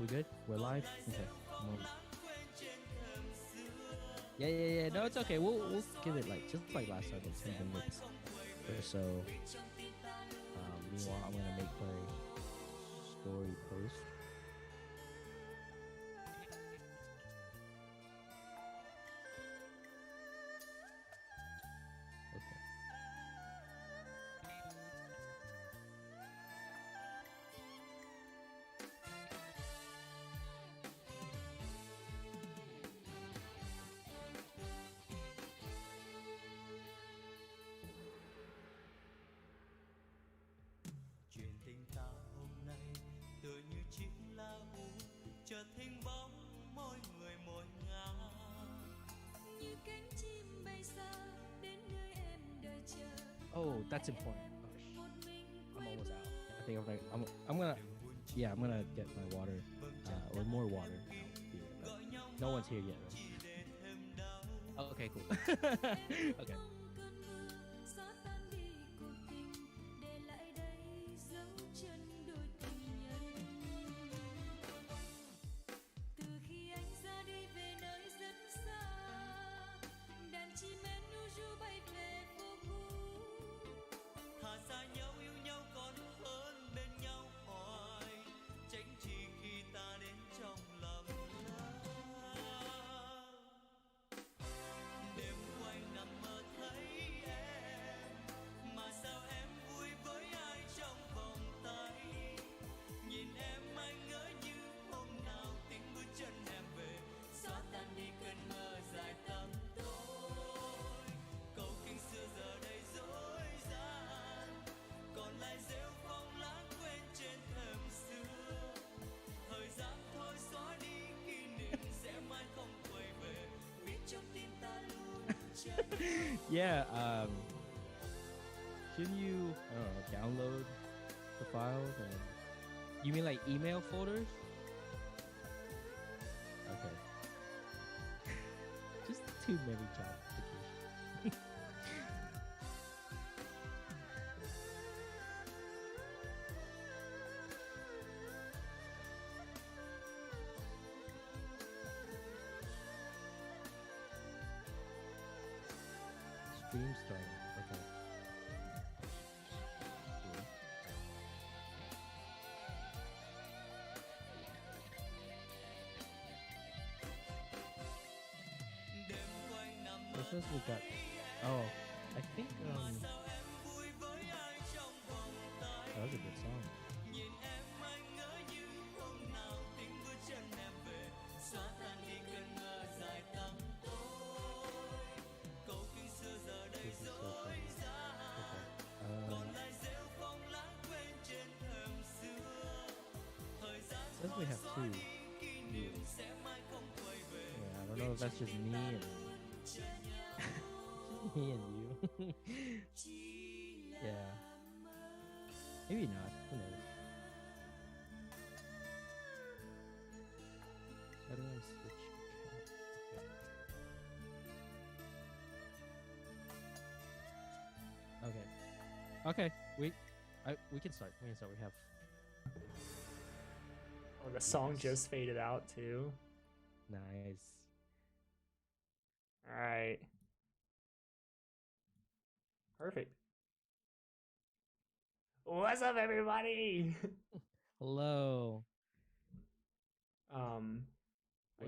We good? We're live. Okay. Yeah. No, it's okay. We'll give it like just like last time, like 10 minutes or so. Meanwhile, I'm gonna make my story post. Oh, that's important. Oh, I'm almost out. I think I'm gonna I'm gonna get my water or more water out here. But no one's here yet, right? Oh, okay, cool. Okay. Yeah, shouldn't you, I don't know, download the files? And you mean like email folders? Okay. Just too many job applications. Stream starting. Okay. What else we got? Oh, I think that was a good song. Says we have two. Yeah, I don't know if that's just me and me and you. Yeah. Maybe not. Who knows? How do I switch? Okay. Okay. We can start. We have. Oh, the song just faded out too. Nice. All right. Perfect. What's up, everybody? Hello. I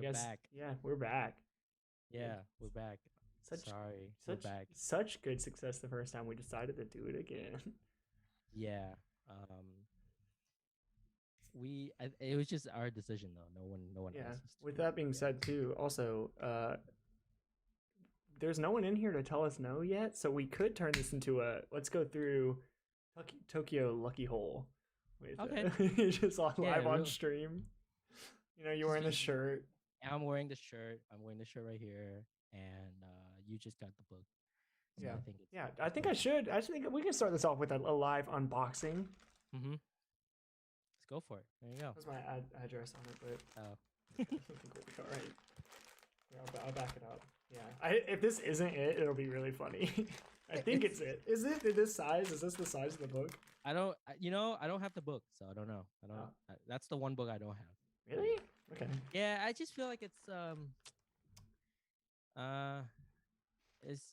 guess back. Yeah, we're back. Yeah, we're back. We're back. Such good success the first time we decided to do it again. Yeah. It was just our decision though. No one Yeah. asked us With that being said, too, also, there's no one in here to tell us no yet, so we could turn this into let's go through Tokyo Lucky Hole with just live on stream. You know, you're wearing the shirt. I'm wearing the shirt. I'm wearing the shirt right here, and you just got the book. So I think I should. I think we can start this off with a live unboxing. Mm-hmm. Let's go for it. There you go. That's my address on it, but I think we'll be all right. Yeah, I'll back it up. Yeah, if this isn't it, it'll be really funny. I think it's it. Is it this size? Is this the size of the book? I don't have the book, so I don't know. That's the one book I don't have. Really? Okay. Yeah, I just feel like it's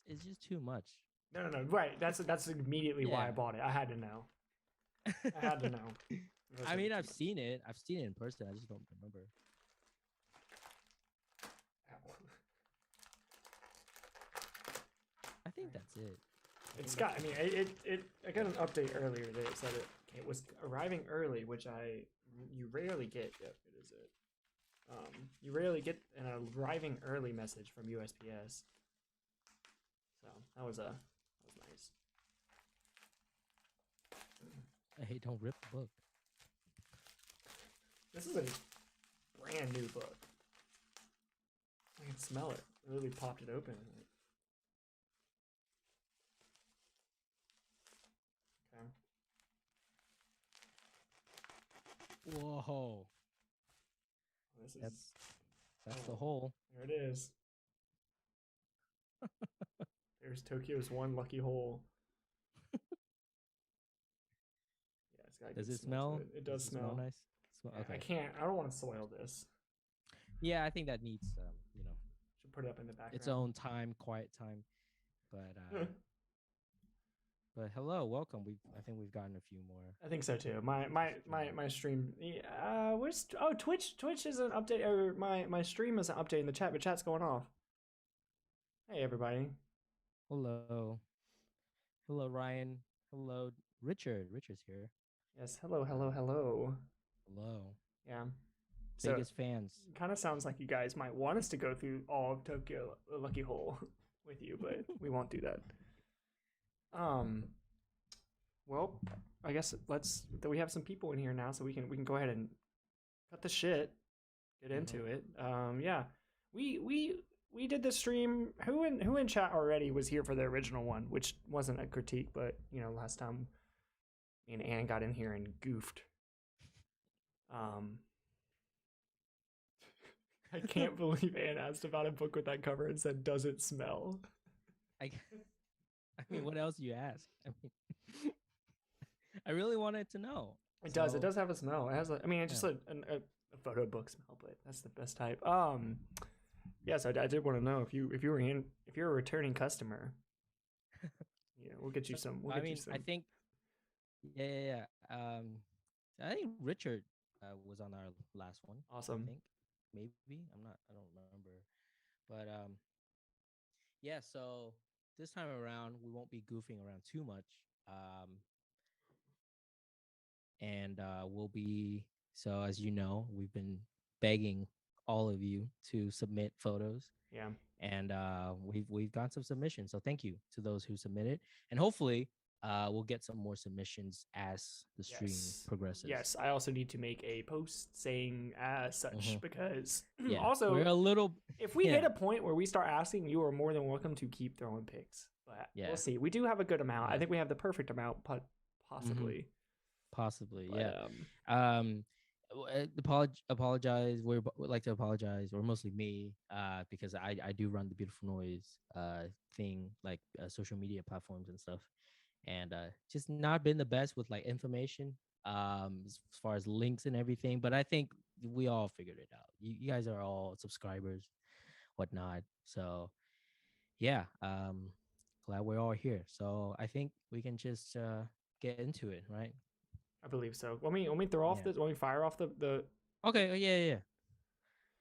just too much. No. Right. That's immediately why I bought it. I had to know. I had to know. I mean, I've seen it. I've seen it in person. I just don't remember. I think that's it. It's got. I mean, I got an update earlier that said it was arriving early, which you rarely get. Yep, it is it. You rarely get an arriving early message from USPS. So that was nice. Hey, don't rip the book. This is a brand new book. I can smell it. I really popped it open. Okay. Whoa. That's the hole. There it is. There's Tokyo's one lucky hole. Yeah, it's got. Does it smell? It does smell nice. Okay. I don't want to soil this. Yeah, I think that needs Should put it up in the background. Its own time, quiet time. But but hello, welcome. I think we've gotten a few more. I think so too. My stream. Twitch isn't update, or my stream isn't updating the chat, but chat's going off. Hey everybody. Hello Ryan. Hello Richard. Richard's here. Yes. Hello. Yeah. Biggest fans. Kind of sounds like you guys might want us to go through all of Tokyo Lucky Hole with you, but we won't do that. Well, I guess we have some people in here now, so we can go ahead and cut the shit, get into it. Yeah, we did the stream. Who in chat already was here for the original one, which wasn't a critique, but last time me and Ann got in here and goofed. I can't believe Ann asked about a book with that cover and said, "Does it smell?" I mean, what else do you ask? I mean, I really wanted to know. It does. It does have a smell. It has just a photo book smell, but that's the best type. Yes, I did want to know if you're a returning customer. We'll get you some. I think. Yeah. I think Richard was on our last one. Awesome. I think maybe I don't remember, but yeah. So this time around, we won't be goofing around too much. And we'll be, so as you know, we've been begging all of you to submit photos. Yeah. And we've got some submissions. So thank you to those who submitted. And hopefully we'll get some more submissions as the stream progresses. Yes, I also need to make a post saying as such because also we're a little, if we hit a point where we start asking, you are more than welcome to keep throwing pics. But we'll see. We do have a good amount. I think we have the perfect amount, possibly. Possibly, yeah. Apologize. We'd like to apologize, or mostly me, because I do run the Beautiful Noise thing, like social media platforms and stuff, and just not been the best with like information, as far as links and everything. But I think we all figured it out. You guys are all subscribers, whatnot. So yeah, glad we're all here. So I think we can just get into it, right? I believe so. Let me throw off this. Let me fire off the. Okay. Yeah.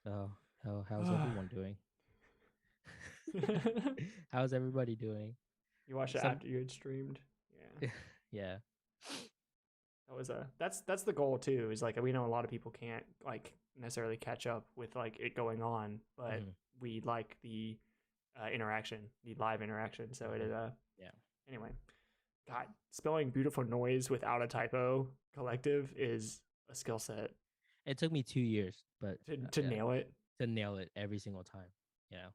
So how's everyone doing? How's everybody doing? You watched it after you had streamed. Yeah. Yeah. That was that's the goal too. Is like we know a lot of people can't like necessarily catch up with like it going on, but we like the interaction, the live interaction. So it is Anyway. God, spelling Beautiful Noise without a typo collective is a skill set. It took me 2 years, but to nail it. To nail it every single time. Yeah.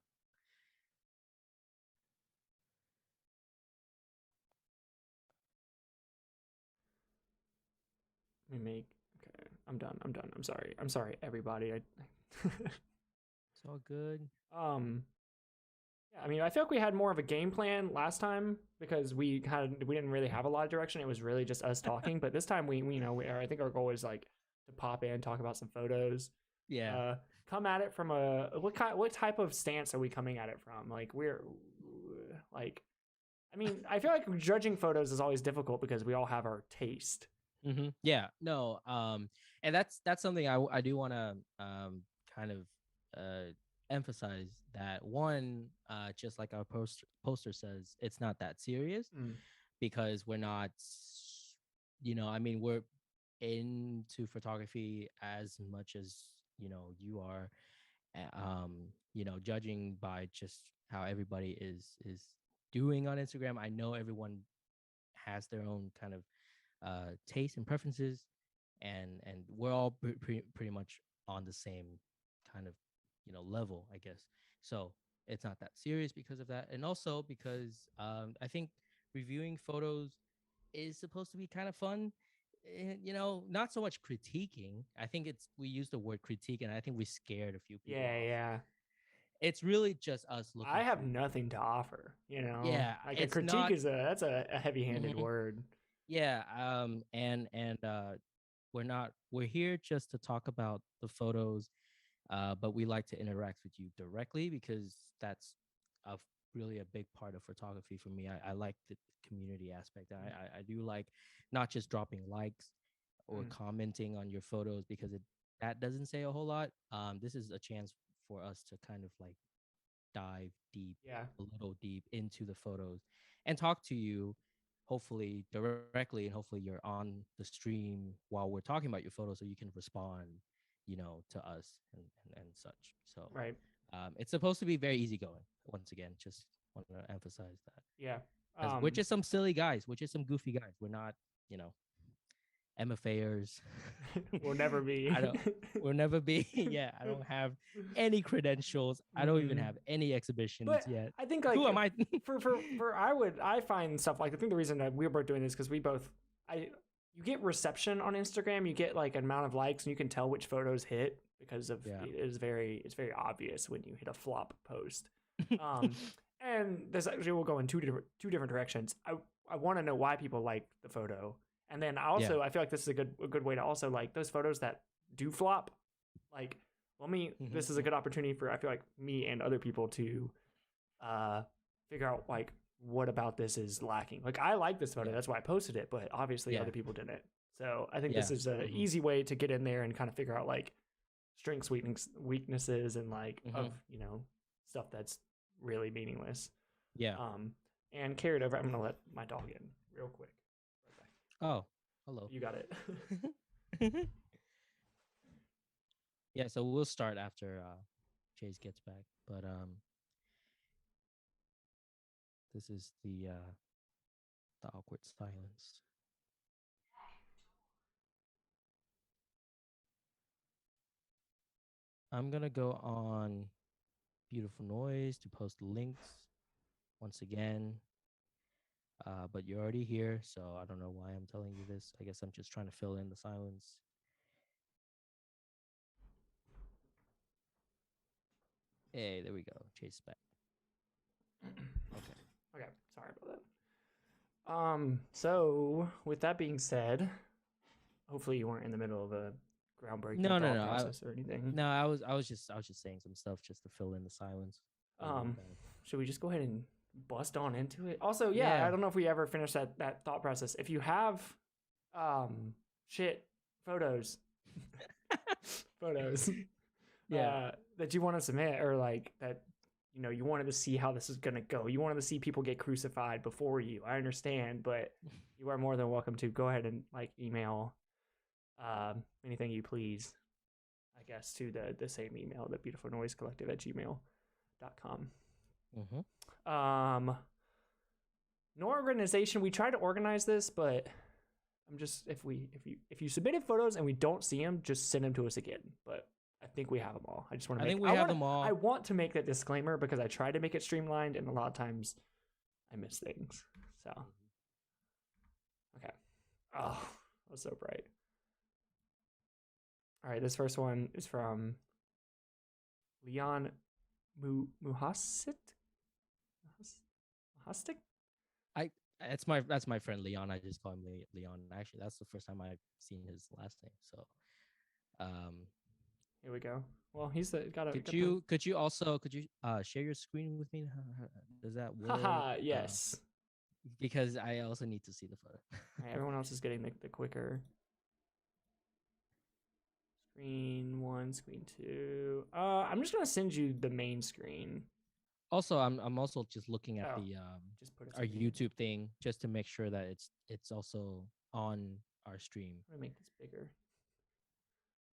Let me make. Okay, I'm done. I'm sorry, everybody. It's all good. Yeah, I mean, I feel like we had more of a game plan last time because we didn't really have a lot of direction. It was really just us talking. But this time I think our goal is like to pop in, talk about some photos, Yeah. Come at it from a what type of stance are we coming at it from? Like we're like, I mean, I feel like judging photos is always difficult because we all have our taste. Yeah. No. And that's something I do want to kind of emphasize that one, just like our poster says, it's not that serious because we're not, I mean, we're into photography as much as you are, judging by just how everybody is doing on Instagram. I know everyone has their own kind of taste and preferences, and we're all pretty much on the same kind of level, I guess. So it's not that serious because of that, and also because I think reviewing photos is supposed to be kind of fun. Not so much critiquing. I think we use the word critique, and I think we scared a few people off. Yeah. It's really just us looking. I have nothing to offer, Yeah, like a critique is that's a heavy-handed word. Yeah. And we're here just to talk about the photos, but we like to interact with you directly because that's a really a big part of photography for me. I like the community aspect. I do like not just dropping likes or commenting on your photos because that doesn't say a whole lot. This is a chance for us to kind of like dive deep, a little deep into the photos and talk to you, hopefully directly, and hopefully you're on the stream while we're talking about your photos so you can respond, to us and such. So it's supposed to be very easygoing. Once again, just want to emphasize that. Yeah. We're just some silly guys. We're just some goofy guys. We're not, MFAers. We'll never be. We'll never be. Yeah, I don't have any credentials. I don't even have any exhibitions yet. I think like who am I? I find stuff like, I think the reason that we were doing this because we both you get reception on Instagram, you get like an amount of likes, and you can tell which photos hit because of it's very obvious when you hit a flop post. And this actually will go in two different directions. I want to know why people like the photo. And then I feel like this is a good way to also like those photos that do flop. Like, this is a good opportunity for, I feel like, me and other people to figure out like what about this is lacking. Like, I like this photo, that's why I posted it, but obviously other people didn't. So I think this is an easy way to get in there and kind of figure out like strengths, weaknesses, and like of stuff that's really meaningless. Yeah. And carry it over. I'm gonna let my dog in real quick. Oh, hello. You got it. Yeah, so we'll start after Chase gets back. But this is the awkward silence. I'm gonna go on Beautiful Noise to post links once again. But you're already here, so I don't know why I'm telling you this. I guess I'm just trying to fill in the silence. Hey, there we go. Chase back. Okay. Sorry about that. So with that being said, hopefully you weren't in the middle of a groundbreaking process or anything. No, I was just saying some stuff just to fill in the silence. Should we just go ahead and bust on into it? Also, I don't know if we ever finished that thought process. If you have photos that you want to submit, or like that you wanted to see how this is going to go, you wanted to see people get crucified before you, I understand, but you are more than welcome to go ahead and like email anything you please, I guess, to the same email, the beautifulnoisecollective@gmail.com. No organization. We tried to organize this, but I'm just, if you submitted photos and we don't see them, just send them to us again. But I think we have them all. I just want to make. have them all. I want to make that disclaimer because I try to make it streamlined, and a lot of times I miss things. So okay. Oh, that was so bright. All right, this first one is from Leon Muhastik. That's my friend Leon. I just call him Leon. Actually, that's the first time I've seen his last name. So, Here we go. Well, he's got a. Could you also share your screen with me? Does that work? Haha, yes. Because I also need to see the photo. Right, everyone else is getting the quicker. Screen 1, screen 2. I'm just gonna send you the main screen. Also, I'm also just looking at just put our YouTube thing just to make sure that it's also on our stream. I'm gonna make this bigger.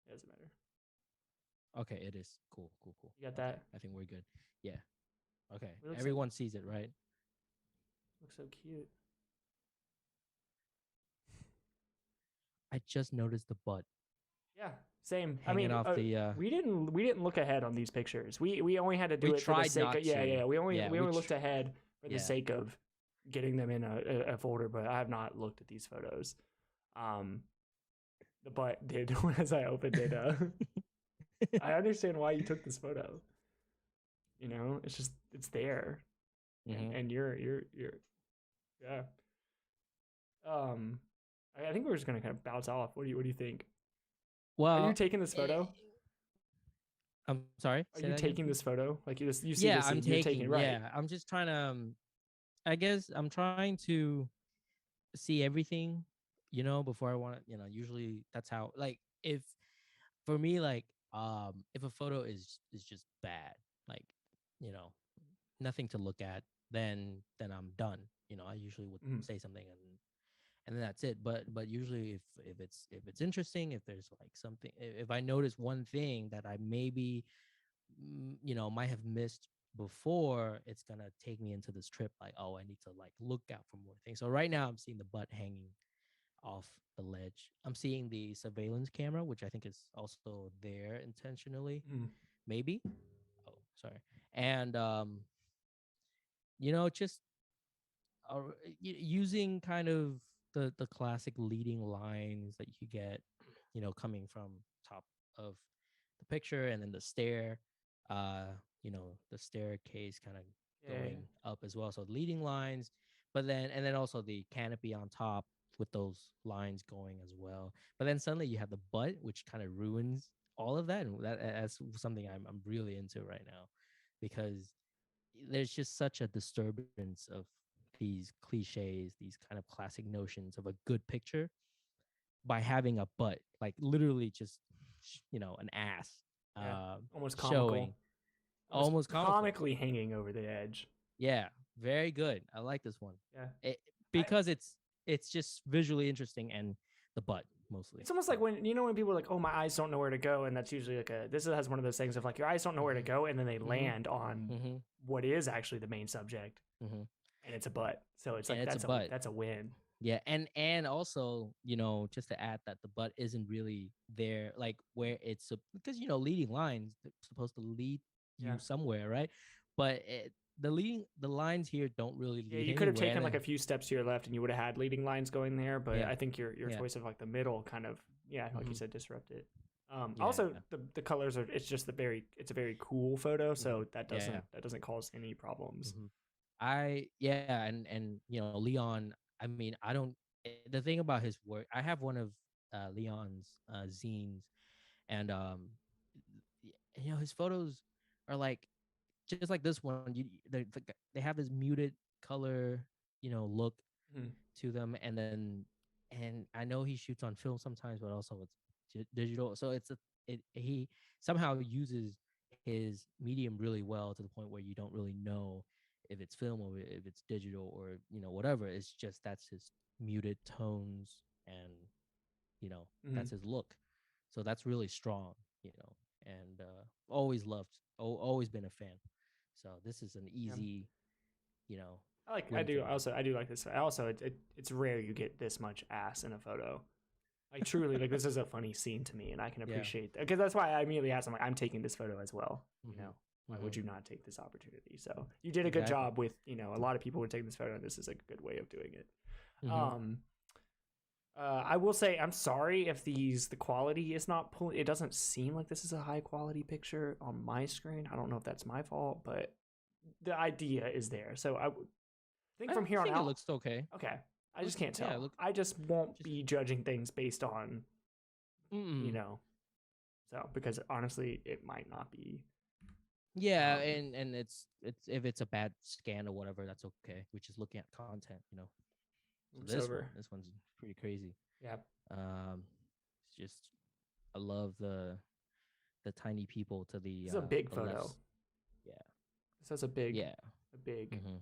It doesn't matter. Okay, it is. Cool. You got that? I think we're good. Yeah. Okay. Everyone sees it, right? Looks so cute. I just noticed the butt. Yeah, same. Hanging off the. We didn't look ahead on these pictures. We only had to do it for the sake of We only looked ahead for the sake of getting them in a folder. But I have not looked at these photos. The butt did as I opened it. I understand why you took this photo. You know, it's there, and you're yeah. I think we're just gonna kind of bounce off. What do you think? Well, are you taking this photo? I'm sorry. Are you taking this photo? Like you see yeah, this? I'm taking it, right? Yeah, I'm just trying to. I guess I'm trying to see everything, before I want to. Usually that's how. Like if for me, like if a photo is just bad, like nothing to look at, then I'm done. I usually would say something and then that's it. But usually if it's interesting, if there's like something, if I notice one thing that I maybe might have missed before, it's gonna take me into this trip like, oh, I need to like look out for more things. So right now I'm seeing the butt hanging off the ledge. I'm seeing the surveillance camera, which I think is also there intentionally, maybe. Oh, sorry. And just using kind of the classic leading lines that you get, coming from top of the picture, and then the the staircase kind of going up as well. So leading lines, but then also the canopy on top with those lines going as well. But then suddenly you have the butt, which kind of ruins all of that, and that's something I'm really into right now, because there's just such a disturbance of these cliches, these kind of classic notions of a good picture by having a butt, like literally just an ass, almost comical. Showing, almost comically hanging over the edge. Yeah, very good. I like this one. Yeah, because it's just visually interesting, and the butt mostly. It's almost like when people are like, oh, my eyes don't know where to go, and that's usually like this has one of those things of like your eyes don't know where to go, and then they land on what is actually the main subject, and it's a butt. So it's like that's a win. Yeah, and also just to add that the butt isn't really there, like where it's because leading lines supposed to lead you somewhere, right? But the lines here don't really lead. Yeah, you could have taken like a few steps to your left, and you would have had leading lines going there. But I think your choice of like the middle kind of like you said, disrupt it. Also, the colors are. It's just it's a very cool photo, so that doesn't cause any problems. And Leon. I mean, I don't. The thing about his work, I have one of Leon's zines, and his photos are like just like this one. They have this muted color, look to them, and I know he shoots on film sometimes, but also it's digital. So he somehow uses his medium really well to the point where you don't really know if it's film or if it's digital or whatever. It's just that's his muted tones, and that's his look. So that's really strong, and always been a fan. So this is an easy, I do like this. It's rare you get this much ass in a photo. Like truly, like this is a funny scene to me, and I can appreciate that, because that's why I immediately asked him, like, I'm taking this photo as well. Why would you not take this opportunity? So you did a good job with, a lot of people would take this photo, and this is a good way of doing it. I will say I'm sorry if the quality is not pulling. It doesn't seem like this is a high quality picture on my screen. I don't know if that's my fault, but the idea is there. So I think from here on out, it looks okay. Okay, I just can't tell. I just won't be judging things based on, So because honestly, it might not be. Yeah, and it's if it's a bad scan or whatever, that's okay. We're just looking at content, you know. So this one's pretty crazy. Yeah. It's just I love the tiny people to the. This is a big the photo. left. Yeah. This has a big Mm-hmm.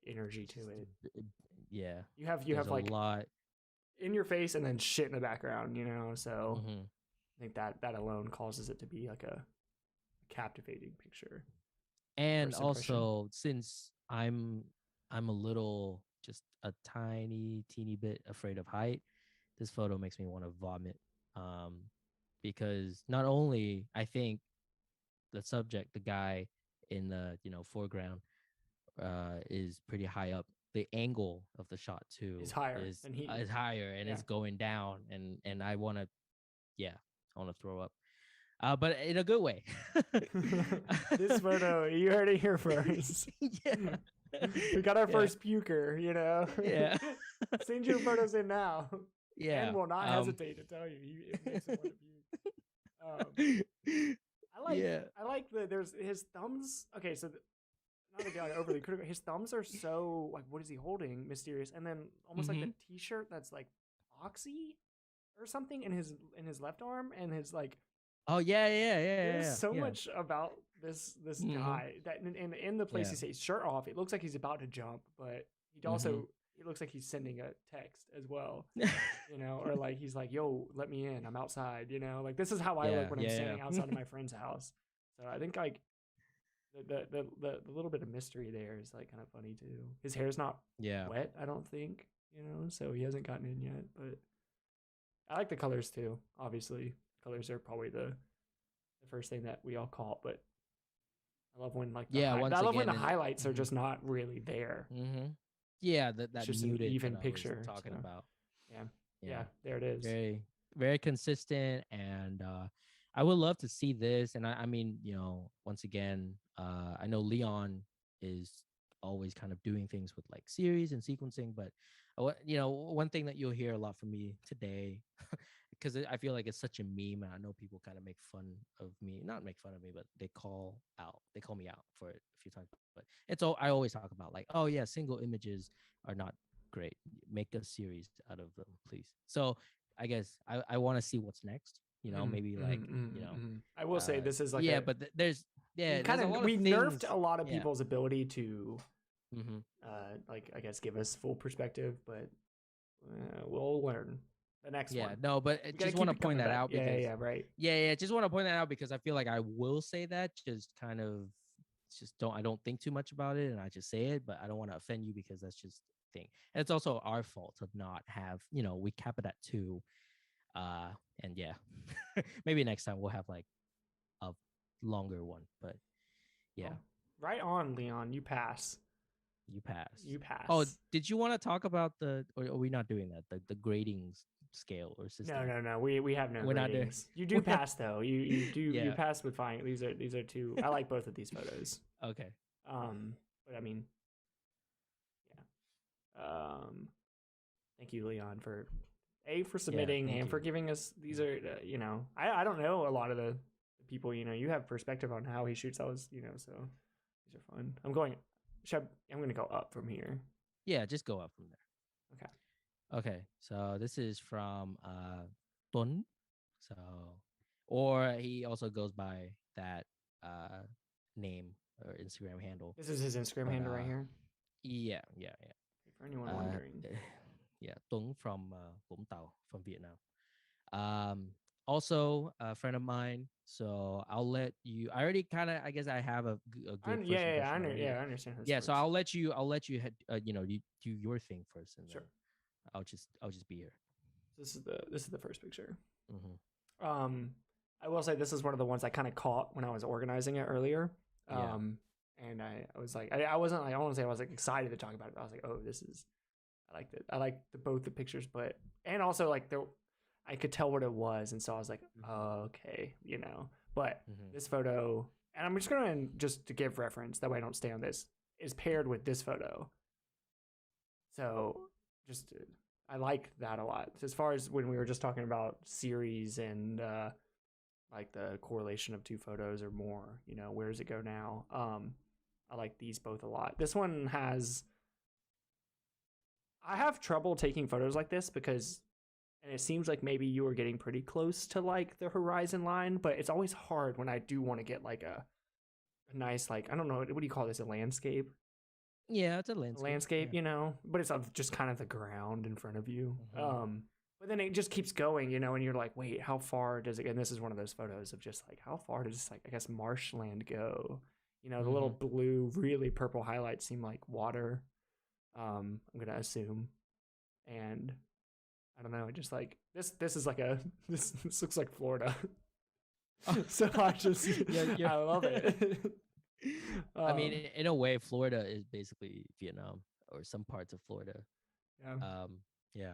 energy to it. Yeah. You have like a lot in your face and then shit in the background, you know. So Mm-hmm. I think that alone causes it to be like a captivating picture. And also, since I'm a little, just a teeny bit afraid of height, this photo makes me want to vomit. Because not only I think the subject, the guy in the foreground, is pretty high up. The angle of the shot too is higher, is higher, and it's going down, and I want to, I want to throw up. But in a good way. This photo, you heard it here first. Yeah. We got our first puker, you know. Yeah. Send your photos in now. Yeah. And will not hesitate to tell you it makes it want to puke. I like there's his thumbs. Okay, so not to get overly critical. His thumbs are so like, what is he holding? Mysterious, and then almost like the T-shirt that's like boxy or something in his left arm, and his like. Oh yeah. There's so much about this guy that in the place he says shirt off, it looks like he's about to jump, but he also it looks like he's sending a text as well, you know, or like he's like, "Yo, let me in, I'm outside," you know, like this is how I look when I'm standing outside of my friend's house. So I think like the little bit of mystery there is like kind of funny too. His hair's not wet, I don't think, you know, so he hasn't gotten in yet. But I like the colors too. Obviously, colors are probably the first thing that we all caught, but I love when like I love when the highlights are just not really there. Yeah, that just muted an even that picture talking about. Yeah, there it is. Very, very consistent, and I would love to see this. And I mean, you know, once again, I know Leon is always kind of doing things with like series and sequencing, but you know, one thing that you'll hear a lot from me today, because I feel like it's such a meme, and I know people kind of make fun of me, not make fun of me, but they call me out for it a few times. But it's all I always talk about, like, oh yeah, single images are not great. Make a series out of them, please. So I guess I want to see what's next. You know, maybe like you know. I will say this is like but there's we nerfed a lot of people's ability to like I guess give us full perspective, but we'll learn the next one. No, but I just want to point that out because right. Just want to point that out because I feel like I will say that, just kind of I don't think too much about it, and I just say it, but I don't want to offend you because that's just the thing. And it's also our fault to not have, you know, we cap it at 2. And maybe next time we'll have like a longer one, but right on, Leon. You pass. Oh, did you want to talk about or are we not doing that, the grading scale or system? No, we have no ratings. You do pass though. You do you pass with fine. These are two. I like both of these photos. Okay. But I mean, thank you, Leon, for submitting and for giving us these. Are you know, I don't know a lot of the people, you know. You have perspective on how he shoots those, you know, so these are fun. I'm going to go up from here. Yeah, just go up from there. Okay, so this is from Tuan. So, or he also goes by that name or Instagram handle. This is his Instagram handle right here. Yeah. For anyone wondering. Yeah, Tuan from Vũng Tàu, from Vietnam. Also a friend of mine, so I'll let you. I already kind of, I guess I have a good I understand. So I'll let you you know, you do your thing first, and sure. I'll just be here. This is the first picture. I will say this is one of the ones I kind of caught when I was organizing it earlier. And I was like, I wasn't like, I want to say I was like excited to talk about it. I was like, oh, I liked it. I liked both the pictures, and also like I could tell what it was, and so I was like, oh, okay, you know. But this photo, and I'm just gonna to give reference, that way I don't stay on this, is paired with this photo. So I like that a lot. As far as when we were just talking about series and like the correlation of two photos or more. You know, where does it go now? I like these both a lot. This one has. I have trouble taking photos like this because, and it seems like maybe you were getting pretty close to like the horizon line, but it's always hard when I do want to get like a nice, like, I don't know, what do you call this? A landscape? Yeah, it's a landscape. You know, but it's of just kind of the ground in front of you. Mm-hmm. But then it just keeps going, you know, and you're like, wait, how far does it? And this is one of those photos of just like, how far does, like, I guess marshland go? You know, the little blue, really purple highlights seem like water. I'm gonna assume, and I don't know, just like this is like this looks like Florida. So I just I love it. I mean, in a way, Florida is basically Vietnam or some parts of Florida. Yeah. Yeah.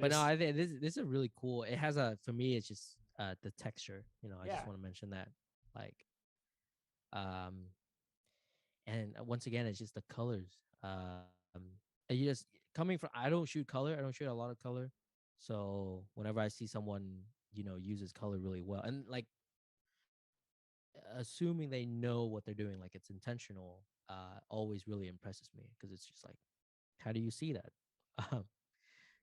But no, I think this is really cool. It has for me, it's just the texture. You know, I just want to mention that, like, and once again, it's just the colors. And you just coming from. I don't shoot color. I don't shoot a lot of color. So whenever I see someone, you know, uses color really well, and like assuming they know what they're doing, like it's intentional, always really impresses me because it's just like, how do you see that?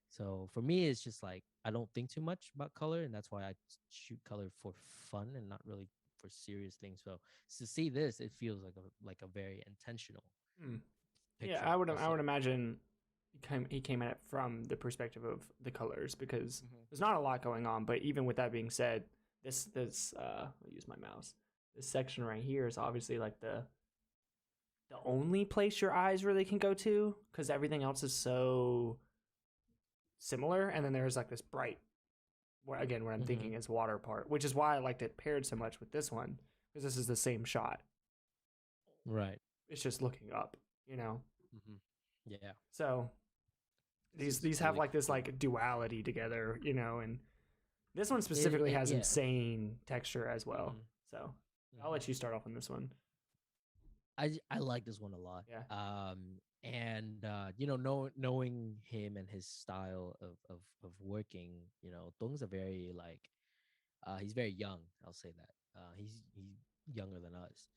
So for me, it's just like I don't think too much about color, and that's why I shoot color for fun and not really for serious things. So to see this, it feels like a very intentional picture. Yeah, I would imagine he came at it from the perspective of the colors because there's not a lot going on. But even with that being said, this I'll use my mouse. This section right here is obviously like the only place your eyes really can go to because everything else is so similar. And then there's like this bright, what I'm thinking is water part, which is why I liked it paired so much with this one because this is the same shot. Right. It's just looking up, you know. Yeah. So these have like this like duality together, you know, and this one specifically has insane texture as well. So I'll let you start off on this one. I like this one a lot. Yeah. And you know, knowing him and his style of working, you know, Dong's a very like he's very young, I'll say that. He's younger than us.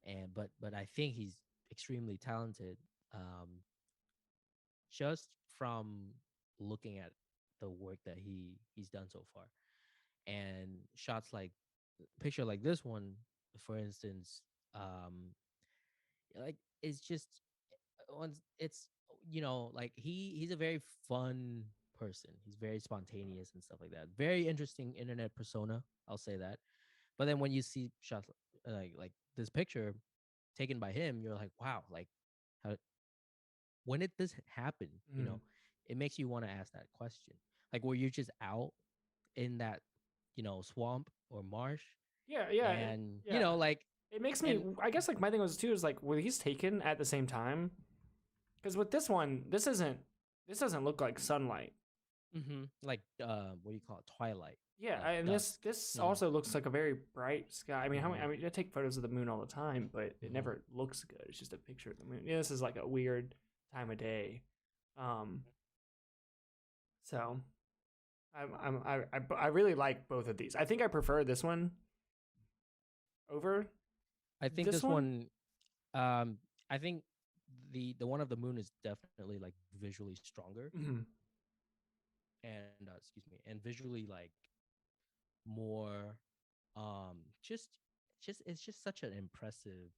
And but I think he's extremely talented. Just from looking at the work that he's done so far. And shots like picture like this one, for instance, like it's just once it's, you know, like he's a very fun person. He's very spontaneous and stuff like that. Very interesting internet persona, I'll say that. But then when you see shots like this picture taken by him, you're like, wow, like how, when did this happen? You know, it makes you want to ask that question. Like, were you just out in that, you know, swamp or marsh? Yeah. And you know, like it makes me. I guess like my thing was too is like, were these taken at the same time? Because with this one, this doesn't look like sunlight. Like what do you call it? Twilight. Yeah, like and this also looks like a very bright sky. I mean, I take photos of the moon all the time, but it never looks good. It's just a picture of the moon. Yeah, this is like a weird time of day. So I really like both of these. I think I prefer this one over. I think this one. I think the one of the moon is definitely like visually stronger. And excuse me, and visually like more just it's just such an impressive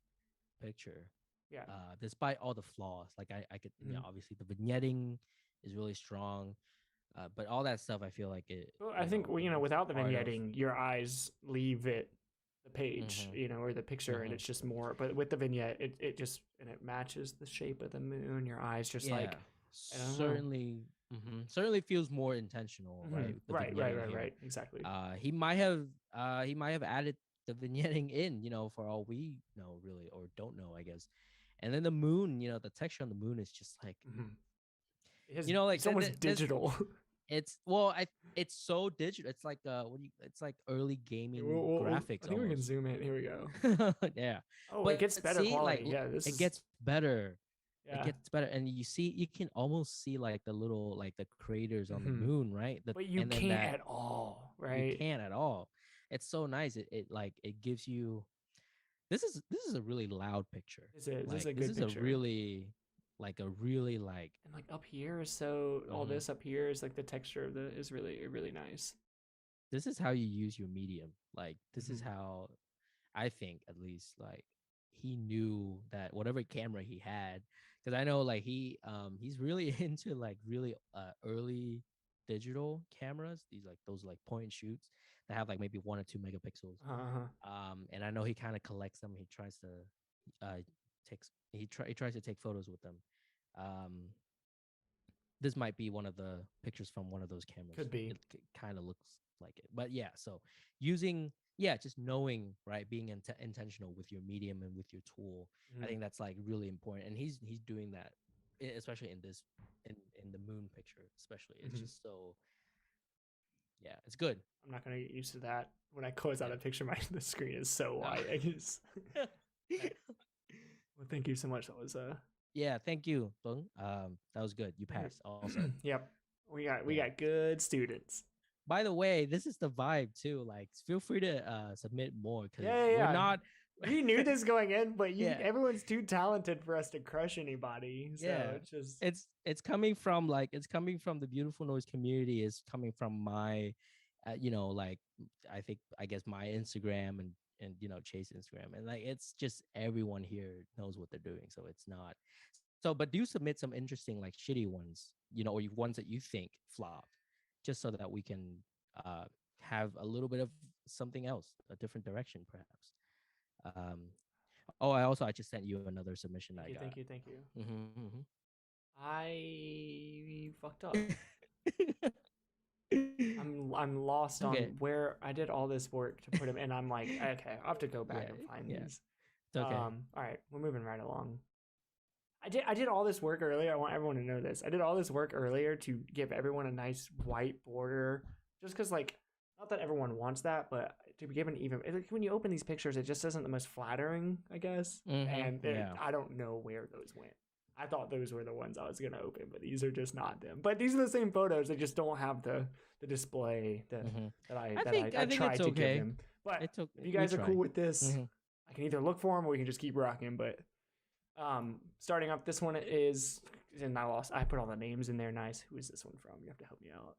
picture. Yeah. Despite all the flaws, like I could, you know, obviously the vignetting is really strong, but all that stuff I feel like it. Well, I think you know, without the vignetting, your eyes leave the page, you know, or the picture, and it's just more. But with the vignette, it just and it matches the shape of the moon. Your eyes just like certainly feels more intentional, right? Right. Exactly. He might have added the vignetting in, you know, for all we know, really, or don't know, I guess. And then the moon, you know, the texture on the moon is just like, you know, like it's almost digital. It's it's so digital. It's like it's like early gaming graphics. I think we can zoom in. Here we go. Yeah. Oh, but it gets better quality. Like, yeah, it gets better. Yeah. It gets better, and you can almost see like the little like the craters on the moon, right? But you can't at all, right? You can't at all. it's so nice. It like it gives you this is a really loud picture. This is Like a this good is a picture. really like a really like And like up here is so all mhm. this up here is like the texture of the is really nice. This is how you use your medium. Like this is Mhm. how I think at least like he knew that whatever camera he had, because I know like he's really into like really early digital cameras, these like those like point and shoots that have like maybe 1 or 2 megapixels. Uh-huh. And I know he kind of collects them. He tries to uh he tries to take photos with them. Um this might be one of the pictures from one of those cameras. Could be. It kind of looks like it, but yeah. So using yeah, just knowing right, being intentional with your medium and with your tool. I Mhm. think that's like really important, and he's doing that, especially in this in the moon picture. Especially, it's Mhm. just so yeah, it's good. I'm not gonna get used to that. When I close out Yeah. a picture, my the screen is so Ah. wide. I just right. Well, thank you so much. That was Yeah, thank you, Tuan. That was good. You passed also. yep. We Yeah. got good students. By the way, this is the vibe too. Like, feel free to submit more because Yeah, yeah, we're yeah. not. We knew this going in, but you Yeah, everyone's too talented for us to crush anybody. So yeah. it's just It's coming from like it's coming from the beautiful noise community. It's coming from my, like I guess my Instagram and Chase Instagram and like it's just everyone here knows what they're doing. So it's not. So, but do submit some interesting like shitty ones, or ones that you think flopped, just so that we can uh have a little bit of something else, a different direction, perhaps. Um. Oh, I just sent you another submission I thank you, got. thank you, thank you. Mm-hmm, I fucked up. mm-hmm. I'm lost Okay. on where I did all this work to put them, and I'm like, okay, I'll have to go back Yeah, and find yeah. these. It's okay. All right, we're moving right along. I did all this work earlier. I want everyone to know this. I did all this work earlier to give everyone a nice white border, just because like not that everyone wants that, but to be given even like, when you open these pictures, it just isn't the most flattering, I guess. Mm-hmm. And Yeah. I don't know where those went. I thought those were the ones I was gonna open, but these are just not them. But these are the same photos. They just don't have the display Mm-hmm. that I I think it's tried to give okay. them. But It's okay. if you We guys are cool try. with this, Mm-hmm. I can either look for them or we can just keep rocking. But starting up, this one is, and I put all the names in there. Nice. Who is this one from? You have to help me out.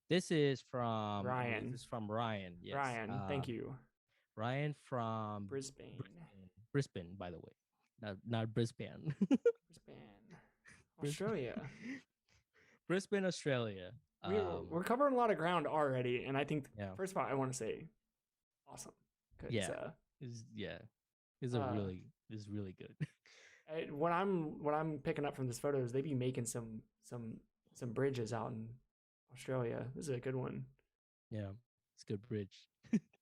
This is from, I believe Ryan. this is from Ryan. Yes. Ryan, thank you. Ryan from Brisbane. Brisbane, by the way, not Brisbane. Brisbane. Brisbane, Australia. Brisbane, Australia. We're covering a lot of ground already, and I think Yeah, first of all, I want to say awesome because yeah, yeah, uh, is really good. what I'm picking up from this photos, they be making some bridges out in Australia. This is a good one. Yeah, it's a good bridge.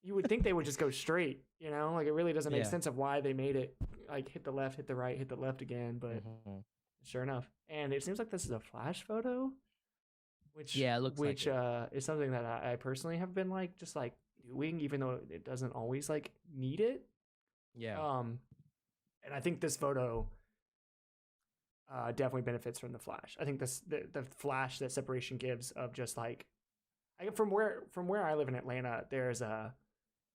You would think they would just go straight, like it really doesn't make Yeah. sense of why they made it like hit the left, hit the right, hit the left again, but Mm-hmm. sure enough. And it seems like this is a flash photo, which Yeah, it looks like which it. is something that I personally have been like just like doing, even though it doesn't always like need it. Yeah. Um, and I think this photo definitely benefits from the flash. I think the flash that separation gives of just like from where I live in Atlanta,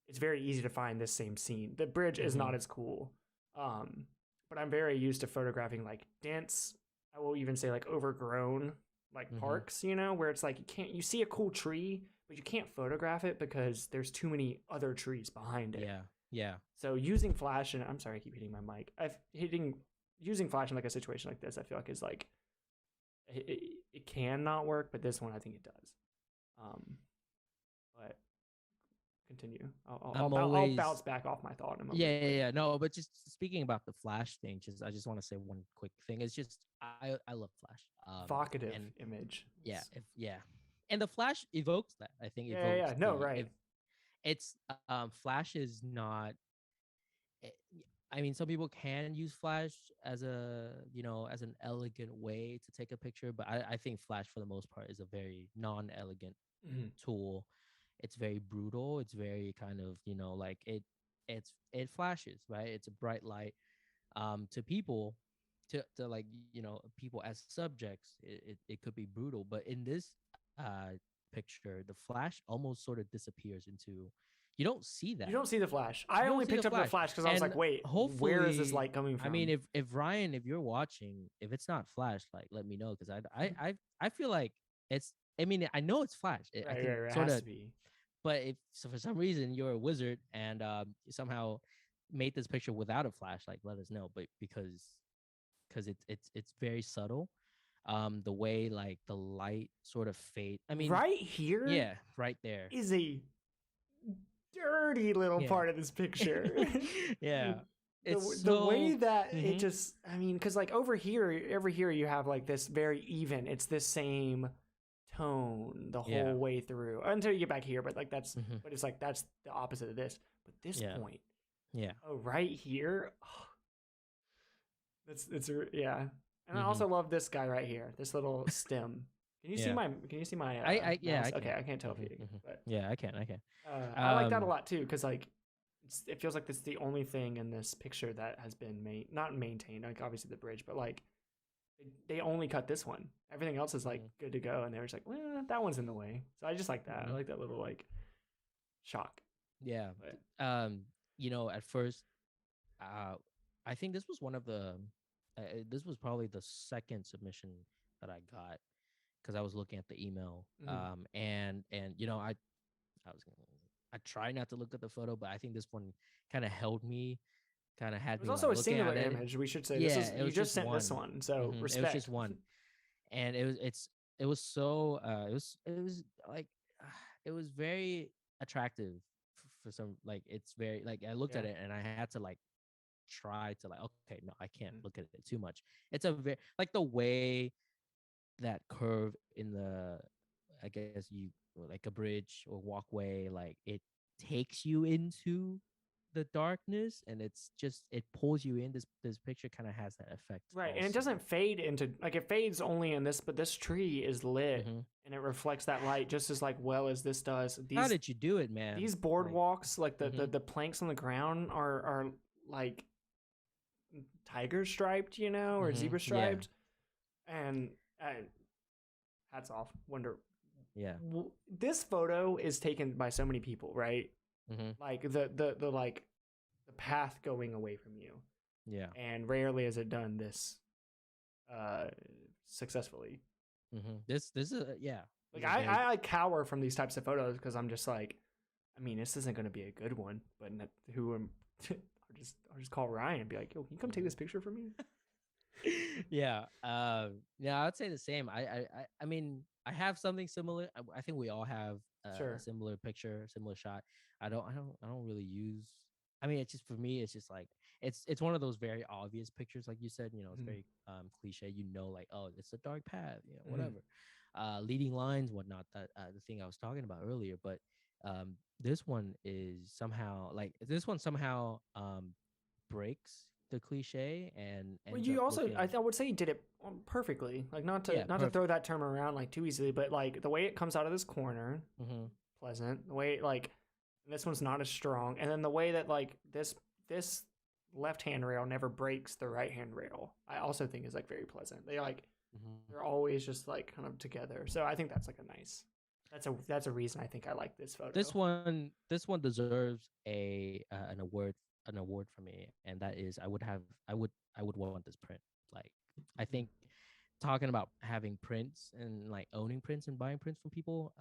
it's very easy to find this same scene. The bridge is Mm-hmm. not as cool, but I'm very used to photographing like dense. I will even say like overgrown like Mm-hmm. parks, where it's like you see a cool tree, but you can't photograph it because there's too many other trees behind it. Yeah. Yeah. So using flash, and I'm sorry, I keep hitting my mic. Using flash in like a situation like this, I feel like is like it can not work, but this one I think it does. But continue. I'm I'll always bounce back off my thought in a moment. yeah. No, but just speaking about the Flash thing, I just want to say one quick thing. It's just I love Flash. Evocative And image. yeah, yeah, and the Flash evokes that. I think Yeah. evokes No, right. it's Flash is not. eh, I mean, some people can use Flash as as an elegant way to take a picture, but I think Flash for the most part is a very non-elegant Mhm. tool. It's very brutal. It's very kind of like it flashes, right? It's a bright light to people, to like people as subjects. It could be brutal, but in this picture, the flash almost sort of disappears into. You don't see that. You don't see the flash. I only picked up the flash because I was like, wait, where is this light coming from? I mean, if Ryan, if you're watching, if it's not flash, like let me know, because I feel like it's. I mean, I know it's flash. I can It sort has of to be. But if so for some reason you're a wizard and somehow made this picture without a flash, like let us know. But because it's very subtle, the way like the light sort of fade. I mean, right here, yeah, right there is a dirty little part of this picture. Yeah. It's the way that it just, I mean, because like over here you have like this very even, it's the same tone the whole way through until you get back here, but like that's but it's like that's the opposite of this. But this point, right here, it's and I also love this guy right here, this little stem. Can you see my I okay, I can't tell if you but I can I like that a lot too, because like it feels like this is the only thing in this picture that has been not maintained, like obviously the bridge, but like they only cut this one. Everything else is like good to go, and they were just like, well, that one's in the way. So I just like that. I like that little like shock. Yeah. But, you know, at first, I think this was one of the. This was probably the second submission that I got, because I was looking at the email. And you know, I try not to look at the photo, but I think this one kind of held me. Kind of had it was me also like, a singular image, we should say. You just sent this one, so respect. It was just one, and it was so it was like it was very attractive for some, like it's very like I looked at it and I had to like try to like, okay, no, I can't look at it too much. It's a very like the way that curve in the, I guess you like a bridge or walkway, like it takes you into the darkness, and it's just it pulls you in. This picture kind of has that effect, right? also. And it doesn't fade into, like it fades only in this, but this tree is lit and it reflects that light just as like well as this does. How did you do it, man? These boardwalks, like the planks on the ground are like tiger striped, you know, or zebra striped, and hats off. This photo is taken by so many people, right? Like the like the path going away from you, and rarely is it done this successfully. This is like I like cower from these types of photos because I'm just like, I mean, this isn't going to be a good one, but who am I'll just call Ryan and be like, yo, can you come take this picture for me? Yeah, I'd say the same. I mean, I have something similar. I think we all have a similar picture, similar shot. I don't really use. I mean, it's just for me. It's just like it's one of those very obvious pictures, like you said. You know, it's very cliche. You know, like, oh, it's a dark path. You know, whatever. Leading lines, whatnot. That the thing I was talking about earlier. But this one is somehow breaks the cliche and well, you also I would say you did it perfectly, like not to throw that term around like too easily, but like the way it comes out of this corner, pleasant. The way like this one's not as strong, and then the way that like this left hand rail never breaks the right hand rail, I also think is like very pleasant. They like they're always just like kind of together, so I think that's like a nice. That's a reason I think I like this photo. This one deserves an award for me, and that is I would want this print. Like I think talking about having prints and like owning prints and buying prints from people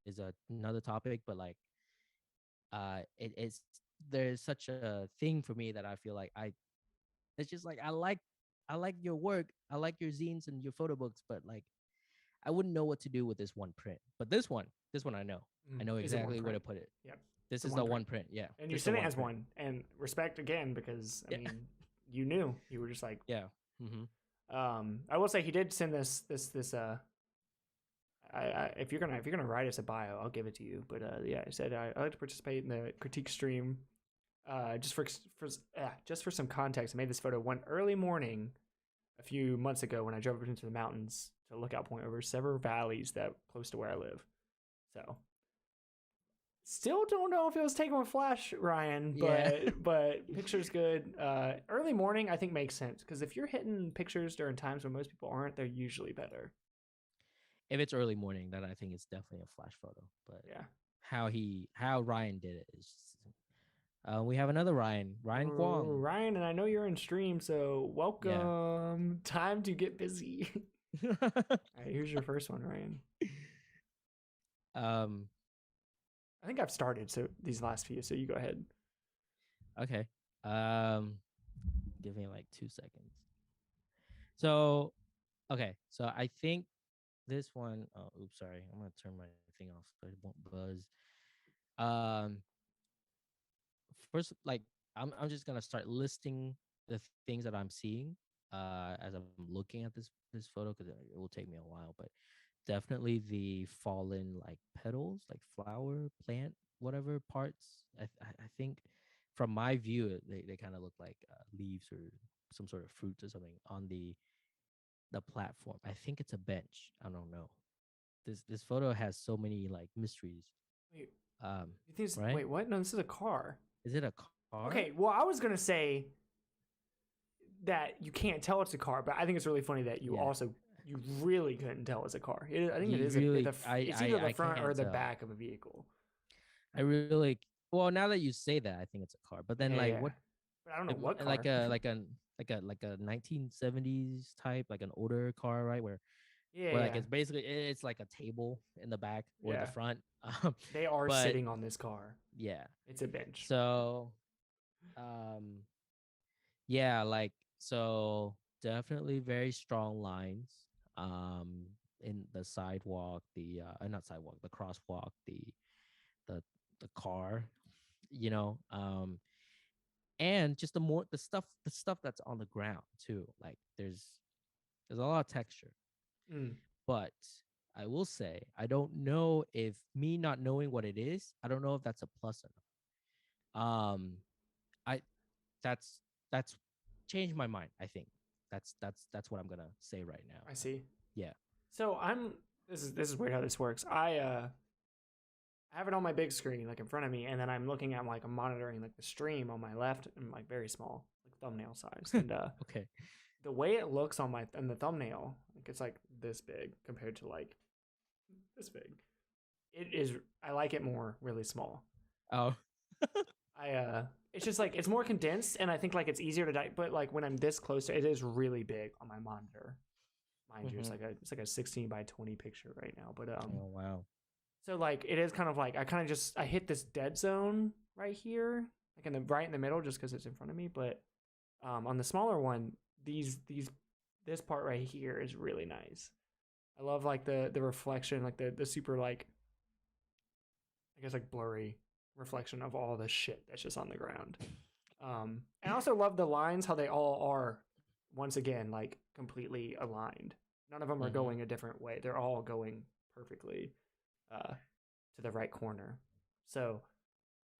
is another topic, but like it's there's such a thing for me that I feel like it's just like I like your work, I like your zines and your photo books, but like I wouldn't know what to do with this one print. But this one I know exactly where to put it. Yep. This is the one print, yeah. And you sent it as one, and respect again, because I mean, you knew, you were just like, yeah. I will say he did send this. If you're gonna write us a bio, I'll give it to you. But yeah, I said I like to participate in the critique stream. Just for some context, I made this photo one early morning a few months ago when I drove up into the mountains to Lookout Point over several valleys that close to where I live. So. Still don't know if it was taken with flash, Ryan, but picture's good. Early morning, I think makes sense, because if you're hitting pictures during times when most people aren't, they're usually better. if it's early morning, then I think it's definitely a flash photo. But Yeah. how Ryan did it is just, we have another Ryan Kwong. Ryan, and I know you're in stream, so Yeah. welcome. Time to get busy. All right, here's your first one, Ryan. um I think I've started, so these last few, so you go ahead. okay. Give me like 2 seconds. So okay, so I think this one, oh oops, sorry. I'm gonna turn my thing off so it won't buzz. Um First, like I'm just gonna start listing the things that I'm seeing as I'm looking at this photo, because it will take me a while. But definitely the fallen like petals, like flower, plant, whatever parts. I think from my view, they kind of look like leaves or some sort of fruits or something on the platform. I think it's a bench. I don't know. This photo has so many like mysteries. Wait, Um, you think right? wait, what? No, this is a car. Is it a car? Okay, well, I was gonna say that you can't tell it's a car, but I think it's really funny that Yeah. you really couldn't tell it's a car. I think it You is really, it's either the front or can't the tell. back of a vehicle. I really, well, now that you say that, I think it's a car. But then, Yeah, like, yeah. what, But I don't know what like car. a 1970s type, like an older car, right? Yeah, Where like yeah, it's basically it's like a table in the back or the yeah. front. They are But sitting on this car. yeah, It's a bench. so um, yeah, like so definitely very strong lines. Um, in the sidewalk, the not sidewalk, the crosswalk, the the car, you know, and just the stuff that's on the ground too. Like there's a lot of texture, Mm, but I will say I don't know if me not knowing what it is, I don't know if that's a plus or not. I that's that's changed my mind. I think that's what I'm gonna say right now. I see. Yeah. So I'm this is weird how this works. I have it on my big screen, like in front of me, and then I'm looking at like I'm monitoring like the stream on my left and like very small, like thumbnail size. And Okay. the way it looks on my in the thumbnail, like it's like this big compared to like this big. It is I like it more really small. Oh. It's just like it's more condensed and I think like it's easier to but like when I'm this close to it is really big on my monitor. Mind you, it's like a 16 by 20 picture right now. But Oh wow. so like it is kind of like I kind of just I hit this dead zone right here, like in the right in the middle, just because it's in front of me. But on the smaller one, these this part right here is really nice. I love like the reflection, like the super like I guess like blurry reflection of all the shit that's just on the ground. And I also love the lines, how they all are once again like completely aligned. None of them are going a different way. They're all going perfectly to the right corner. So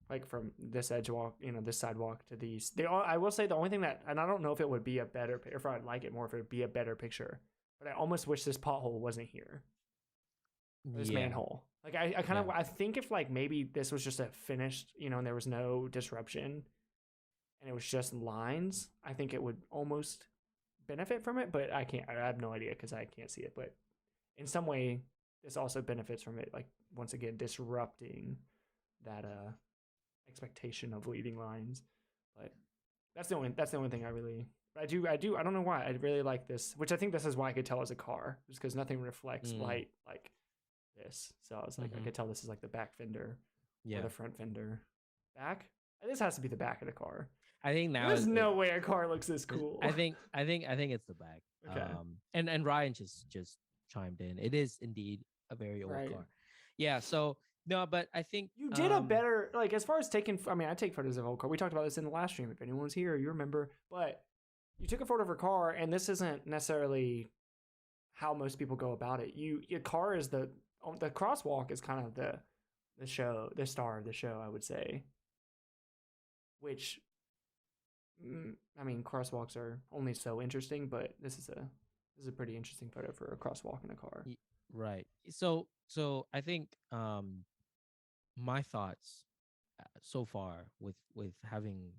like from this edge walk, you know, this sidewalk to these, they all. I will say the only thing that, and I don't know if it would be a better, if I'd like it more, if it would be a better picture, but I almost wish this pothole wasn't here. This manhole. Like I kind of I think if like maybe this was just a finished, you know, and there was no disruption and it was just lines, I think it would almost benefit from it, but I can't I have no idea because I can't see it. But in some way this also benefits from it, like once again disrupting that expectation of leading lines. But that's the only thing I really I don't know why I really like this, which I think this is why I could tell as a car, just because nothing reflects light like this. So I was like, I could tell this is like the back fender or the front fender. Back? This has to be the back of the car. I think now there's no way a car looks this cool. I think it's the back. Okay. And Ryan just chimed in. It is indeed a very old car. Yeah. So no, but I think you did a better, like as far as taking. I mean, I take photos of old car. We talked about this in the last stream. If anyone was here, you remember. But you took a photo of a car, and this isn't necessarily how most people go about it. Your car is the crosswalk is kind of the star of the show, I would say. Which, I mean, crosswalks are only so interesting, but this is a pretty interesting photo for a crosswalk in a car. Right. So I think my thoughts so far with having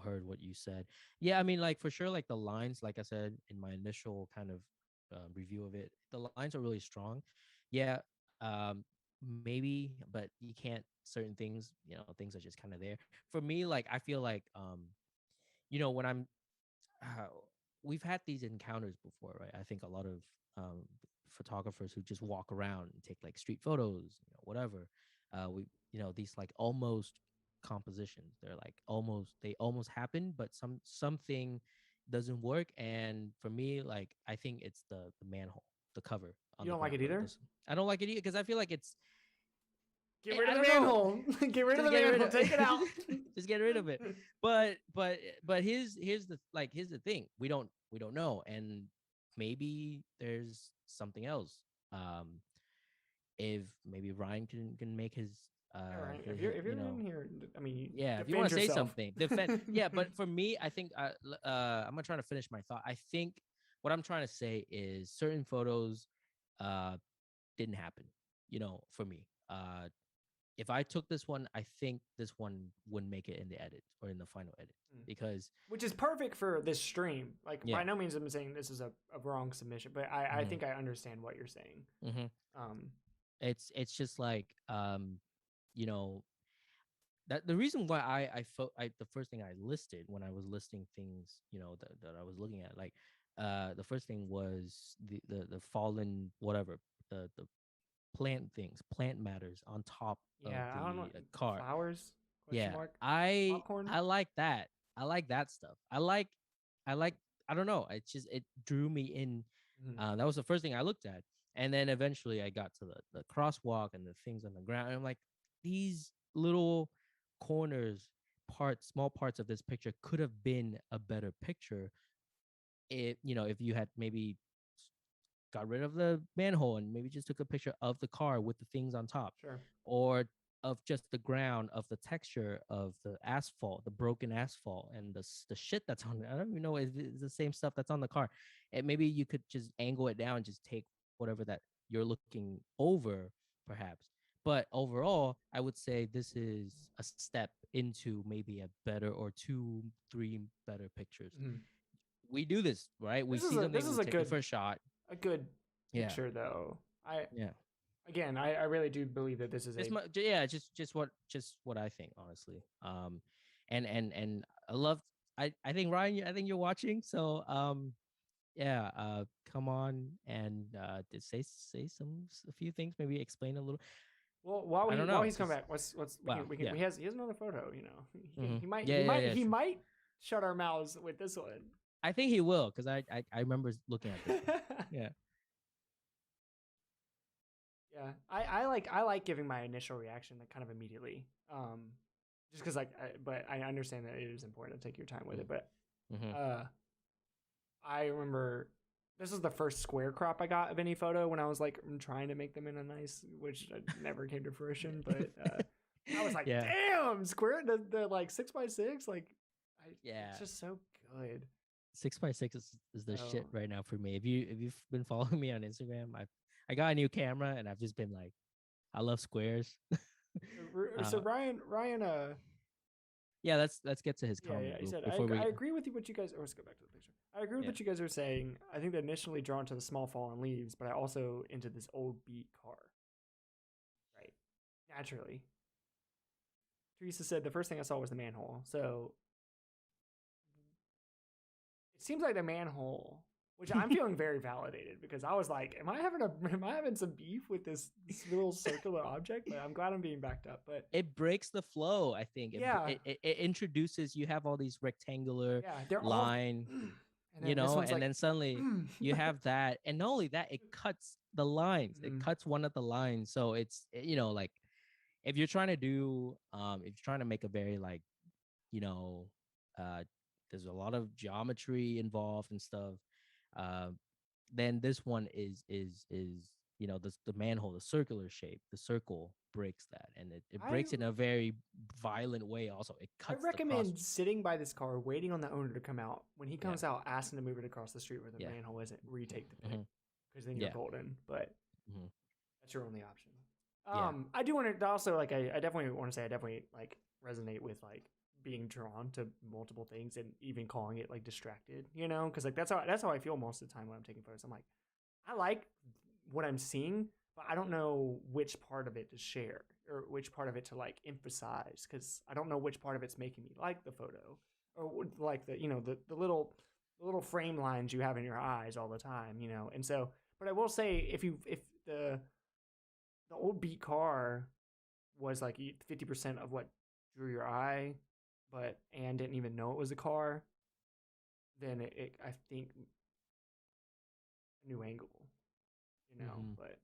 heard what you said. Yeah, I mean, like for sure, like the lines, like I said in my initial kind of review of it, the lines are really strong. yeah, um, maybe, but you can't. Certain things, things are just kind of there. For me, like I feel like, when I'm uh, we've had these encounters before, right? I think a lot of um, photographers who just walk around and take like street photos, whatever. We, these like almost compositions. They're like they almost happen, but something doesn't work. And for me, like I think it's the manhole, the cover on You the don't like ground, it right? either? This I don't like it either because I feel like it's Get rid I of the don't know. manhole. Get rid of Just the get rid manhole. of Take it out. just get rid of it. But here's the thing. We don't know, and maybe there's something else. Um, if maybe Ryan can make his Yeah, right. his, If you're in here, I mean, yeah, if you want defend to say yourself. something, defend. Yeah, but for me, I think I'm gonna try to finish my thought. I think what I'm trying to say is certain photos didn't happen. For me. If I took this one, I think this one wouldn't make it in the edit or in the final edit because Which is perfect for this stream. Like, yeah, by no means I'm saying this is a wrong submission, but I think I understand what you're saying. mm-hmm. Um, It's just like you know that the reason why I felt the first thing I listed when I was listing things that I was looking at, like the first thing was the fallen whatever, the plant matters on top of yeah, I don't know. the car. Flowers? Question Yeah, mark? I Popcorn? I like that. I like that stuff. I like I don't know. It drew me in. Mhm. That was the first thing I looked at, and then eventually I got to the crosswalk and the things on the ground. And I'm like, these little corners, small parts of this picture could have been a better picture if you had maybe got rid of the manhole and maybe just took a picture of the car with the things on top, Sure. or of just the ground, of the texture of the asphalt, the broken asphalt, and the shit that's on it. I don't even know if it's the same stuff that's on the car. And maybe you could just angle it down, just take whatever that you're looking over, perhaps. But overall, I would say this is a step into maybe a better or two, three better pictures. Mhm. We do this, right? We see This something, is we take the first shot. a good Yeah. picture though. Yeah. I really do believe that this is Yeah, just what I think, honestly. And I love. I think Ryan, I think you're watching, so yeah, come on and just say a few things, maybe explain a little. well I don't while know. he's coming Just back. wow, We can yeah. he has another photo. Mhm. He might Yeah, yeah, yeah, he sure. might shut our mouths with this one. I think he will because I remember looking at this one. Yeah. Yeah, I like giving my initial reaction like kind of immediately. Just because but I understand that it is important to take your time with it. But Mm-hmm. I remember this was the first square crop I got of any photo when I was like trying to make them in a nice, which never came to fruition. But I was like, Yeah. damn, square the like 6x6, like Yeah. it's just so good. 6x6 is the shit Oh. right now for me. If you've been following me on Instagram, I got a new camera and I've just been like, I love squares. So uh, Ryan yeah, let's get to his yeah, comment he said, before we. I agree with you what you guys, let's go back to the picture. I agree with Yeah. what you guys are saying. I think they're initially drawn to the small fallen leaves, but I also into this old beat car. Right. Naturally. Theresa said the first thing I saw was the manhole. So it seems like the manhole, which I'm feeling very validated because I was like, am I having some beef with this little circular object? But I'm glad I'm being backed up. But It breaks the flow, I think. yeah, It introduces, you have all these rectangular yeah, they're line, all, and then this one's and like, then suddenly you have that, and not only that, it cuts the lines. It cuts one of the lines, so it's like if you're trying to do if you're trying to make a very like you know uh there's a lot of geometry involved and stuff, uh, then this one is the manhole, the circular shape, the circle breaks that, and it I breaks in a very violent way. Also, it I cuts the cross. recommend sitting by this car, waiting on the owner to come out. When he Yeah. comes out, asking to move it across the street where the Yeah. manhole isn't. Retake the pic, Mhm. because then you're Yeah. golden. But Mhm. that's your only option. Yeah. I do want to also like I definitely want to say I definitely like resonate with like being drawn to multiple things and even calling it like distracted, because like that's how I feel most of the time when I'm taking photos. I'm like, I like what I'm seeing, but I don't know which part of it to share or which part of it to like emphasize, because I don't know which part of it's making me like the photo or like the the little frame lines you have in your eyes all the time, And so, but I will say, if the old beat car was like 50% of what drew your eye, but Anne didn't even know it was a car, then it I think a new angle, But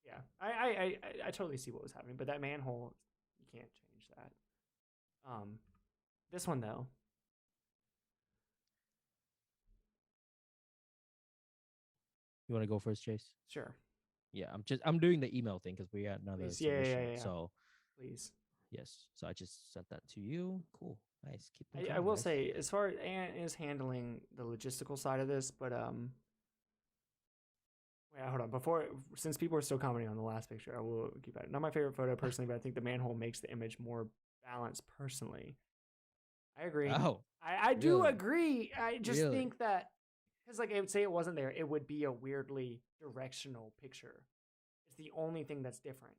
yeah, I totally see what was happening, but that manhole, you can't change that. This one though. You want to go first, Chase? Sure. Yeah, I'm doing the email thing because we got another submission. Yeah. So please. Yes. So I just sent that to you. Cool. Nice. Keep them I will say, as far as Anne is handling the logistical side of this, but wait, hold on. Since people are still commenting on the last picture, I will keep it. Not my favorite photo personally, but I think the manhole makes the image more balanced personally. I agree. Oh, I do agree. I just think that, because like I would say it wasn't there, it would be a weirdly directional picture. It's the only thing that's different.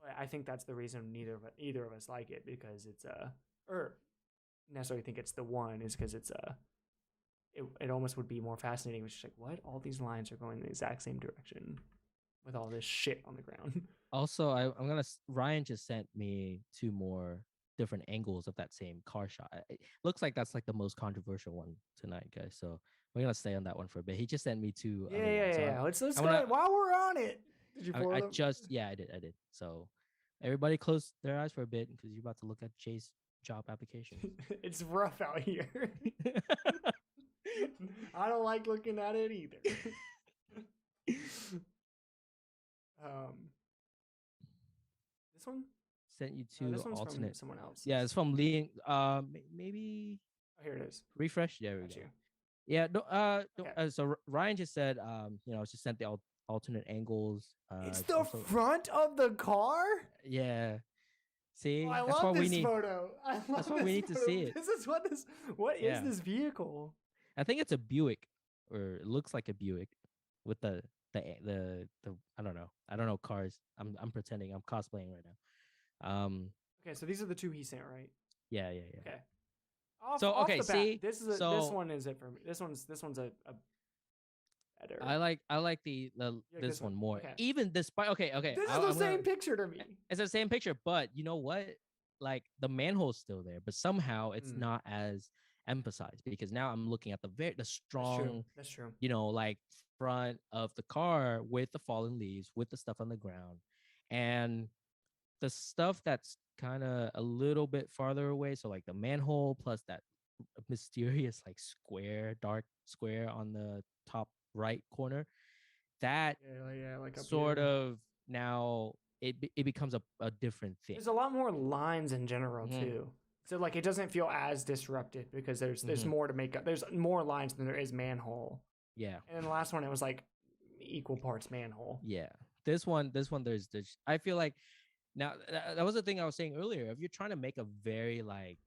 But I think that's the reason either of us like it, because it's or necessarily think it's the one, is because it's it almost would be more fascinating. Which is like, what? All these lines are going in the exact same direction with all this shit on the ground. Also, Ryan just sent me 2 more different angles of that same car shot. It looks like that's like the most controversial one tonight, guys. So we're gonna stay on that one for a bit. He just sent me 2 other ones. Yeah. Let's go while we're on it. Did you pull I did. So everybody close their eyes for a bit because you're about to look at Jay's job application. It's rough out here. I don't like looking at it either. This one sent you to this one's alternate. from someone else. Yeah, it's from LIEN. Maybe. Oh, here it is. Refresh. There we go. Yeah. No. Okay. So Ryan just said, just sent the alternate angles. It's the front of the car. Yeah. See, I love this photo. That's why we need to see it. This is what is this vehicle? I think it's a Buick, or it looks like a Buick, with the I don't know cars. I'm pretending I'm cosplaying right now. Okay, so these are the 2 he sent, right? Yeah. Okay. Off the bat, this one is it for me. This one's a better. I like this one more. Okay. Even despite okay. This is the same picture to me. It's the same picture, but you know what? Like the manhole's still there, but somehow it's not as emphasized, because now I'm looking at the strong, that's true. Like front of the car with the fallen leaves, with the stuff on the ground, and the stuff that's kind of a little bit farther away. So like the manhole plus that mysterious like dark square on the top right corner, that like sort of now it becomes a different thing. There's a lot more lines in general too. So like it doesn't feel as disrupted because there's more to make up. There's more lines than there is manhole. Yeah. And then the last one, it was like equal parts manhole. Yeah. This one there's I feel like now that was the thing I was saying earlier. If you're trying to make a very like,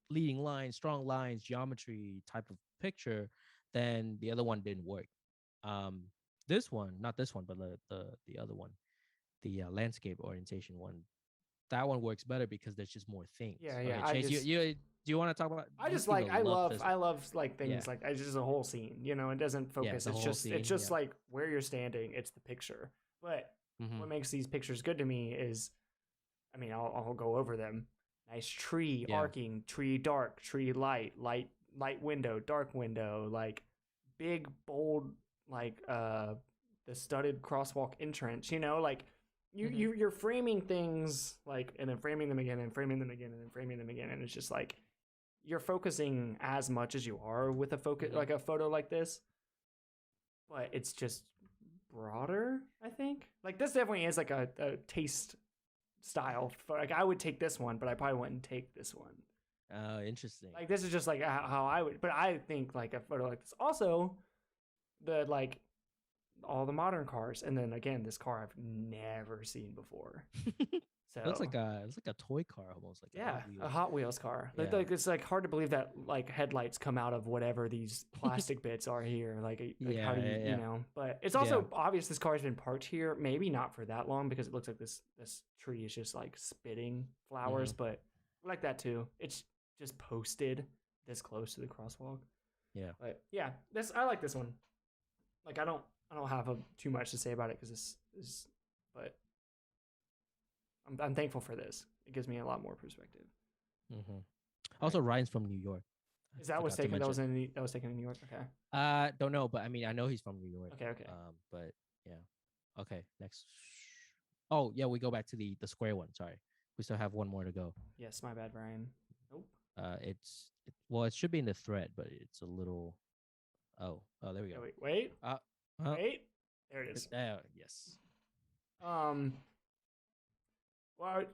leading lines, strong lines, geometry type of picture, then the other one didn't work. This one, not this one, but the other one, the landscape orientation one, that one works better because there's just more things. Yeah. Okay, Chase, do you want to talk about? I love like things like it's just a whole scene. It doesn't focus. It's just like where you're standing. It's the picture. But what makes these pictures good to me is, I mean, I'll go over them. Nice tree arcing, tree dark, tree light window, dark window, like big bold, like the studded crosswalk entrance. Like. You're framing things like, and then framing them again, and framing them again, and then framing them again, and it's just like you're focusing as much as you are with a like a photo like this, but it's just broader. I think like this definitely is like a taste style. Like I would take this one, but I probably wouldn't take this one. Oh, interesting. Like this is just like how I would, but I think like a photo like this. Also, the like all the modern cars, and then again this car I've never seen before. So Looks like a toy car almost, like yeah, a a Hot Wheels car. Yeah. Like it's like hard to believe that like headlights come out of whatever these plastic bits are here. Like how do you you know? But it's also obvious this car has been parked here, maybe not for that long because it looks like this tree is just like spitting flowers, but I like that too. It's just posted this close to the crosswalk. Yeah. But yeah, I like this one. Like I don't have too much to say about it because this is, but I'm thankful for this. It gives me a lot more perspective. Also, Ryan's from New York. Is that what's taken? That was taken in New York. Okay. Don't know, but I mean, I know he's from New York. Okay. But yeah. Okay. Next. Oh yeah, we go back to the square one. Sorry, we still have one more to go. Yes, my bad, Ryan. Nope. It should be in the thread, but it's a little. Oh, there we go. Wait. Wait. There it is. Yes. Well,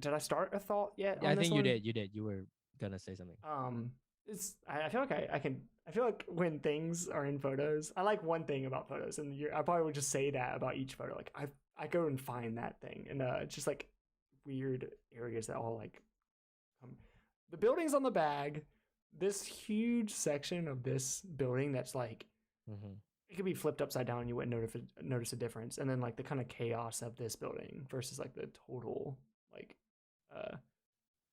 did I start a thought yet? Yeah, I think you did. You were gonna say something. I feel like I feel like when things are in photos, I like one thing about photos, and I probably would just say that about each photo. Like I go and find that thing, and it's just like weird areas that all like the buildings on the bag, this huge section of this building that's like it could be flipped upside down and you wouldn't notice a difference, and then like the kind of chaos of this building versus like the total like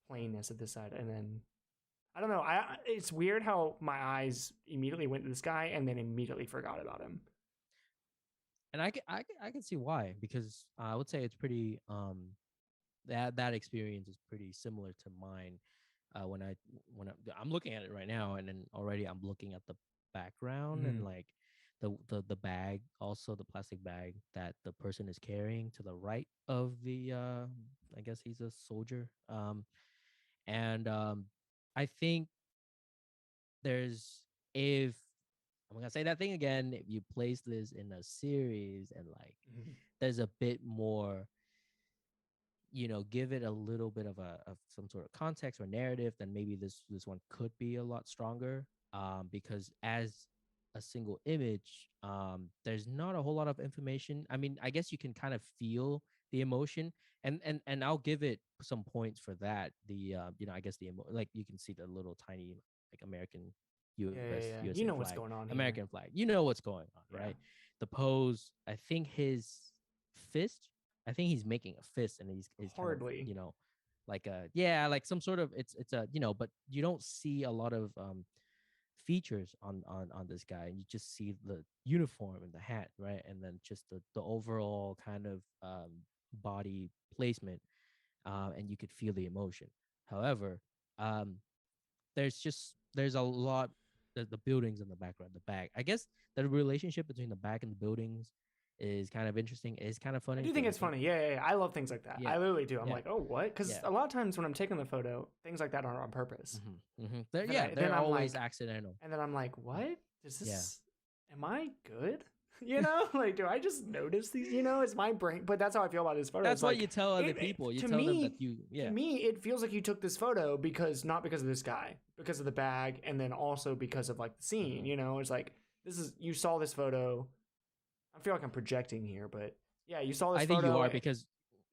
plainness of this side. And then I don't know, it's weird how my eyes immediately went to this guy and then immediately forgot about him. And I can see why, because I would say it's pretty that experience is pretty similar to mine. When I'm looking at it right now, and then already I'm looking at the background and like the bag, also the plastic bag that the person is carrying to the right of the I guess he's a soldier. And I think if I'm gonna say that thing again, if you place this in a series and like there's a bit more, give it a little bit of some sort of context or narrative, then maybe this one could be a lot stronger. Because as a single image, there's not a whole lot of information. I mean, I guess you can kind of feel the emotion, and I'll give it some points for that. I guess like you can see the little tiny like American USA you know flag, what's going on American flag. You know what's going on, right? The pose. I think his fist. I think he's making a fist, and he's hardly, kind of, like like some sort of it's a but you don't see a lot of features on this guy, and you just see the uniform and the hat, right? And then just the overall kind of body placement, and you could feel the emotion. However, there's a lot, the buildings in the background, the bag. I guess the relationship between the bag and the buildings is kind of interesting. It's kind of funny. I do think it's funny. Yeah. I love things like that. I literally do. I'm like, oh, what? Because a lot of times when I'm taking the photo, things like that aren't on purpose. They're always like, accidental. And then I'm like, what? Is this? Am I good? Like, do I just notice these? It's my brain. But that's how I feel about this photo. That's what you tell other people. You tell them that you. Yeah. To me, it feels like you took this photo not because of this guy, because of the bag, and then also because of like the scene. It's like you saw this photo. I feel like I'm projecting here, but yeah, you saw this photo. I think you are, because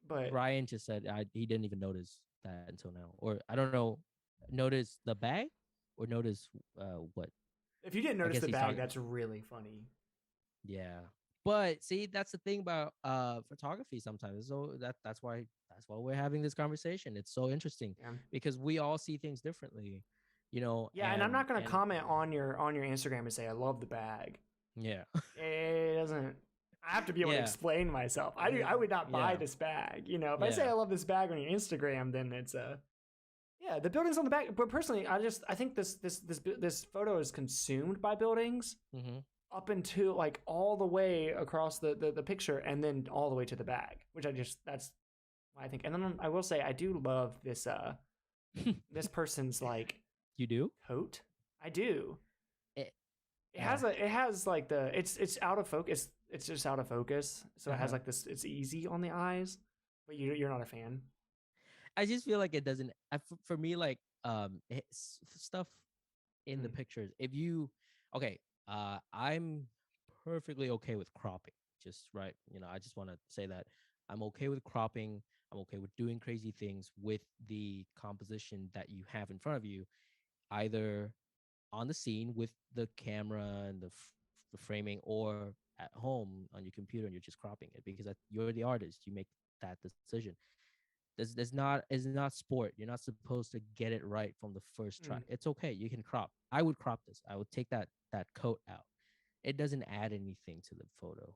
Ryan just said he didn't even notice that until now. Or I don't know, notice the bag or notice what? If you didn't notice the bag, that's really funny. Yeah. But see, that's the thing about photography sometimes. So that's why we're having this conversation. It's so interesting because we all see things differently, Yeah, and I'm not going to comment on your Instagram and say I love the bag. Yeah. It doesn't. I have to be able to explain myself. I would not buy this bag. If I say I love this bag on your Instagram, then it's the buildings on the back. But personally, I think this photo is consumed by buildings up until like all the way across the picture, and then all the way to the bag, which that's what I think. And then I will say I do love this this person's like coat. I do. It has like it's out of focus. It's just out of focus. So it has like this. It's easy on the eyes, but you're not a fan. I just feel like it doesn't. For me, like stuff in the pictures. If you I'm perfectly okay with cropping. Just right, I just want to say that I'm okay with cropping. I'm okay with doing crazy things with the composition that you have in front of you, either on the scene with the camera and the framing, or at home on your computer and you're just cropping it because you're the artist. You make that decision. There's not is not sport. You're not supposed to get it right from the first try. It's okay. You can crop. I would crop this. I would take that coat out. It doesn't add anything to the photo.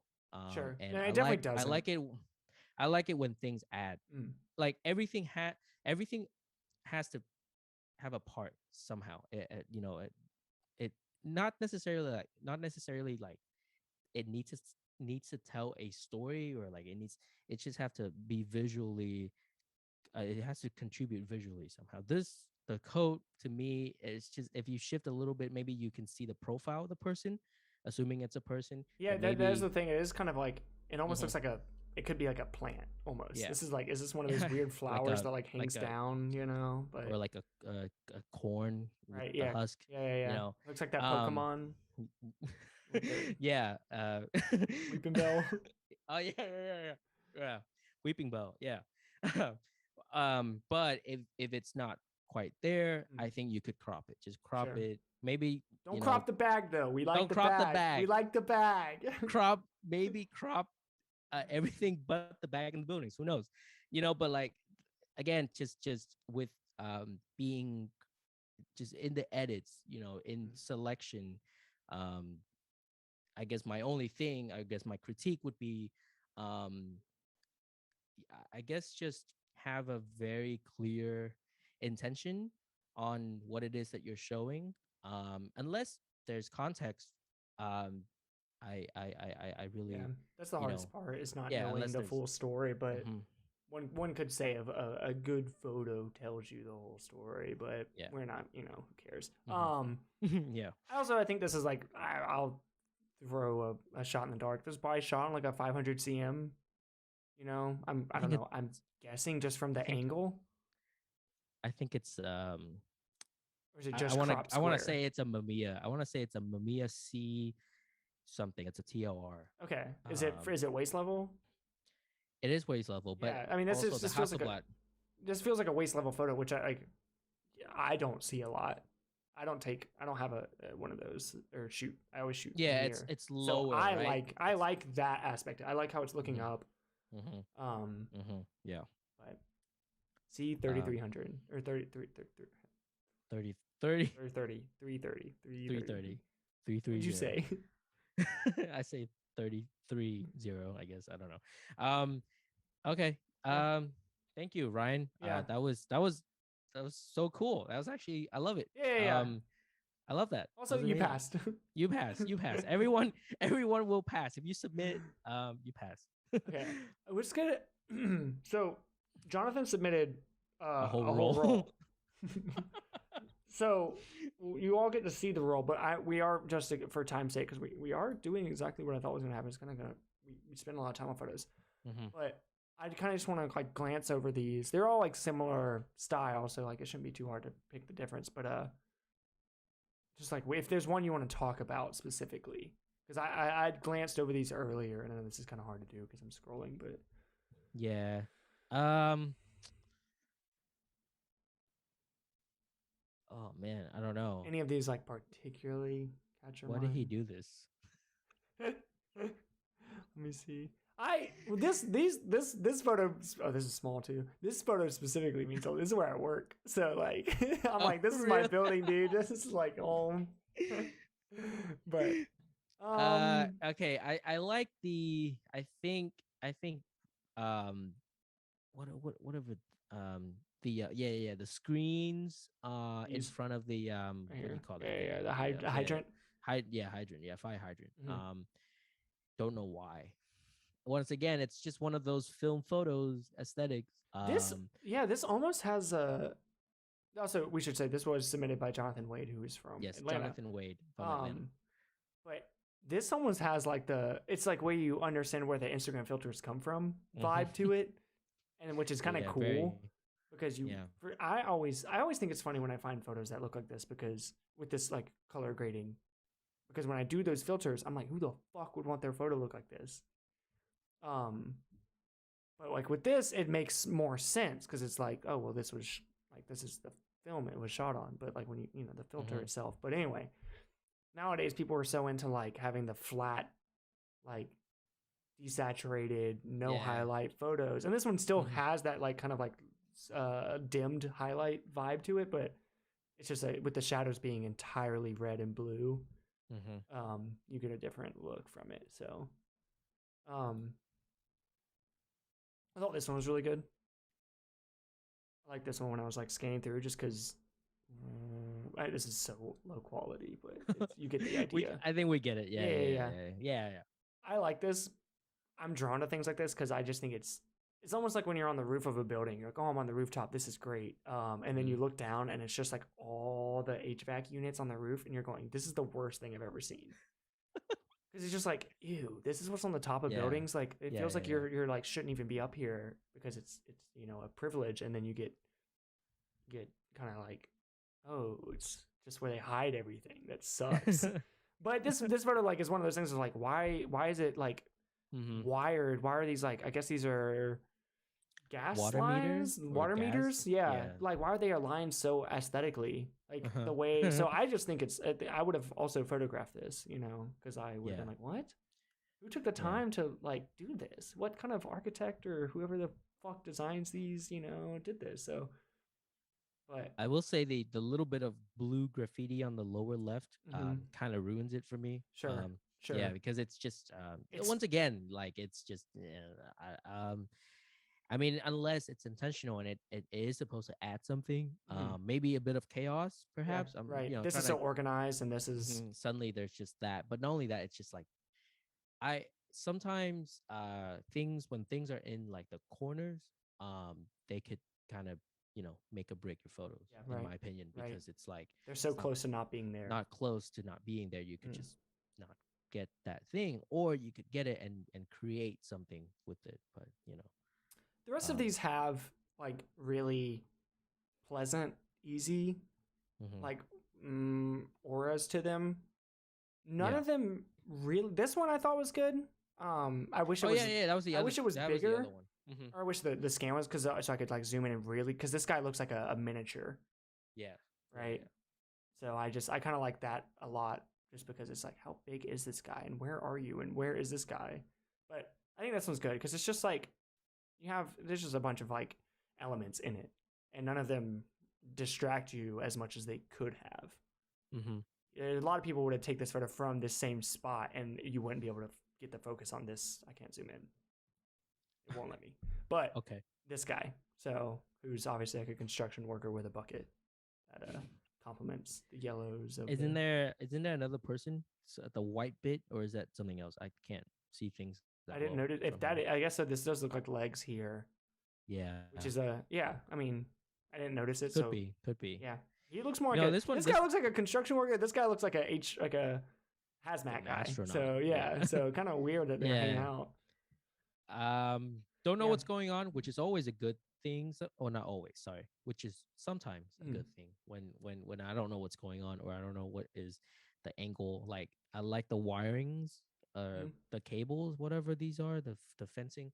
Sure. And No, it definitely I doesn't. like it. I like it when things add. Like everything has to have a part somehow. It not necessarily like it needs to tell a story, or like it just have to be visually, it has to contribute visually somehow. The coat to me is just, if you shift a little bit, maybe you can see the profile of the person, assuming it's a person. Yeah, that's the thing. It is kind of like, it almost looks like it could be like a plant almost. Yeah. This is like, is this one of those weird flowers that like hangs like a, down, you know? But or like a corn right, with yeah, the husk. yeah. Looks like that Pokemon. Yeah. Weeping Bell. Oh yeah. Weeping Bell. Yeah. But if it's not quite there, I think you could crop it. Just crop it. Maybe don't crop the bag though. We like the crop bag. the bag. We like the bag. crop everything but the bag and the buildings. Who knows? But like, again, just with being just in the edits, in selection. I guess my critique would be, I guess, just have a very clear intention on what it is that you're showing. Unless there's context, I really, that's the hardest part, is not knowing the there's full story. But one could say a good photo tells you the whole story, but we're not, who cares? Yeah. Also, I think this is like, I'll throw a shot in the dark. This is probably shot on like a 500 cm. I don't know. I'm guessing just from the angle. I think it's or is it just I want to say it's a Mamiya. I want to say it's a Mamiya C something. It's a TOR. Okay. Is it waist level? It is waist level, but yeah, I mean, this feels like a waist level photo, which I don't see a lot. I don't have a one of those, or shoot. I always shoot. Yeah, it's lower. So I like that aspect. I like how it's looking up. Yeah. But C 3300 or 30 30 330. What'd you say? I say 33 0, I guess. I don't know. Okay. Thank you, Ryan. Yeah. That was so cool. That was actually, I love it. Yeah. I love that. Also, you passed. You passed. Everyone will pass. If you submit, you pass. Okay. We're just gonna so Jonathan submitted a whole roll. So you all get to see the roll, but we are, just for time's sake, because we are doing exactly what I thought was gonna happen. It's we spend a lot of time on photos, but I kind of just want to like glance over these. They're all like similar style, so like it shouldn't be too hard to pick the difference. But just like, if there's one you want to talk about specifically, because I'd glanced over these earlier, and I know this is kind of hard to do because I'm scrolling, but yeah. Oh man, I don't know. Any of these like particularly catch your mind? Why did he do this? Let me see. This photo. Oh, this is small too. This photo specifically means, this is where I work. So like, I'm like, this is my building, dude. This is like home. But okay, I like the, I think whatever the screens in front of the what do you call that? The hydrant. Hydrant. Fire hydrant. Don't know why. Once again, it's just one of those film photos aesthetics. This almost has a. Also, we should say this was submitted by Jonathan Wade, who is from Atlanta. Jonathan Wade from Atlanta. But this almost has like it's like where you understand where the Instagram filters come from vibe to it, and which is kind of cool because I always think it's funny when I find photos that look like this, because with this like color grading, because when I do those filters, I'm like, who the fuck would want their photo look like this? But like with this, it makes more sense because it's like, oh well, this was like this is the film it was shot on. But like when you know the filter itself. But anyway, nowadays people are so into like having the flat, like desaturated, no highlight photos, and this one still has that like kind of like dimmed highlight vibe to it, but it's just with the shadows being entirely red and blue, you get a different look from it. So I thought this one was really good. I like this one when I was like scanning through, just because this is so low quality, but you get the idea. I think we get it. Yeah. I like this. I'm drawn to things like this because I just think it's almost like when you're on the roof of a building. You're like, oh, I'm on the rooftop. This is great. And then you look down and it's just like all the HVAC units on the roof, and you're going, this is the worst thing I've ever seen. Because it's just like, ew, this is what's on the top of buildings. Like it feels like you're like shouldn't even be up here because it's a privilege, and then you get kind of like, oh, it's just where they hide everything. That sucks. But this photo like is one of those things of like, why is it like wired? Why are these like, I guess these are gas lines, water meters. Yeah. Like why are they aligned so aesthetically? Like the way. So I just think I would have also photographed this, because I would have been like, what? Who took the time to like do this? What kind of architect or whoever the fuck designs these, did this? So. But I will say the little bit of blue graffiti on the lower left kind of ruins it for me. Sure. Yeah, because it's just once again, like it's just I mean, unless it's intentional and it is supposed to add something, maybe a bit of chaos, perhaps. Right. This is so organized, and this is suddenly there's just that. But not only that, it's just like I sometimes when things are in like the corners, they could kind of make or break your photos, in my opinion, because it's like they're so close to not being there. Not close to not being there. You could just not get that thing, or you could get it and create something with it. But the rest of these have like really pleasant, easy, like auras to them. None of them really. This one I thought was good. I wish it was. That was the. I wish it was bigger. One. Or I wish the scan was so I could like zoom in and really, because this guy looks like a miniature. Yeah. Right. Yeah. So I kind of like that a lot, just because it's like, how big is this guy, and where are you, and where is this guy? But I think this one's good because it's just like there's just a bunch of like elements in it, and none of them distract you as much as they could have. A lot of people would take this photo from this same spot, and you wouldn't be able to get the focus on this. I can't zoom in. It won't let me. But this guy, who's obviously like a construction worker with a bucket, that complements the yellows. Isn't there another person at the white bit, or is that something else? I can't see things. I didn't notice I guess so. This does look like legs here. Yeah. Which is I mean, I didn't notice it. Could be. Yeah. He looks more like this guy looks like a construction worker. This guy looks like a hazmat guy. Astronaut. So so kind of weird that they're hanging out. Don't know what's going on, which is always a good thing. Or not always, sorry. Which is sometimes a good thing when I don't know what's going on, or I don't know what is the angle. Like I like the wirings, the cables, whatever these are, the fencing,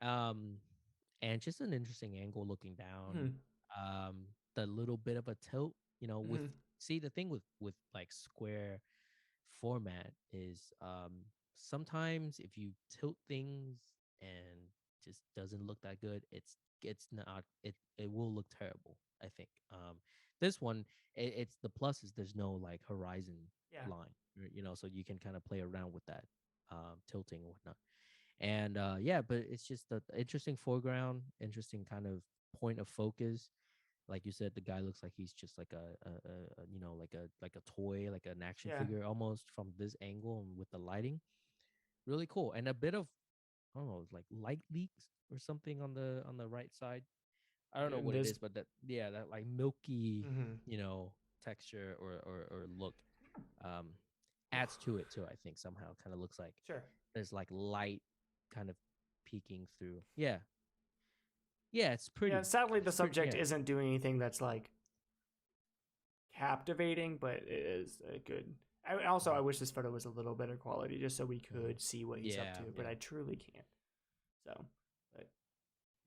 and just an interesting angle looking down. The little bit of a tilt, with the thing with like square format is sometimes if you tilt things and just doesn't look that good, it will look terrible, I think. This one, it's the plus is there's no like horizon line, so you can kind of play around with that tilting and whatnot. And but it's just the interesting foreground, interesting kind of point of focus. Like you said, the guy looks like he's just like like a toy, like an action figure almost from this angle, and with the lighting, really cool. And a bit of, I don't know, like light leaks or something on the right side. I don't know what it is, but that like milky, texture or look adds to it too. I think somehow kind of looks like there's like light kind of peeking through. Yeah, it's pretty. Yeah, sadly, the subject isn't doing anything that's like captivating, but it is good. I wish this photo was a little better quality, just so we could see what he's up to. But I truly can't. So, but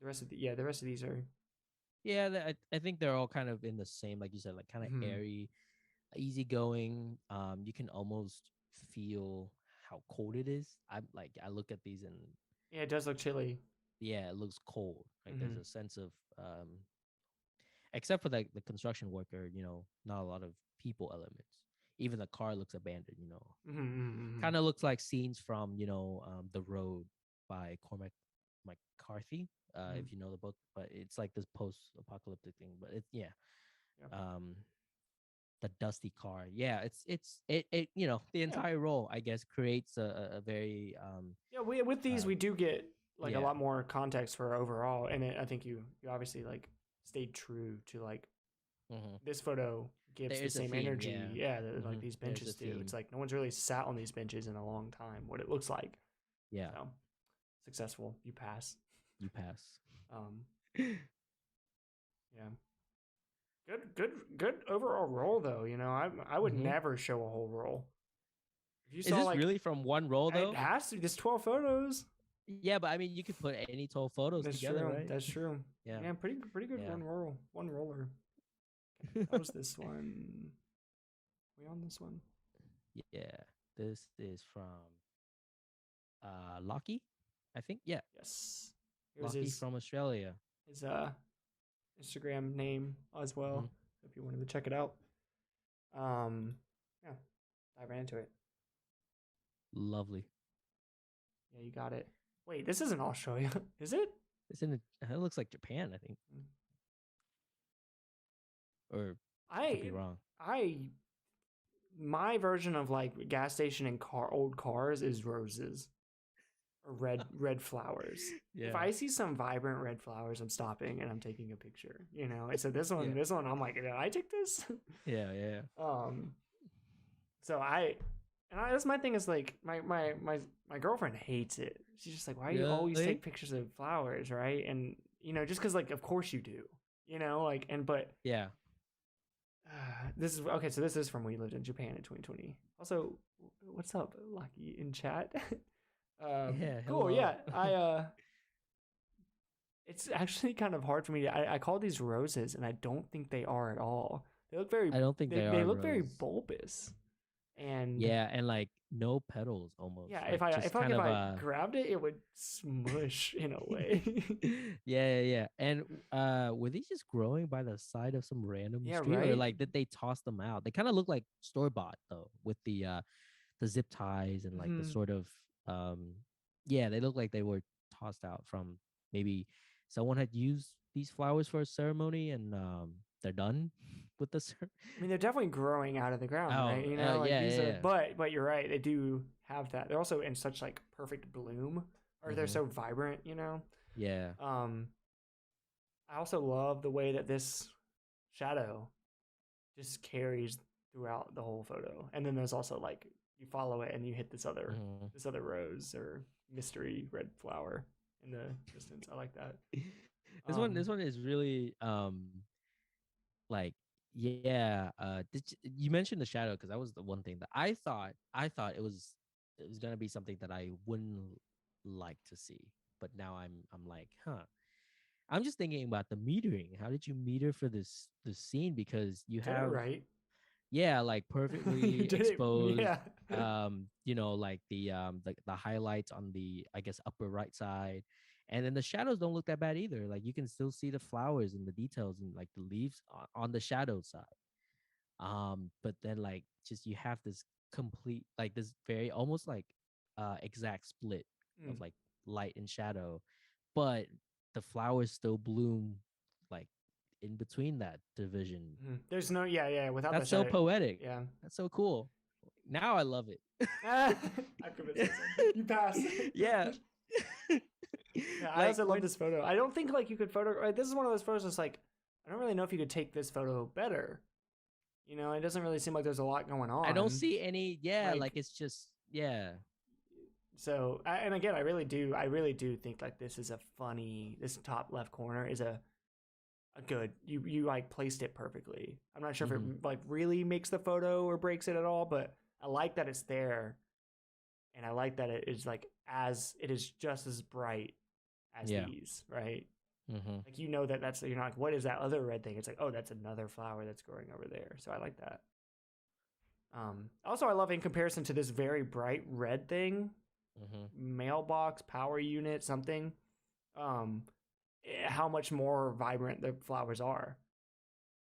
the rest of these are. Yeah, I think they're all kind of in the same, like you said, like kind of airy, easygoing. You can almost feel how cold it is. I look at these and yeah, it does look chilly. Yeah, it looks cold. Like there's a sense of except for like the construction worker, not a lot of people elements. Even the car looks abandoned, kind of looks like scenes from The Road by Cormac McCarthy, if you know the book. But it's like this post-apocalyptic thing. But the dusty car, it the entire role, I guess, creates a very with these we do get like a lot more context for overall, and I think you obviously like stayed true to like this photo gives the same energy that like these benches do. It's like no one's really sat on these benches in a long time, what it looks like. So, successful. You pass. Good overall roll though. I would never show a whole roll. Is this like, really from one roll though? It has to be. There's 12 photos. Yeah, but I mean, you could put any 12 photos together, true. right? That's true. Yeah, pretty good one roller. That was this one. We on this one? Yeah, this is from Lachie, I think. Yeah. Yes. Lachie from Australia. His Instagram name as well. If you wanted to check it out. Yeah, dive right into it. Lovely. Yeah, you got it. Wait, this isn't Australia, is it? It looks like Japan, I think. Or I could be wrong. My version of like gas station and old cars is roses or red flowers. If I see some vibrant red flowers, I'm stopping and I'm taking a picture. So this one, I'm like, did I take this? Yeah. So that's my thing is like my girlfriend hates it. She's just like, why do you always take pictures of flowers, right? And just because like of course you do, this is okay. So this is from when we lived in Japan in 2020. Also, what's up, Lucky in chat? Cool. Yeah, it's actually kind of hard for me. I call these roses, and I don't think they are at all. They look very. I don't think they look very bulbous. And and like no petals almost. Yeah, like if I grabbed it, it would smush in a way. yeah. And were these just growing by the side of some random street, right? Or like did they toss them out? They kind of look like store-bought though, with the zip ties and like the sort of they look like they were tossed out from maybe someone had used these flowers for a ceremony and they're done with the I mean, they're definitely growing out of the ground, right? But you're right. They do have that. They're also in such like perfect bloom, or they're so vibrant, Yeah. I also love the way that this shadow just carries throughout the whole photo, and then there's also like you follow it and you hit this other rose or mystery red flower in the distance. I like that. This one is really like you mentioned the shadow, because that was the one thing that I thought it was gonna be something that I wouldn't like to see, but now I'm like, I'm just thinking about the metering. How did you meter for this scene? Because you have like perfectly exposed like the highlights on the, I guess, upper right side. And then the shadows don't look that bad either. Like you can still see the flowers and the details and like the leaves on the shadow side. But then like just you have this complete, like this very almost like exact split of like light and shadow, but the flowers still bloom like in between that division. There's no without that's so poetic. Yeah, that's so cool. Now I love it. I'm convinced. You passed. Yeah. I also love this photo. I don't think like you could this is one of those photos that's like, I don't really know if you could take this photo better. It doesn't really seem like there's a lot going on. I don't see any like it's just So and again, I really do think like this top left corner is a good, you like placed it perfectly. I'm not sure if it like really makes the photo or breaks it at all, but I like that it's there, and I like that it is like it is just as bright as these, right? Like that's you're not like, what is that other red thing? It's like, oh, that's another flower that's growing over there. So I like that. Also, I love in comparison to this very bright red thing, mailbox, power unit, something. How much more vibrant the flowers are,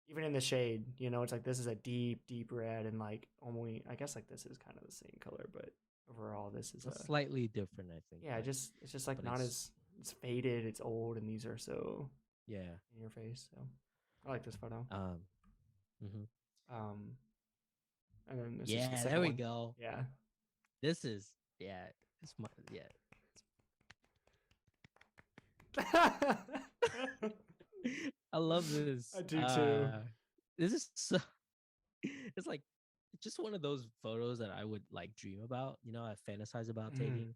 even in the shade. It's like this is a deep, deep red, and like only I guess like this is kind of the same color, but overall this is slightly different, I think. Yeah, it's just like not as it's faded, it's old, and these are so in your face. So I like this photo. And then this is the second there we one. go. Yeah, this is it's my I love this. I do too. This is so. It's like just one of those photos that I would like dream about. I fantasize about taking.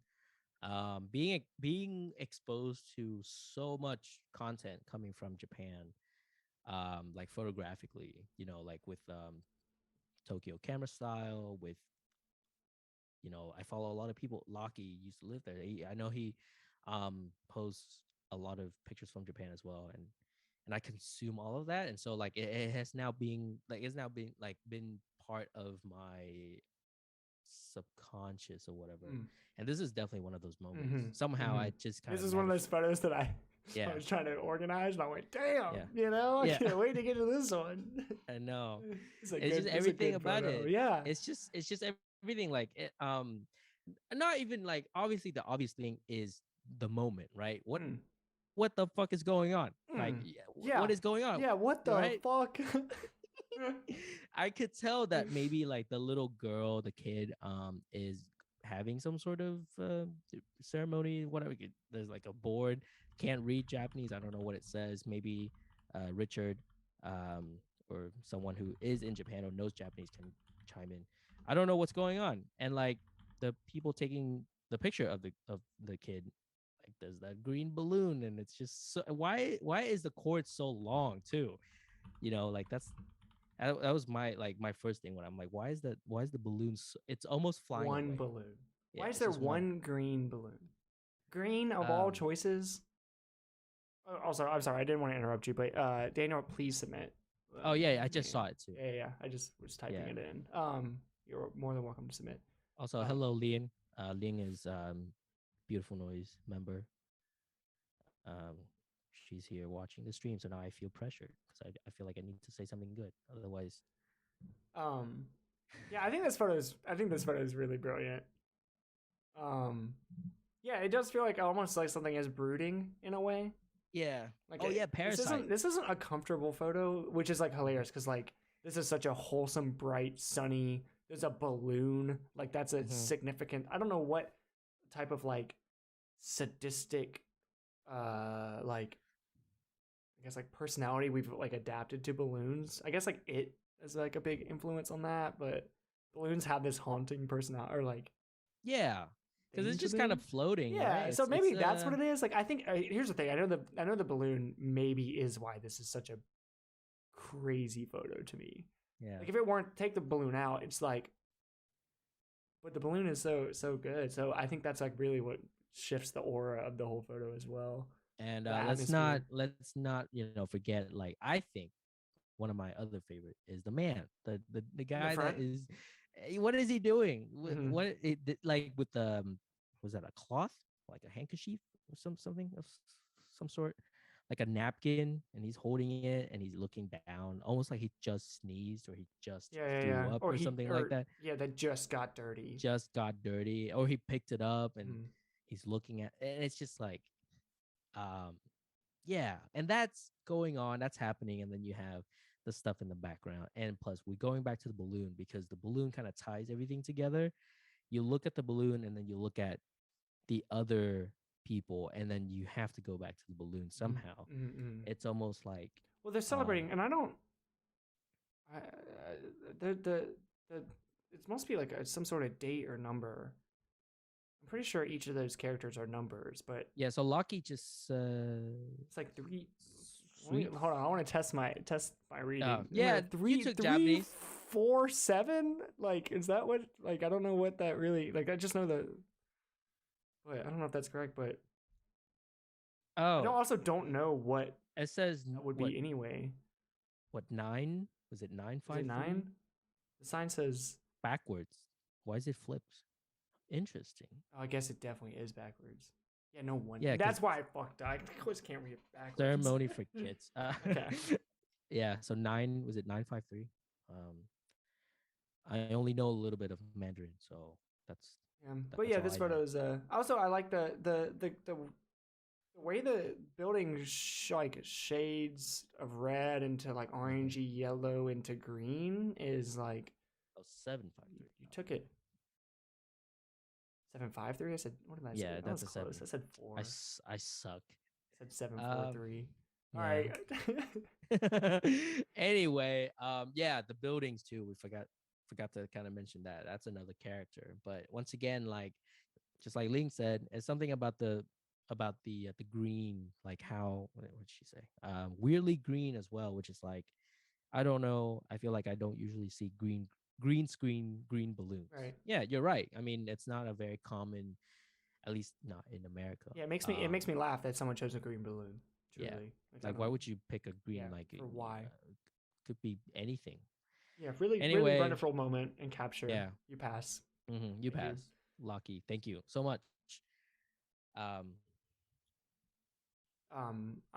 Being exposed to so much content coming from Japan, like photographically, like with Tokyo camera style, with I follow a lot of people. Lachie used to live there. I know he posts a lot of pictures from Japan as well, and I consume all of that, and so like it has now been been part of my subconscious or whatever. And this is definitely one of those moments. Somehow I just kind of this is one of those photos that I was trying to organize, and I went, damn, I can't wait to get to this one. I know. It's just everything about it. Yeah, it's just everything, like it, not even like obviously the obvious thing is the moment, right? What the fuck is going on? Like, what is going on? Yeah, what the fuck? I could tell that maybe like the little girl, the kid, is having some sort of ceremony, whatever. There's like a board, can't read Japanese. I don't know what it says. Maybe Richard, or someone who is in Japan or knows Japanese can chime in. I don't know what's going on. And like the people taking the picture of the kid, like there's that green balloon, and it's just so, why is the cord so long too? Like that was my first thing when I'm like, why is the balloon it's almost flying one away. Balloon. Why is there one green balloon? Green of all choices. Also, I'm sorry, I didn't want to interrupt you, but Daniel, please submit. I just saw it too. Yeah, I just was typing it in. You're more than welcome to submit. Also, hello, LIEN. LIEN is Beautiful Noise member. She's here watching the stream, so now I feel pressured because I feel like I need to say something good. Otherwise, yeah, I think this photo is really brilliant. Yeah, it does feel like almost like something is brooding in a way. Yeah. Like Parasite. This isn't a comfortable photo, which is like hilarious because like this is such a wholesome, bright, sunny. There's a balloon. Like that's a significant. I don't know what type of like sadistic, like I guess like personality we've like adapted to balloons. I guess like it is like a big influence on that, but balloons have this haunting personality, or like because it's just kind of floating. Yeah, right? So maybe that's what it is. Like I think here's the thing. I know the balloon maybe is why this is such a crazy photo to me. Yeah. Like if it weren't, take the balloon out, it's like, but the balloon is so good. So I think that's like really what shifts the aura of the whole photo as well. And let's not forget, like I think one of my other favorite is the man, the guy that is. What is he doing? What like with was that a cloth, like a handkerchief or something of some sort, like a napkin, and he's holding it and he's looking down, almost like he just sneezed or he just threw up or something like that. Yeah, that just got dirty. Or he picked it up and he's looking at, and it's just like, and that's going on, that's happening, and then you have the stuff in the background, and plus we're going back to the balloon because the balloon kind of ties everything together. You look at the balloon and then you look at the other people, and then you have to go back to the balloon somehow. It's almost like, well, they're celebrating, and I don't. It must be like some sort of date or number. I'm pretty sure each of those characters are numbers, but so Lachie just it's like 3. Sweet. Hold on, I want to test my reading. Yeah, you took Japanese. 347. Like, is that what? Like, I don't know what that really. Like, I just know the. Wait, I don't know if that's correct, but I also don't know what it says. That would be anyway. What 9? Was it 953? Is it 9? The sign says backwards. Why is it flipped? Interesting. Oh, I guess it definitely is backwards. Yeah, no wonder. Yeah, that's why I fucked up. I of course can't read it backwards. Ceremony for kids. Okay. Yeah, so 9, was it 953? I only know a little bit of Mandarin, so that's. But yeah, this photo is. Also, I like the way the building like shades of red into like orangey yellow into green is like. 753. You took it. 753. I said, what did I say? Yeah, that's was close. I said 4. I suck. I said 743. All right. Anyway, yeah, the buildings too. We forgot to kind of mention that. That's another character. But once again, like just like Ling said, it's something about the green, like how what did she say? Weirdly green as well, which is like I don't know. I feel like I don't usually see green screen green balloons. Right. Yeah, you're right. I mean, it's not a very common, at least not in America. Yeah, it makes me laugh that someone chose a green balloon. Truly. Yeah. Like why would you pick a green for why? Could be anything. Yeah, really wonderful moment and capture. Yeah. You pass. Mm-hmm. You pass. Lucky. Thank you so much. I'm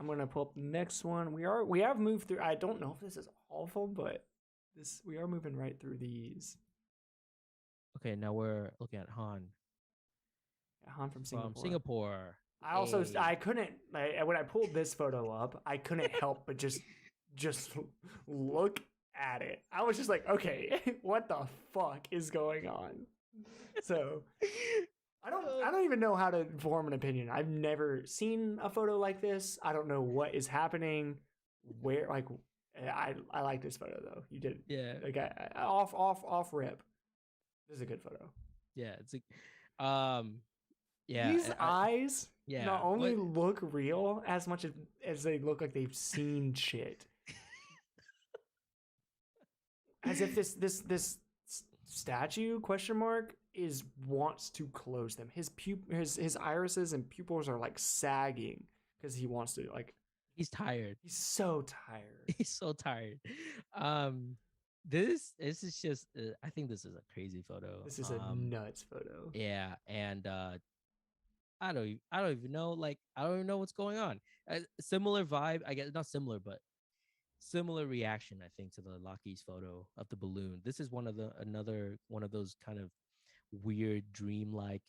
gonna pull up the next one. We have moved through. I don't know if this is awful, but we are moving right through these. Okay, now we're looking at Han. Yeah, Han from Singapore. I couldn't when I pulled this photo up, I couldn't help but just look at it. I was just like, okay, what the fuck is going on? So I don't even know how to form an opinion. I've never seen a photo like this. I don't know what is happening. Where I like this photo though. You did. Yeah. Like off rip. This is a good photo. Yeah, it's yeah. These eyes not only look real as much as they look like they've seen shit. As if this statue ? Wants to close them. His irises and pupils are like sagging because he wants to like. He's tired. He's so tired. He's so tired. This is just. I think this is a crazy photo. This is a nuts photo. Yeah, and I don't even know. Like I don't even know what's going on. Similar vibe. I guess not similar, but similar reaction. I think to the Lackie's photo of the balloon. This is another one of those kind of weird dream-like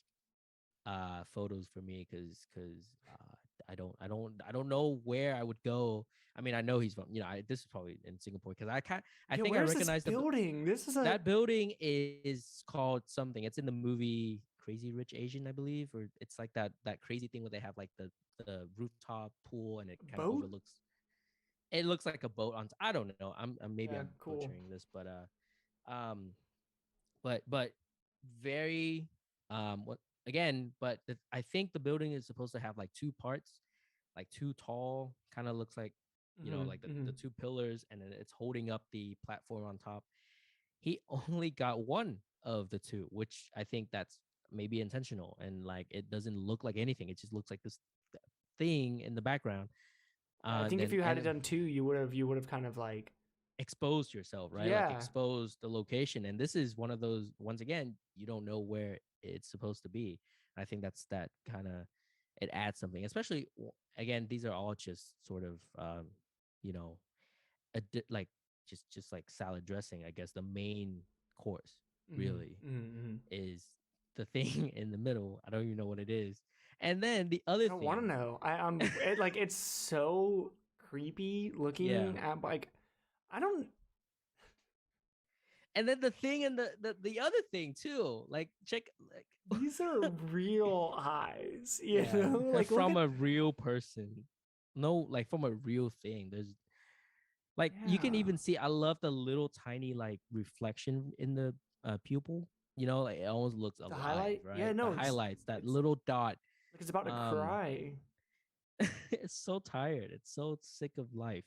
photos for me because I don't know where I would go. I mean, I know he's from, this is probably in Singapore because I think I recognize the building. That building is called something. It's in the movie Crazy Rich Asian, I believe, or it's like that crazy thing where they have like the rooftop pool and it kind of overlooks. It looks like a boat on. I don't know. I'm butchering this, but but very I think the building is supposed to have like 2 parts, like 2 tall, kind of looks like like the 2 pillars, and then it's holding up the platform on top. He only got one of the 2, which I think that's maybe intentional, and like it doesn't look like anything. It just looks like this thing in the background. I think if you had done 2, you would have kind of like exposed yourself, right? Yeah. Like exposed the location. And this is one of those, once again, you don't know where it's supposed to be. And I think that's that kind of, it adds something, especially again, these are all just sort of, like just like salad dressing. I guess the main course really is the thing in the middle. I don't even know what it is. And then the other thing. I don't want to know. It's so creepy looking at like, I don't. And then the thing and the other thing too, like check, like these are real eyes, you know, like from a real person. No, like from a real thing. There's like you can even see. I love the little tiny like reflection in the pupil. Like it almost looks alive, highlight? Right? Yeah, no, the highlights that little dot. Like it's about to cry. it's so tired. It's so sick of life.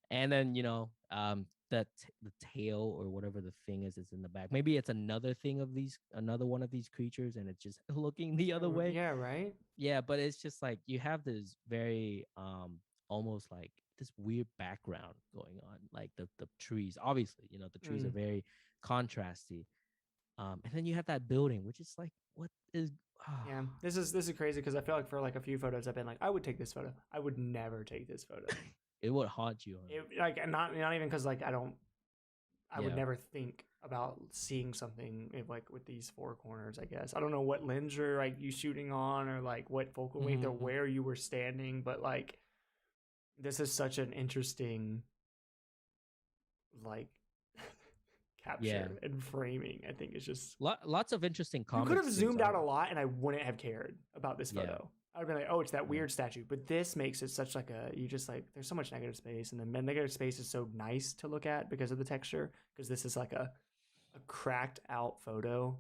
And then the tail or whatever the thing is in the back. Maybe it's another one of these creatures, and it's just looking the other way. Yeah, right. Yeah, but it's just like you have this very almost like this weird background going on, like the trees. Obviously, the trees are Mm. very contrasty. And then you have that building, which is like, what is? Yeah, this is crazy because I feel like for like a few photos I've been like, I would take this photo. I would never take this photo. It would haunt you. Like, and not even because like I would Yeah. never think about seeing something like with these four corners. I guess I don't know what lens you're like you shooting on or like what focal length or where you were standing, but like this is such an interesting like capture and framing. I think it's just lots of interesting you comments. could have zoomed out a lot, and I wouldn't have cared about this photo. Yeah. I'd be like, oh, it's that weird statue. But this makes it such like you just like, there's so much negative space. And the negative space is so nice to look at because of the texture. Because this is like a cracked out photo,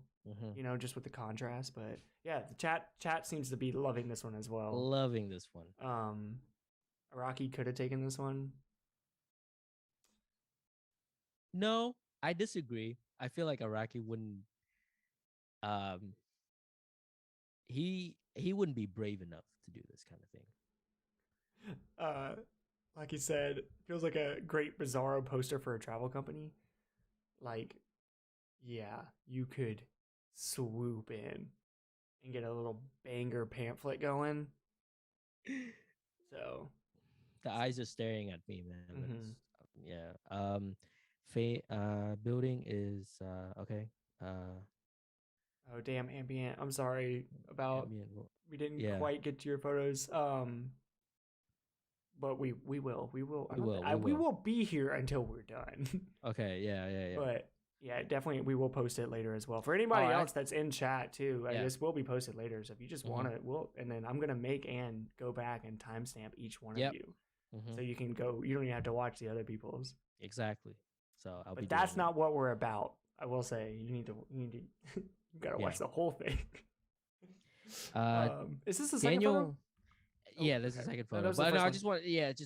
just with the contrast. But yeah, the chat seems to be loving this one as well. Loving this one. Araki could have taken this one. No, I disagree. I feel like Araki wouldn't. Um, he wouldn't be brave enough to do this kind of thing. Like you said, feels like a great Bizarro poster for a travel company. Like, yeah, you could swoop in and get a little banger pamphlet going. So the eyes are staring at me, man. mm-hmm. Yeah. Building is okay. Oh damn, ambient. I'm sorry about we didn't quite get to your photos. But we will we will be here until we're done. Okay, yeah. But yeah, definitely we will post it later as well. For anybody else that's in chat too, this will be posted later. So if you just want to, and then I'm gonna make and go back and timestamp each one of you, so you can go. You don't even have to watch the other people's. Exactly. So but that's not what we're about. I will say you need to you gotta watch the whole thing. Is this the second photo? Yeah, this is the second photo. But no, I just want it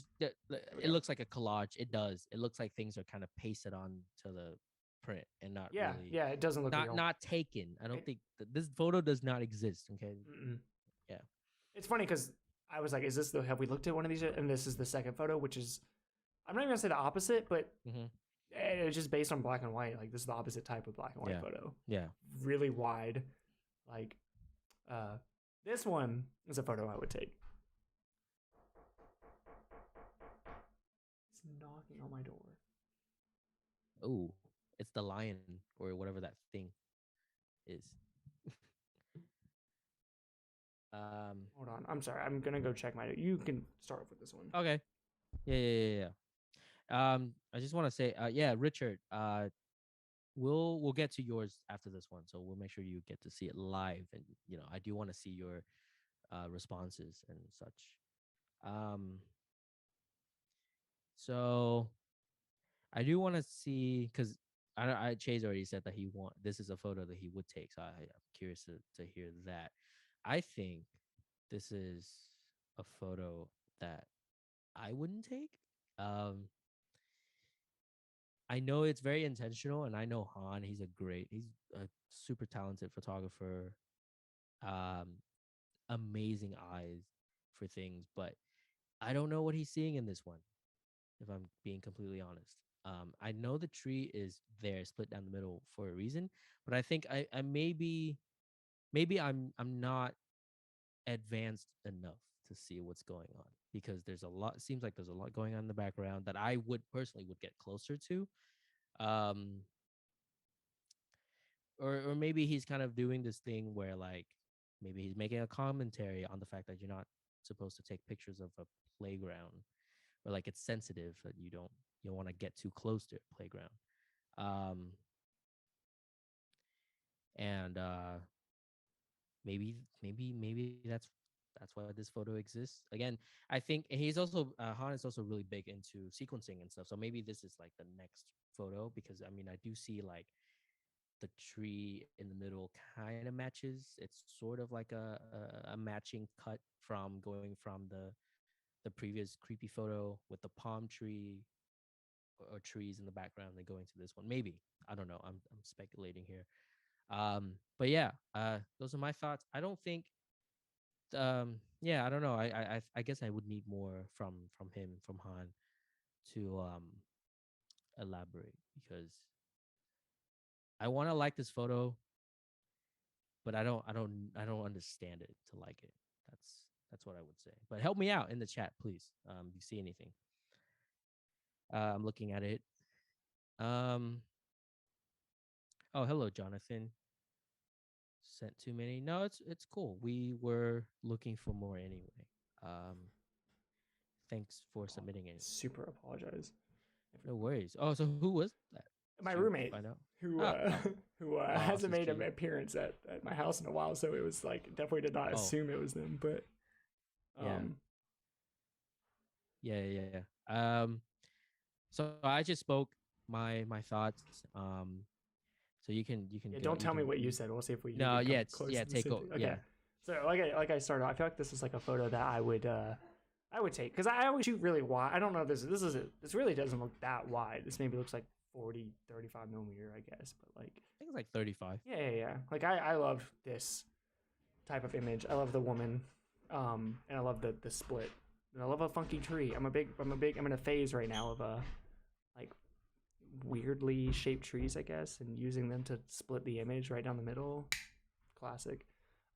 looks like a collage. It does. It looks like things are kind of pasted on to the print and not really. Yeah, it doesn't look not taken. I don't think this photo does not exist. Okay. Mm-mm. Yeah. It's funny because I was like, "Is this have we looked at one of these?" And this is the second photo, which is I'm not even gonna say the opposite, but it's just based on black and white. Like this is the opposite type of black and white photo. Yeah. Really wide. Like this one is a photo I would take. It's knocking on my door. Oh, it's the lion or whatever that thing is. Hold on. I'm sorry. I'm gonna go check my. You can start with this one. Okay. Yeah. I just want to say, Richard. We'll get to yours after this one, so we'll make sure you get to see it live, and I do want to see your responses and such. So I do want to see because Chase already said that this is a photo that he would take, so I'm curious to hear that. I think this is a photo that I wouldn't take. I know it's very intentional, and I know Han. He's a super talented photographer. Amazing eyes for things, but I don't know what he's seeing in this one, if I'm being completely honest. I know the tree is there, split down the middle for a reason, but I think I maybe I'm not advanced enough to see what's going on because there's a lot. It seems like there's a lot going on in the background that I would personally would get closer to. Or maybe he's kind of doing this thing where like maybe he's making a commentary on the fact that you're not supposed to take pictures of a playground, or like it's sensitive that you don't want to get too close to a playground. And maybe that's why this photo exists. Again, I think he's also Han is also really big into sequencing and stuff. So maybe this is like the next photo, because I mean I do see like the tree in the middle kind of matches. It's sort of like a matching cut from going from the previous creepy photo with the palm tree or trees in the background, then going to this one. Maybe. I don't know. I'm speculating here. But yeah, those are my thoughts. I don't think yeah, I don't know. I guess I would need more from him, from Han, to elaborate, because I want to like this photo, but I don't understand it to like it. That's what I would say. But help me out in the chat, please. If you see anything. I'm looking at it. Um oh, hello, Jonathan. Sent too many. No, it's cool. We were looking for more anyway. Um Thanks for submitting it. Super apologize. No worries. Oh, so who was that? My roommate, Find out? who Lost hasn't his made an key. appearance at my house in a while, so it was like definitely did not assume it was them, but Yeah. So I just spoke my thoughts. So you can yeah, go, don't tell me what you you said. We'll see if we no, can yeah, come close to the take same over. thing. Okay. Yeah. So like I started, I feel like this is like a photo that I would take, because I always shoot really wide. I don't know if this really doesn't look that wide. This maybe looks like 40, 35 millimeter, I guess, but like I think it's like 35. Yeah. Like I love this type of image. I love the woman, and I love the split. And I love a funky tree. I'm in a phase right now of like weirdly shaped trees, I guess, and using them to split the image right down the middle. Classic.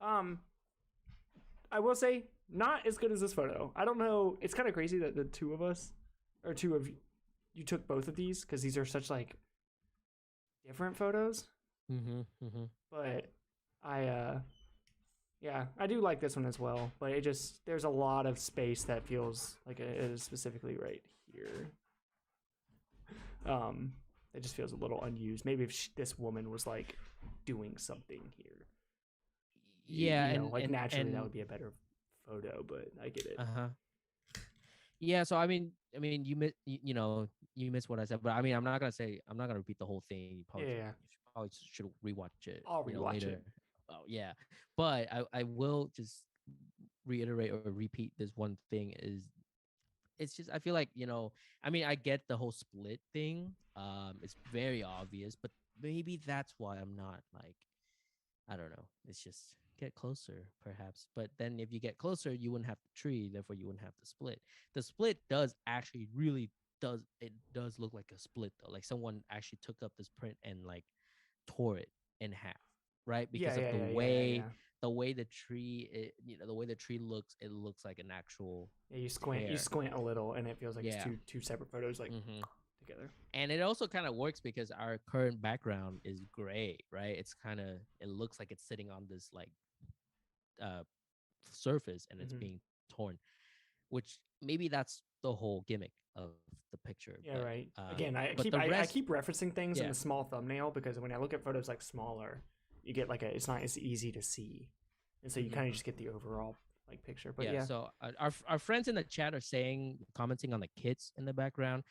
I will say, not as good as this photo. I don't know. It's kind of crazy that the two of us, or two of you took both of these, because these are such like different photos. But I do like this one as well. But there's a lot of space that feels like it is specifically right here. It just feels a little unused. Maybe if this woman was like doing something here. Yeah, naturally that would be a better photo, but I get it. Yeah, so I mean, you missed what I said, but I mean, I'm not gonna repeat the whole thing. You probably should rewatch it. I'll rewatch later. it. Oh yeah, but I will just reiterate or repeat this one thing. It's just, I feel like, I mean, I get the whole split thing. It's very obvious, but maybe that's why I'm not like, I don't know. It's just get closer, perhaps. But then if you get closer, you wouldn't have the tree, therefore you wouldn't have the split. The split does actually does look like a split though. Like someone actually took up this print and like tore it in half, right? Because of the way the tree, the way the tree looks, it looks like an actual. Yeah, you squint a little, and it feels like it's two separate photos, like together. And it also kind of works because our current background is gray, right? It looks like it's sitting on this like surface, and it's being torn, which maybe that's the whole gimmick of the picture. Yeah, but, right. Again, I keep referencing things in a small thumbnail, because when I look at photos like smaller, you get like it's not as easy to see, and so you kind of just get the overall like picture. But yeah. So our friends in the chat are commenting on the kids in the background.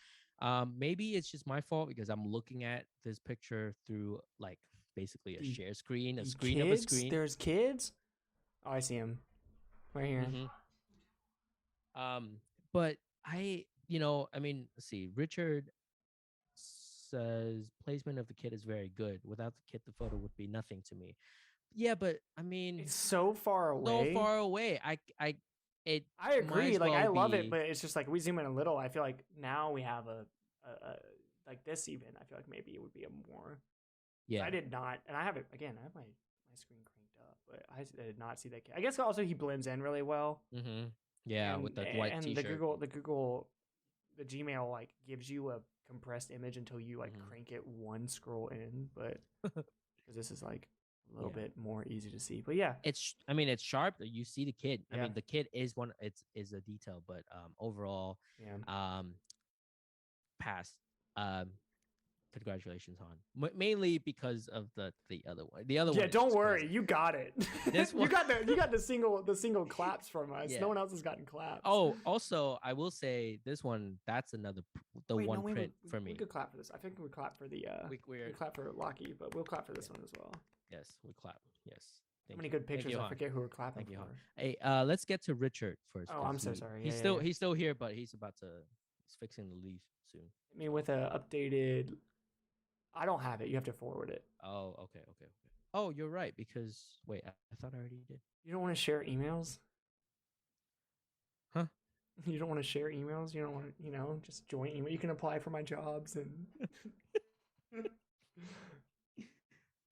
Maybe it's just my fault because I'm looking at this picture through like basically a share screen, of a screen. There's kids. Oh, I see him right here. But I mean, let's see. Richard says placement of the kid is very good. Without the kid, the photo would be nothing to me. Yeah, but I mean, it's so far away. I agree. Like I love it, but it's just like we zoom in a little. I feel like now we have a like this even. I feel like maybe it would be a more. Yeah. I did not, and I have it again. I have my screen cranked up, but I did not see that kid. I guess also he blends in really well. Yeah, with the white and t-shirt. The Gmail like gives you a compressed image until you like crank it one scroll in, but because this is like a little bit more easy to see. But yeah, it's sharp. You see the kid. I mean, the kid is is a detail, but overall, pass. Congratulations, Han. Mainly because of the other one. The other one. Yeah, don't worry, you got it. This one, you got the single claps from us. No one else has gotten claps. Oh, also, I will say this one. That's another print for me. We could clap for this. I think we clap for the. We clap for Lachie, but we'll clap for this one as well. Yes, we clap. Yes, So many good pictures. I forget who we're clapping for. Hey, let's get to Richard first. Oh, I'm so sorry. He's still here, but he's fixing the leaf soon. I mean, with a updated. I don't have it. You have to forward it. Oh, okay. Oh, you're right. Because wait, I thought I already did. You don't want to share emails? Huh? You don't want to share emails? You don't want to, just join email. You can apply for my jobs and.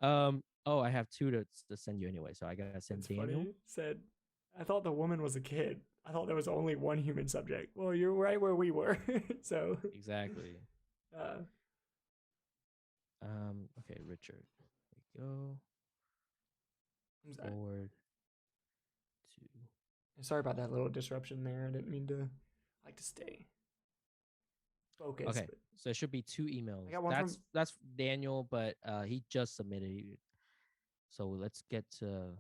Oh, I have 2 to send you anyway, so I gotta send Daniel. Funny. Said, I thought the woman was a kid. I thought there was only one human subject. Well, you're right where we were. So exactly. Okay, Richard. There we go. Forward to. Sorry about that little disruption there. I didn't mean to stay focused. Okay, so it should be 2 emails. I got one that's Daniel, but he just submitted it. So let's get to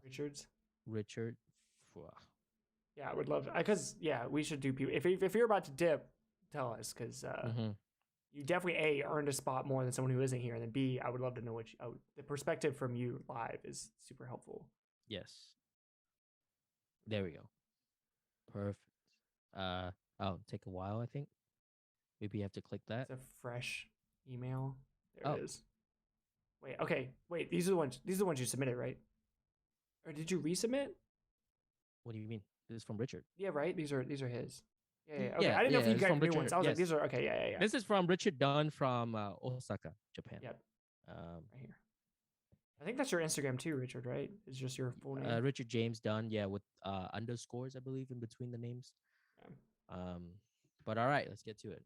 Richard. Yeah, I would love to, because we should do people. If you're about to dip, tell us, because you definitely earned a spot more than someone who isn't here, and then B, I would love to know the perspective from you live is super helpful. Yes. There we go. Perfect. Oh, take a while, I think. Maybe you have to click that. It's a fresh email. There it is. Wait, these are the ones you submitted, right? Or did you resubmit? What do you mean? This is from Richard. Yeah, right? These are his. Yeah. Okay. I didn't know if you got new ones. I was like, these are okay, yeah. This is from Richard Dunn from Osaka, Japan. Yep. Right here. I think that's your Instagram too, Richard, right? It's just your full name. Richard James Dunn, with underscores, I believe, in between the names. Yeah. But all right, let's get to it.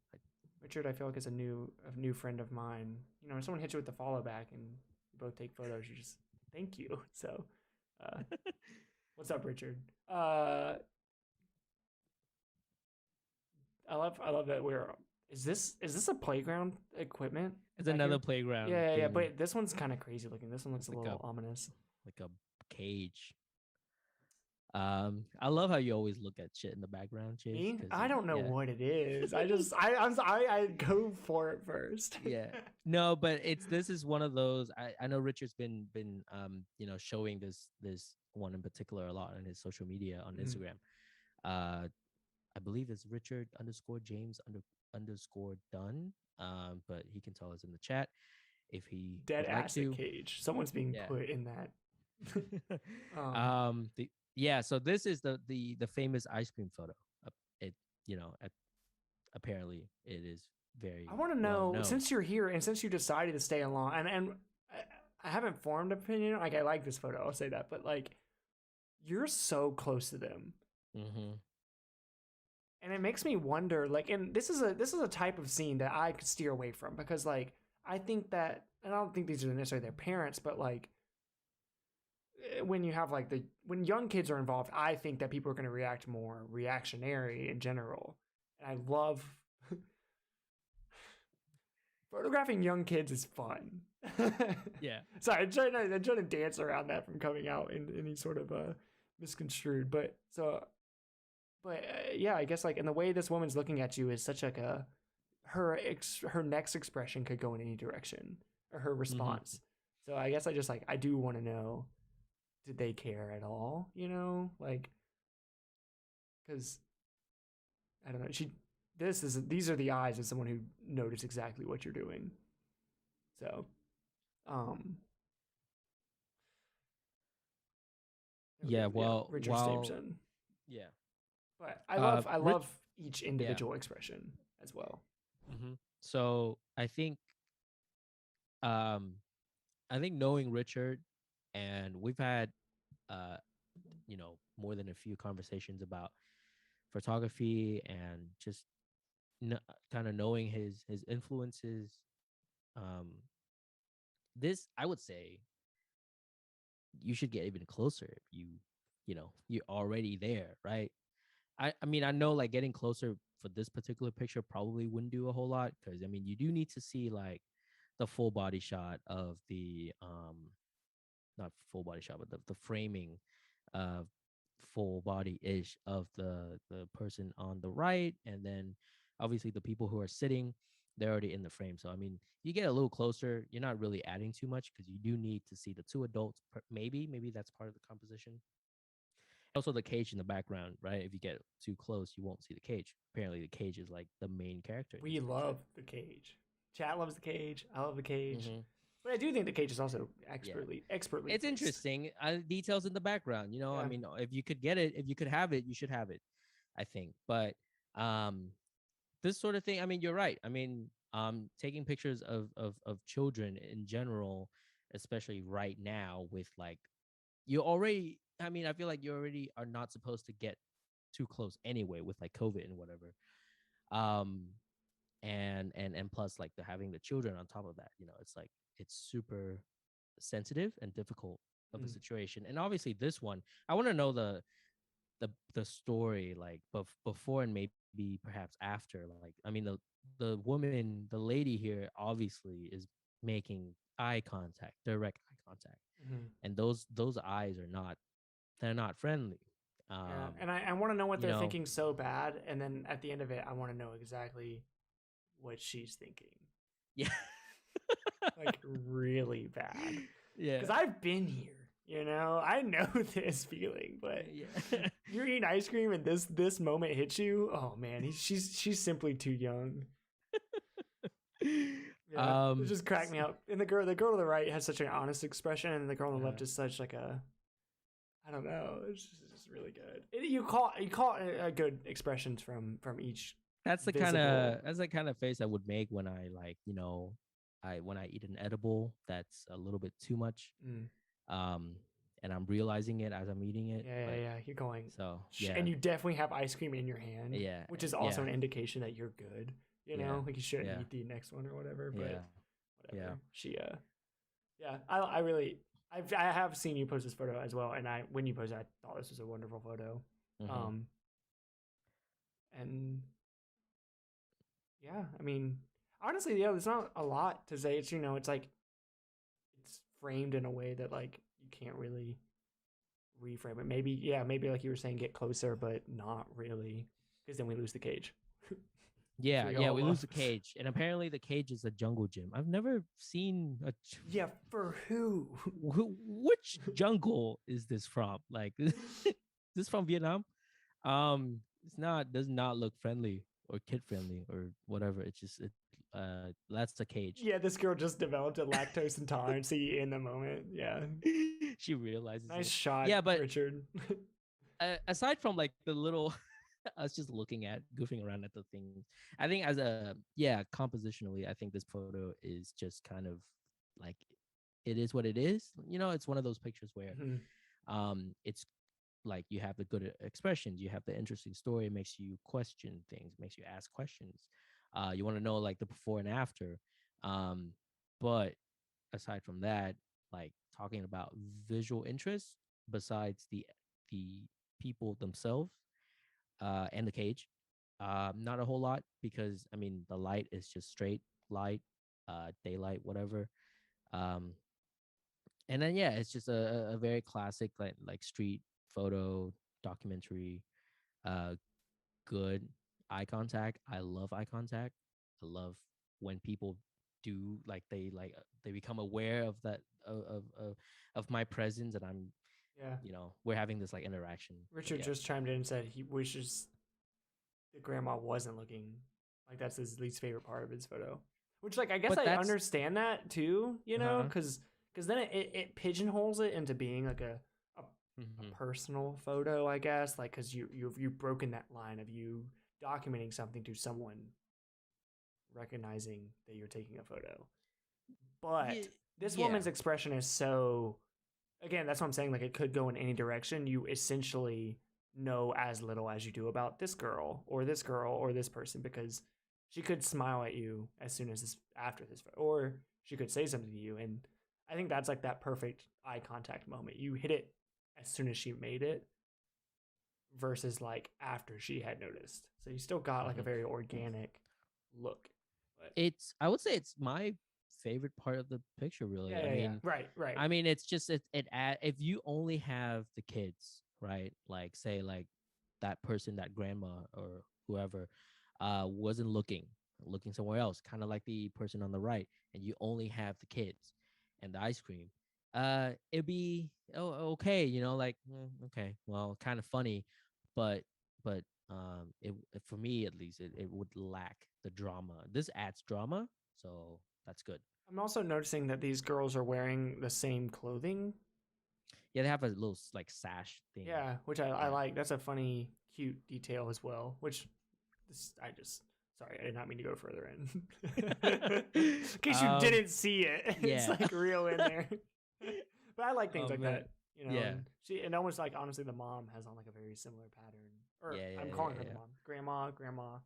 Richard, I feel like is a new friend of mine. When someone hits you with the follow back and you both take photos, you just thank you. So, what's up, Richard? I love that Is this a playground equipment? It's another playground. Yeah, but this one's kind of crazy looking. This one looks a little ominous, like a cage. I love how you always look at shit in the background, Chase. Me? I don't know what it is. I go for it first. Yeah. No, but this is one of those. I know Richard's been showing this one in particular a lot on his social media on Instagram. I believe it's Richard _James _ Dunn. But he can tell us in the chat if he dead acid cage. Someone's being put in that. So this is the famous ice cream photo. Apparently it is very. I want to know, since you're here and since you decided to stay along, and I haven't formed an opinion. Like, I like this photo, I'll say that, but like, you're so close to them. Mm-hmm. And it makes me wonder, like, and this is a type of scene that I could steer away from, because like, I think that, and I don't think these are necessarily their parents, but like, when you have like when young kids are involved, I think that people are going to react more reactionary in general. And I love photographing young kids is fun. Yeah. Sorry, I'm trying to dance around that from coming out in any sort of misconstrued. But yeah, I guess like, and the way this woman's looking at you is such like her next expression could go in any direction, or her response. Mm-hmm. So I guess I do want to know, did they care at all? Like, because I don't know. These are the eyes of someone who noticed exactly what you're doing. So, yeah. Well, Richard Stevenson. Yeah. But I love each individual expression as well. Mm-hmm. So I think knowing Richard, and we've had more than a few conversations about photography and just kind of knowing his influences. This, I would say, you should get even closer if you're already there, right? I mean, I know like getting closer for this particular picture probably wouldn't do a whole lot, because I mean, you do need to see like the full body shot of the not full body shot, but the framing full body ish of the person on the right, and then Obviously, the people who are sitting, they're already in the frame. So I mean, you get a little closer, you're not really adding too much because you do need to see the two adults. Maybe that's part of the composition. Also, the cage in the background, right? If you get too close, you won't see the cage. Apparently, the cage is like the main character. We love the cage. Chat loves the cage. I love the cage. Mm-hmm. But I do think the cage is also expertly. It's placed. interesting. Details in the background. Yeah. I mean, if you could get it, if you could have it, you should have it. I think. But this sort of thing. I mean, you're right. I mean, taking pictures of children in general, especially right now, with like you already. I mean, I feel like you already are not supposed to get too close anyway with like COVID and whatever. And plus like having the children on top of that, it's like it's super sensitive and difficult of a situation. And obviously this one, I want to know the story, like before and maybe perhaps after. Like, I mean, the woman, the lady here obviously is making eye contact, direct eye contact, and those eyes they're not friendly. Yeah, and I want to know what they're thinking so bad, and then at the end of it, I want to know exactly what she's thinking. Yeah. Like really bad. Yeah. Because I've been here, I know this feeling, but you're eating ice cream and this moment hits you. Oh man, she's simply too young. Yeah, it just cracked me up. And the girl to the right has such an honest expression, and the girl on the left is such like I don't know. It's just really good. You caught a good expressions from each. That's the kind of face I would make when I like when I eat an edible that's a little bit too much. And I'm realizing it as I'm eating it. Yeah. You're going. So yeah, and you definitely have ice cream in your hand. Yeah, which is also an indication that you're good. Like you shouldn't eat the next one or whatever. But whatever. Yeah. She I really. I have seen you post this photo as well, and when you posted, I thought this was a wonderful photo. And yeah, I mean, honestly, there's not a lot to say. It's it's like it's framed in a way that like you can't really reframe it. Maybe like you were saying, get closer, but not really, because then we lose the cage. We lose the cage, and apparently the cage is a jungle gym. I've never seen a. For who? Which jungle is this from? Like, this from Vietnam? Does not look friendly or kid friendly or whatever. It's just that's the cage. Yeah, this girl just developed a lactose intolerance in the moment. Yeah, she realizes. Nice shot. Yeah, but Richard. Aside from like the little. I was just goofing around at the things. I think compositionally, I think this photo is just kind of like, it is what it is. It's one of those pictures where it's like you have the good expressions, you have the interesting story, it makes you question things, makes you ask questions. You want to know like the before and after. But aside from that, like talking about visual interests besides the people themselves, and the cage, not a whole lot, because I mean the light is just straight light, daylight, whatever. And then it's just a very classic like street photo documentary. Good eye contact. I love eye contact. I love when people do they become aware of that of my presence, and I'm we're having this like interaction. Richard just chimed in and said he wishes the grandma wasn't looking. Like that's his least favorite part of his photo. Which like I guess I understand that too, because then it pigeonholes it into being like a personal photo, I guess, like because you've broken that line of you documenting something to someone recognizing that you're taking a photo. But this woman's expression is so. Again, that's what I'm saying. Like, it could go in any direction. You essentially know as little as you do about this girl or this person, because she could smile at you as soon as after this, or she could say something to you. And I think that's like that perfect eye contact moment. You hit it as soon as she made it versus like after she had noticed. So you still got like a very organic look. But I would say it's my favorite part of the picture, really. Right. I mean, it's just if you only have the kids, right? Like say like that person, that grandma or whoever, wasn't looking somewhere else, kind of like the person on the right, and you only have the kids and the ice cream, it'd be okay, like okay, well, kind of funny, but for me at least, it would lack the drama. This adds drama, so that's good. I'm also noticing that these girls are wearing the same clothing. Yeah, they have a little like sash thing. Yeah, which I Yeah. like. That's a funny, cute detail as well. Which I just sorry, I did not mean to go further in. In case you didn't see it, it's Yeah. like real in there. But I like things like Man. that, Yeah. And and almost like honestly, the mom has on like a very similar pattern. Or Yeah, I'm yeah, calling yeah, her the yeah. mom, grandma,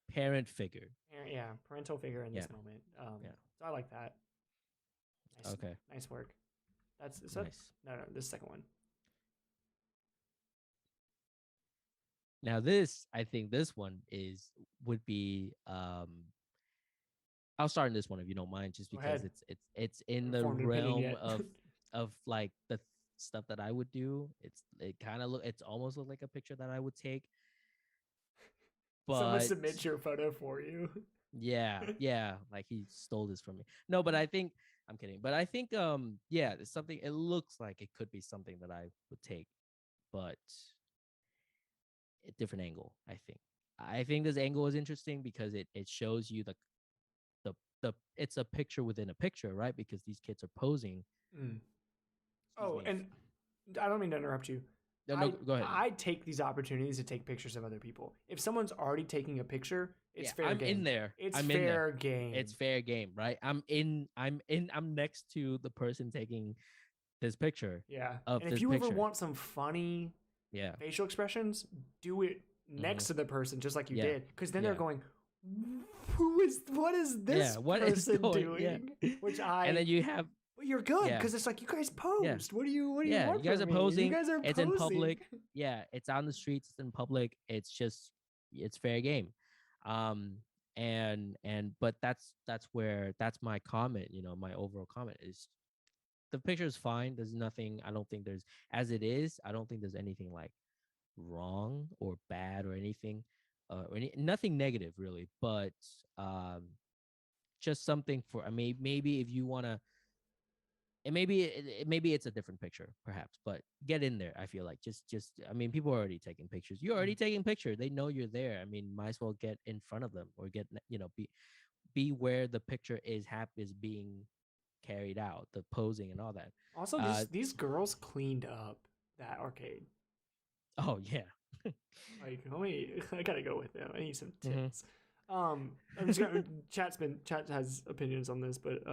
Parent figure. yeah, parental figure in Yeah. this moment. Yeah. So I like that. Nice, Okay. nice work. That's is that, Nice. no, this second one. Now this, I think this one would be I'll start in this one if you don't mind, just Go because ahead. it's in Haven't the formed an opinion realm yet. of like the stuff that I would do. It kind of it's almost look like a picture that I would take, Someone but submits your photo for you. yeah, like he stole this from me. No, but I think I'm kidding. But I think yeah, it's something. It looks like it could be something that I would take, but a different angle. I think this angle is interesting because it shows you the it's a picture within a picture, right? Because these kids are posing. Mm. Excuse Oh, me. and I don't mean to interrupt you. No, no, I go ahead. I take these opportunities to take pictures of other people. If someone's already taking a picture, it's Yeah, fair I'm game. in there. It's I'm in there. fair game. It's fair game, right? I'm next to the person taking this picture Yeah. of And if this you ever picture. want some funny Yeah. facial expressions, do it Mm-hmm. next to the person just like you Yeah. did. Because then Yeah. they're going, what is this Yeah. What is person going? doing? Yeah. Which And then you have but you're good yeah. because it's like you guys Yeah. posed. What do you Yeah. want You guys are from me? You posing. guys are It's in posing. public. Yeah. It's on the streets. It's in public. It's fair game. Um but that's my comment, my overall comment is the picture is fine. There's nothing, I don't think there's, as it is, I don't think there's anything like wrong or bad or anything, nothing negative really, but um just something for, I mean, maybe if you want to, and maybe it's a different picture perhaps, but get in there. I feel like just I mean, people are already taking pictures. You're already taking pictures. They know you're there. I mean, might as well get in front of them, or get, be where the picture is being carried out, the posing and all that. Also, uh these girls cleaned up that arcade. oh yeah. Like, I gotta go with them. I need some Hmm. tips. I'm just gonna chat has opinions on this, but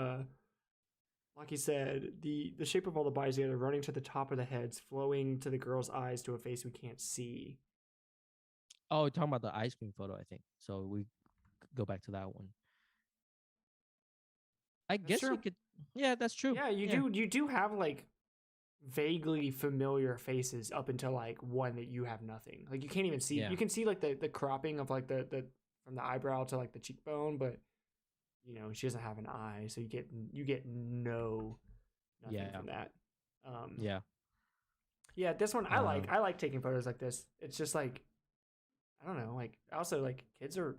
like he said, the shape of all the bodies together, running to the top of the heads, flowing to the girl's eyes to a face we can't see. Oh, talking about the ice cream photo, I think. So we go back to that one. I That's guess you true. could. Yeah, that's true. Yeah, Yeah. you do have like vaguely familiar faces up until like one that you have nothing. Like you can't even see. Yeah. You can see like the cropping of like the from the eyebrow to like the cheekbone, but she doesn't have an eye, so you get nothing Yeah. from that. Um, Yeah. yeah, this one Um. I like taking photos like this. It's just like I don't know, like also like kids are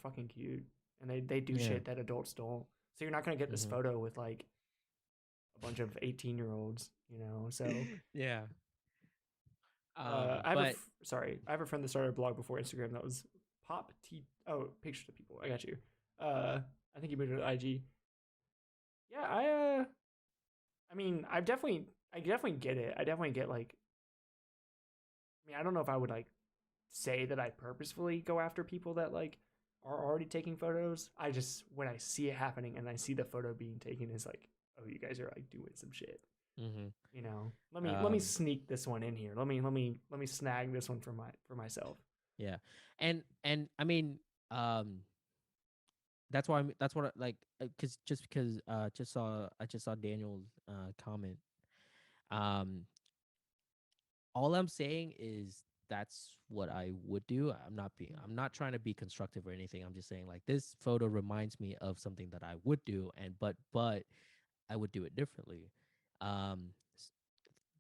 fucking cute and they do Yeah. shit that adults don't. So you're not gonna get this Hmm. photo with like a bunch of 18-year-olds, So Yeah. I have But sorry, I have a friend that started a blog before Instagram that was pop t pictures of people. I got you. I think you moved it to IG. Yeah, I mean, I definitely get it. I definitely get like I mean, I don't know if I would like say that I purposefully go after people that like are already taking photos. I just when I see it happening and I see the photo being taken is like, oh, you guys are like doing some shit. hmm Let me sneak this one in here. Let me snag this one for myself. yeah, and I mean, that's why that's what like, because just because I just saw Daniel's comment. Um, all I'm saying is that's what I would do. I'm not trying to be constructive or anything. I'm just saying like this photo reminds me of something that I would do, and but I would do it differently. Um,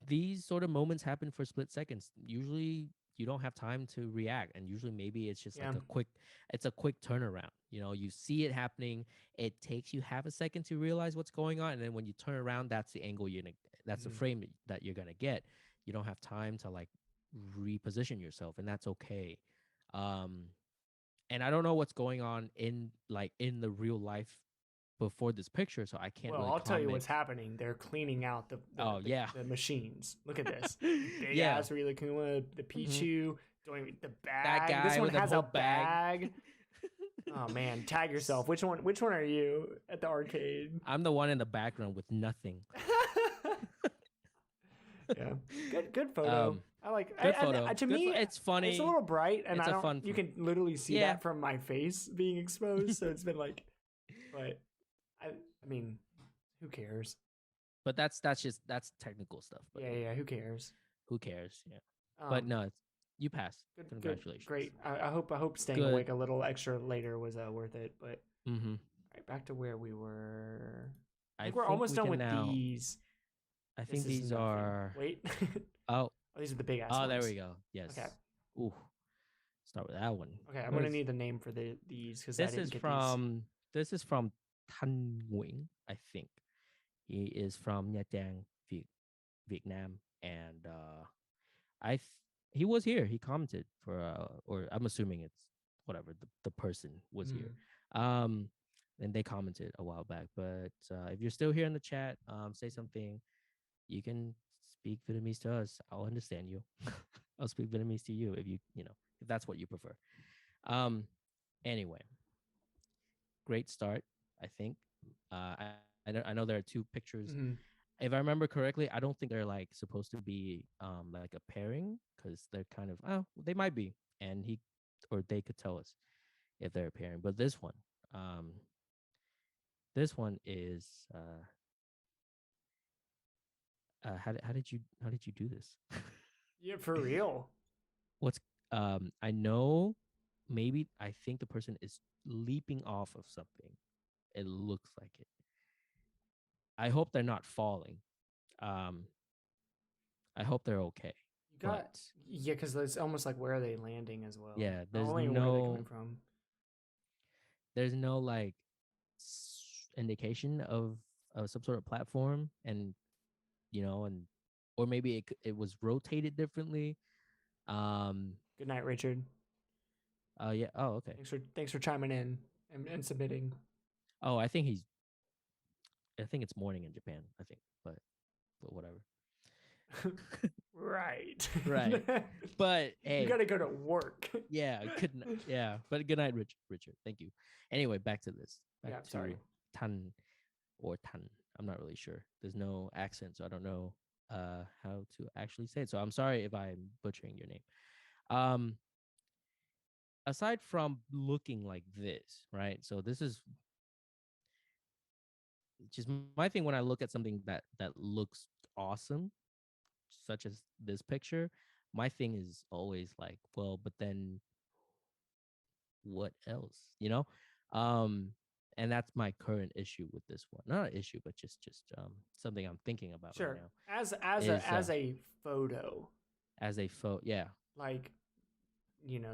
these sort of moments happen for split seconds. Usually you don't have time to react, and usually maybe it's just like Yeah. a quick turnaround. You see it happening, it takes you half a second to realize what's going on, and then when you turn around, that's the angle that's the Mhm. frame that you're gonna get. You don't have time to like reposition yourself, and that's okay. um and I don't know what's going on in the real life before this picture, so I can't Well, really I'll tell you what's comment. happening. They're cleaning out Oh yeah. the machines. Look at this. Big Yeah. ass Rilakkuma, the Hmm. Pichu, doing the That bag. This guy one with a has whole a bag. bag. Oh man, tag yourself. Which one are you at the arcade? I'm the one in the background with nothing. Yeah. Good photo. um I like Good photo. to Good me it's it's a funny. little bright and It's I a don't fun you can literally see Yeah. that from my face being exposed, so it's been like but I mean, who cares? But that's technical stuff, but Yeah, who cares? who cares? Yeah. But Um no, you passed. good, Congratulations. great. I hope staying Good. awake a little extra later was worth it. But Mm-hmm. all right, back to where we were. I I think we're think almost we done can with now. these. I This think is these nothing. are. Wait. Oh, Oh, these are the big ass oh, there ones. we go. Yes. Okay. Ooh, start with that one. Okay, I'm What gonna is need the name for these because I this? didn't Is get these. from this is from Thanh Nguyen, I think. He is from Nha Trang, Vietnam, and I th- he was here. He commented for or I'm assuming it's whatever the person was here. Mm. Um, and they commented a while back. But if you're still here in the chat, say something. You can speak Vietnamese to us. I'll understand you. I'll speak Vietnamese to you if that's what you prefer. Um, anyway, great start. I think. I know there are two pictures. Mm-hmm. If I remember correctly, I don't think they're like supposed to be like a pairing because they're kind of they might be, and he or they could tell us if they're a pairing. But um, this one is how did you do this? Yeah, for real. What's I know maybe I think the person is leaping off of something. It looks like it. I hope they're not falling. Um, I hope they're okay. You But got yeah, because it's almost like where are they landing as well? yeah, Not there's only where are they coming no from. like indication of some sort of platform, and and or maybe it was rotated differently. Um, Good night, Richard. yeah. Oh, okay. Thanks for chiming in and submitting. Oh, I think it's morning in Japan. I think, but whatever. Right. Right. But hey, you gotta go to work. yeah, yeah. But good night, Richard. Thank you. Anyway, back to this. Back Yeah, to sorry. Tan or Tan. I'm not really sure. There's no accent, so I don't know how to actually say it. So I'm sorry if I'm butchering your name. Um aside from looking like this, right? So this is just my thing when I look at something that looks awesome, such as this picture. My thing is always like, well, but then what else? Um, and that's my current issue with this one. Not an issue, but just something I'm thinking about right Sure. now. Is As a photo, as a photo, yeah. like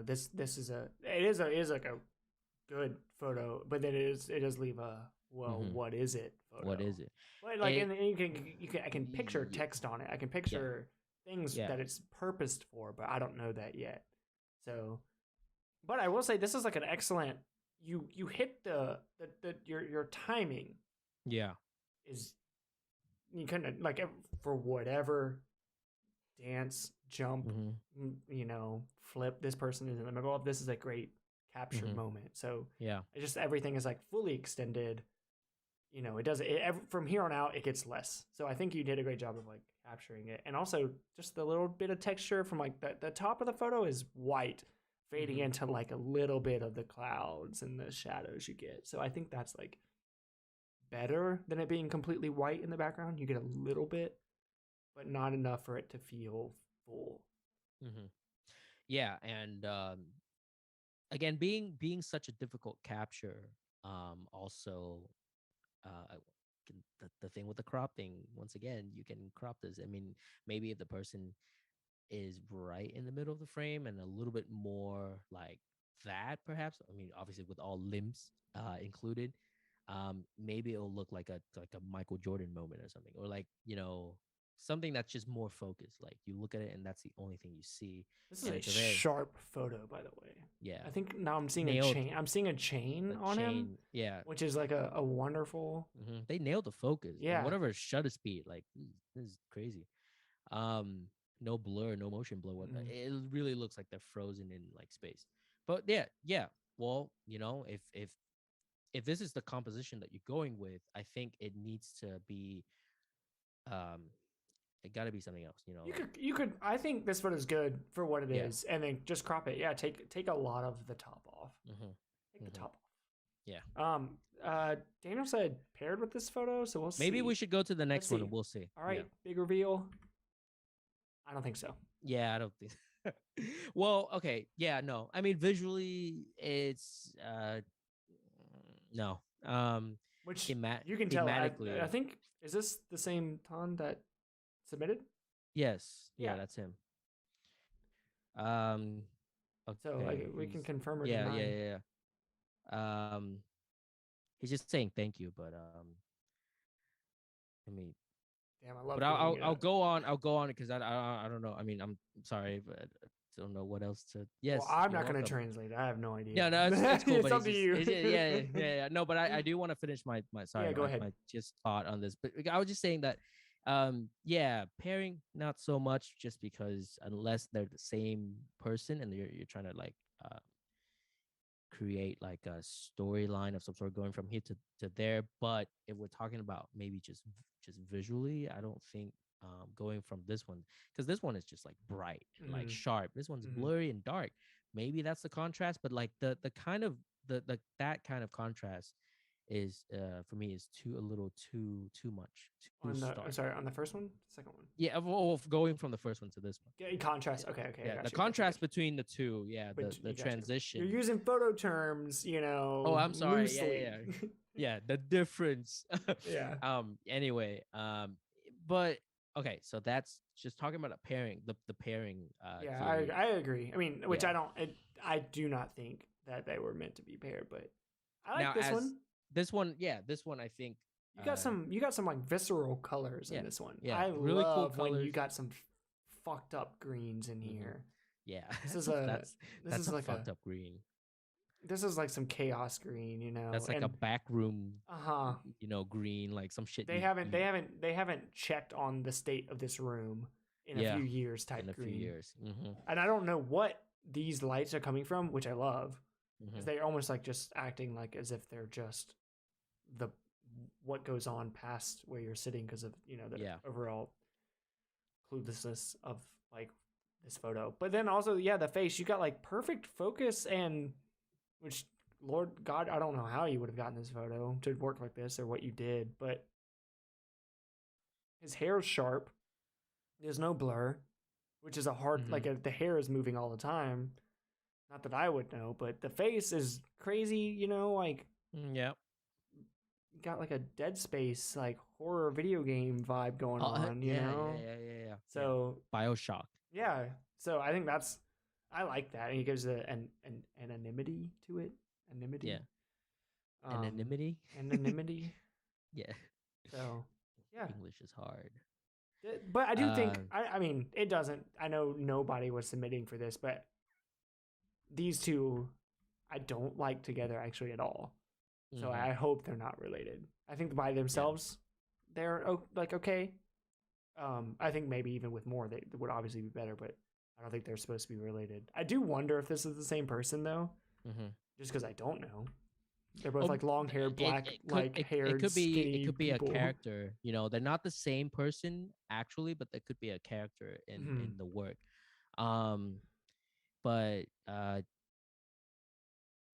this is it is like a good photo, but then it does leave a well, Mm-hmm. what is it photo? What is it? But like, It, and you can I can picture yeah, text on it. I can picture things yeah. that it's purposed for, but I don't know that yet. So, but I will say this is like an excellent. You hit the your timing Yeah. is you kind of like for whatever dance jump, Mm-hmm. flip. This person is in the middle of this is a great capture Mm-hmm. moment. So Yeah. it just everything is like fully extended. It does from here on out it gets less. So I think you did a great job of like capturing it, and also just the little bit of texture from like the top of the photo is white, fading Mm-hmm. into like a little bit of the clouds and the shadows you get. So I think that's like better than it being completely white in the background. You get a little bit, but not enough for it to feel full. Mm-hmm. Yeah, and again, being such a difficult capture, also the thing with the crop thing. Once again, you can crop this. I mean, maybe if the person is right in the middle of the frame and a little bit more like that, perhaps. I mean, obviously with all limbs included, maybe it'll look like a Michael Jordan moment or something, or like, something that's just more focused. Like you look at it and that's the only thing you see. This is And a it's a very, sharp photo, by the way. yeah, I think now I'm seeing a nailed chain. I'm seeing a chain the on him, chain. Yeah. which is like a wonderful. They nailed the focus and Yeah. whatever shutter speed. Like this is crazy. Um, no blur, no motion blur. It really looks like they're frozen in like space. But yeah, yeah. Well, if this is the composition that you're going with, I think it needs to be um it got to be something else, You could. I think this photo is good for what it yeah. is, and then just crop it. Yeah, take a lot of the top off. Take the top off. Yeah. Daniel said paired with this photo, so we'll see. Maybe we should go to the next one see. and we'll see. All right, big reveal. I don't think so. Yeah, I don't think. Well, okay, yeah, no. I mean, visually, it's no. Which you can tell. Thematically, I think, is this the same Tuan that submitted? yes, Yeah. that's him. Okay, so we can confirm or yeah, deny. he's just saying thank you, but I mean, damn, I love. But I'll go on. I'll go on because I don't know. I mean, I'm sorry, but I don't know what else to. Yes, well, I'm not going to translate. I have no idea. Yeah, no, it's cool. It's up to you. Yeah. No, but I do want to finish my sorry. Yeah, go ahead. My just thought on this, but I was just saying that, yeah, pairing not so much, just because unless they're the same person and you're trying to like create like a storyline of some sort going from here to there. But if we're talking about maybe just visually, I don't think going from this one, because this one is just like bright and like sharp. This one's blurry and dark. Maybe that's the contrast, but like the kind of the that kind of contrast is for me is too much. On the first one, second one. Yeah, of going from the first one to this one. Yeah, contrast. Okay. Yeah, the contrast between the two. Yeah, the transition. You're using photo terms, Oh, I'm sorry. Loosely. Yeah, the difference. Yeah. Anyway. But okay, so that's just talking about a pairing. The pairing. Yeah, I agree. I mean, which I do not think that they were meant to be paired, but I like this one. This one, I think you got some like visceral colors in this one. Yeah, I really love cool when colors. you got some fucked up greens in here. Yeah, this is that's like fucked up green. This is like some chaos green, That's like a back room, green, like some shit. They haven't checked on the state of this room in a few years type green. Few years. And I don't know what these lights are coming from, which I love. Because they're almost like just acting like as if they're just what goes on past where you're sitting because of the overall cluelessness of like this photo. But then also the face, you got like perfect focus, and which Lord God, I don't know how you would have gotten this photo to work like this or what you did, but his hair is sharp. There's no blur, which is a hard the hair is moving all the time. Not that I would know, but the face is crazy, like got like a Dead Space like horror video game vibe going on, you know? Yeah. So BioShock. Yeah. So I think I like that, and he gives an anonymity to it. Anonymity. Yeah. Anonymity. Anonymity. Yeah. So yeah. English is hard. But I do think I mean it doesn't. I know nobody was submitting for this, but these two I don't like together actually at all. So I hope they're not related. I think by themselves they're like okay. I think maybe even with more they would obviously be better, but I don't think they're supposed to be related. I do wonder if this is the same person though, just because I don't know. They're both like long hair, black, haired. It could be people. a character. They're not the same person actually, but there could be a character in the work. But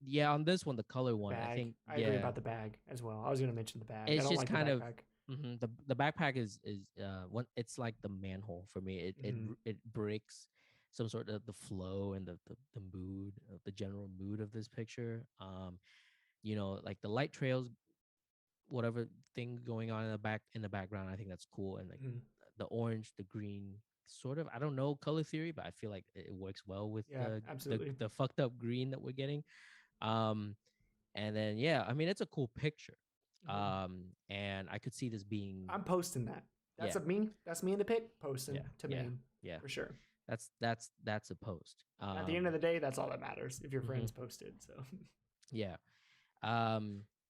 yeah, on this one, the color one, bag. I think I agree about the bag as well. I was gonna mention the bag. It's I don't just like kind the of backpack. The backpack is one. It's like the manhole for me. It breaks some sort of the flow and the mood, the general mood of this picture. Like the light trails, whatever thing going on in the background. I think that's cool, and like the orange, the green sort of, I don't know color theory, but I feel like it works well with absolutely. the fucked up green that we're getting. And then I mean it's a cool picture. And I could see this being. I'm posting that. That's me. That's me in the pic posting to main. Yeah, for sure. That's a post. At the end of the day, that's all that matters. If your friends posted, so yeah.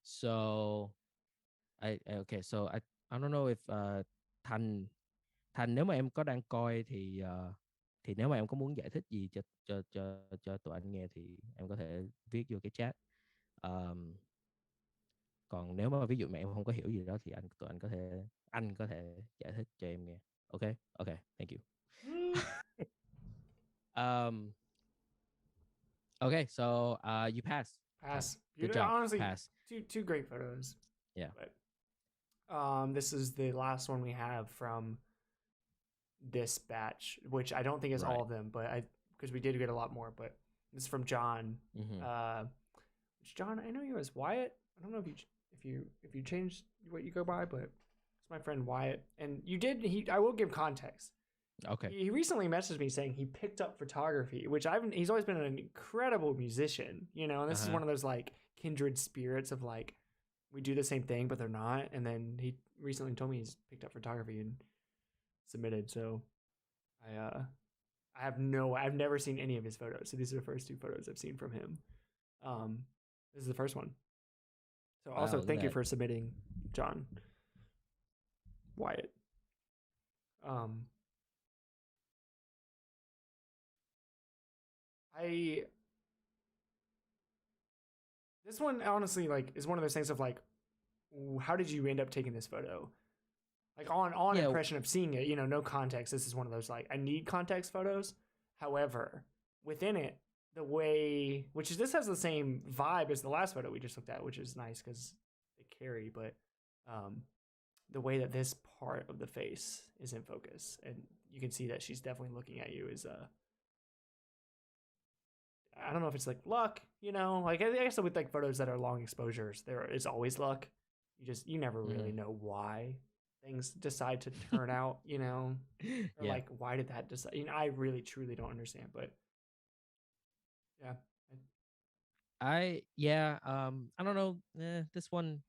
So okay, so I don't know if Thành Thành nếu mà em có đang coi thì nếu mà em có muốn giải thích gì cho tụi anh nghe thì em có thể viết vô cái chat. Còn nếu mà ví dụ mà em không có hiểu gì đó thì tụi anh có thể giải thích cho em nghe. Okay, thank you. Okay, so you pass. Good job. Honestly, pass. Two great photos. Yeah. But this is the last one we have from this batch, which I don't think is all of them, but because we did get a lot more. But this is from John. Which John, I know you as Wyatt. I don't know if you changed what you go by, but it's my friend Wyatt. And you did. I will give context. Okay. He recently messaged me saying he picked up photography, which he's always been an incredible musician, you know, and this is one of those like kindred spirits of like, we do the same thing, but they're not. And then he recently told me he's picked up photography and submitted. So I've never seen any of his photos. So these are the first two photos I've seen from him. This is the first one. So also thank you for submitting, John Wyatt. This one honestly like is one of those things of like, how did you end up taking this photo? Like on impression of seeing it, you know, no context. This is one of those like, I need context photos. However, within it, the way, this has the same vibe as the last photo we just looked at, which is nice because they carry, but the way that this part of the face is in focus, and you can see that she's definitely looking at you is I don't know if it's like luck, you know, like I guess with like photos that are long exposures, there is always luck. You never really know why things decide to turn out, you know, or like why did that decide? You know, I really truly don't understand, but I don't know. This one,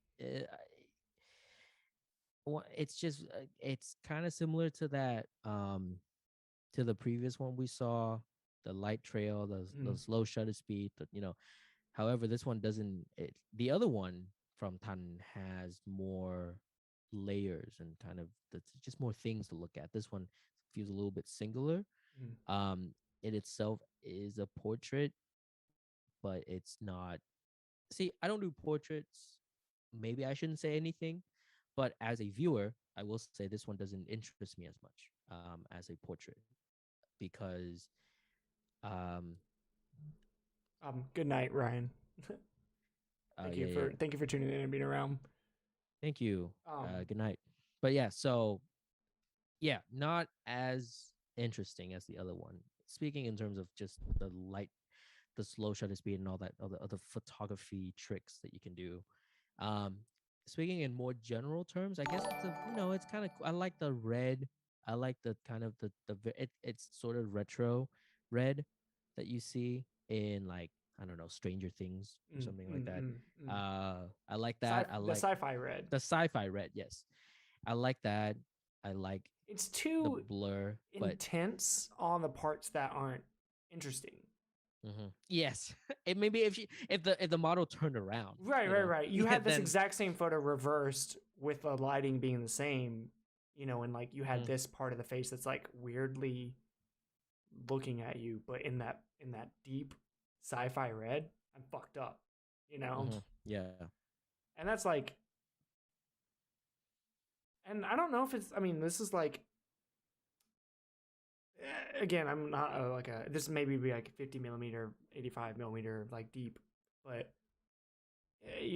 it's just it's kind of similar to that to the previous one we saw, the light trail, the slow shutter speed, you know. However, this one doesn't. The other one from Tan has more layers and kind of just more things to look at. This one feels a little bit singular. It itself is a portrait, but it's not. See, I don't do portraits. Maybe I shouldn't say anything, but as a viewer, I will say this one doesn't interest me as much as a portrait, because good night, Ryan. Thank you for tuning in and being around. Thank you. Good night. But so not as interesting as the other one. Speaking in terms of just the light, the slow shutter speed, and all that other photography tricks that you can do. Speaking in more general terms, I guess it's kind of, I like the red. I like the kind of it's sort of retro red that you see in, like, I don't know, Stranger Things or something like that. I like that. I like the sci-fi red. The sci-fi red, yes. I like that. I like it's too the blur, intense on the parts that aren't interesting. Yes, it maybe if the model turned around. Right. You had this exact same photo reversed with the lighting being the same, you know, and like you had this part of the face that's like weirdly looking at you, but in that deep sci-fi red, I'm fucked up, you know. Yeah. And that's like, and I don't know if it's, I mean, this is like, again, I'm not this maybe be like 50 millimeter, 85 millimeter, like deep, but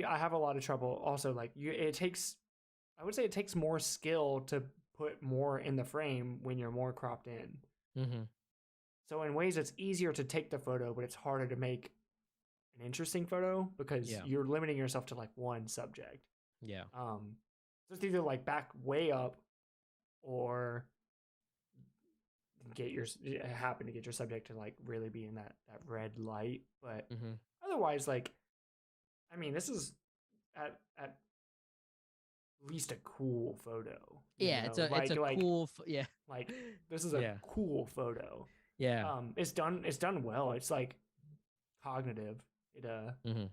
I have a lot of trouble. Also, like I would say it takes more skill to put more in the frame when you're more cropped in. So in ways, it's easier to take the photo, but it's harder to make an interesting photo because you're limiting yourself to like one subject. Yeah. So it's either like back way up or happen to get your subject to like really be in that red light, but Mm-hmm. otherwise, like, I mean, this is at least a cool photo. Yeah, it's a cool. Yeah. Like this is a Yeah. cool photo. Yeah. It's done well. It's like cognitive. Mm-hmm.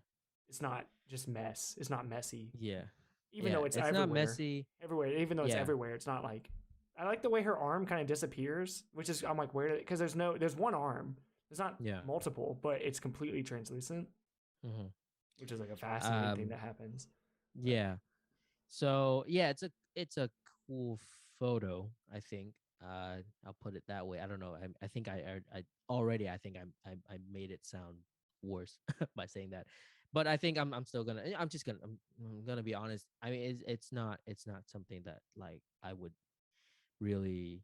It's not just mess. It's not messy. Yeah. Even Yeah. though it's It's everywhere. not messy. Everywhere. Even though it's Yeah. everywhere, it's not like. I like the way her arm kind of disappears, which is I'm like, where did it? Because there's one arm. There's not Yeah. multiple, but it's completely translucent, Mm-hmm. which is like a fascinating thing that happens. Yeah. So yeah, it's a cool photo. I think. I'll put it that way. I don't know. I think I already. I think I made it sound worse by saying that, but I think I'm still gonna. I'm gonna be honest. I mean, it's not something that like I would really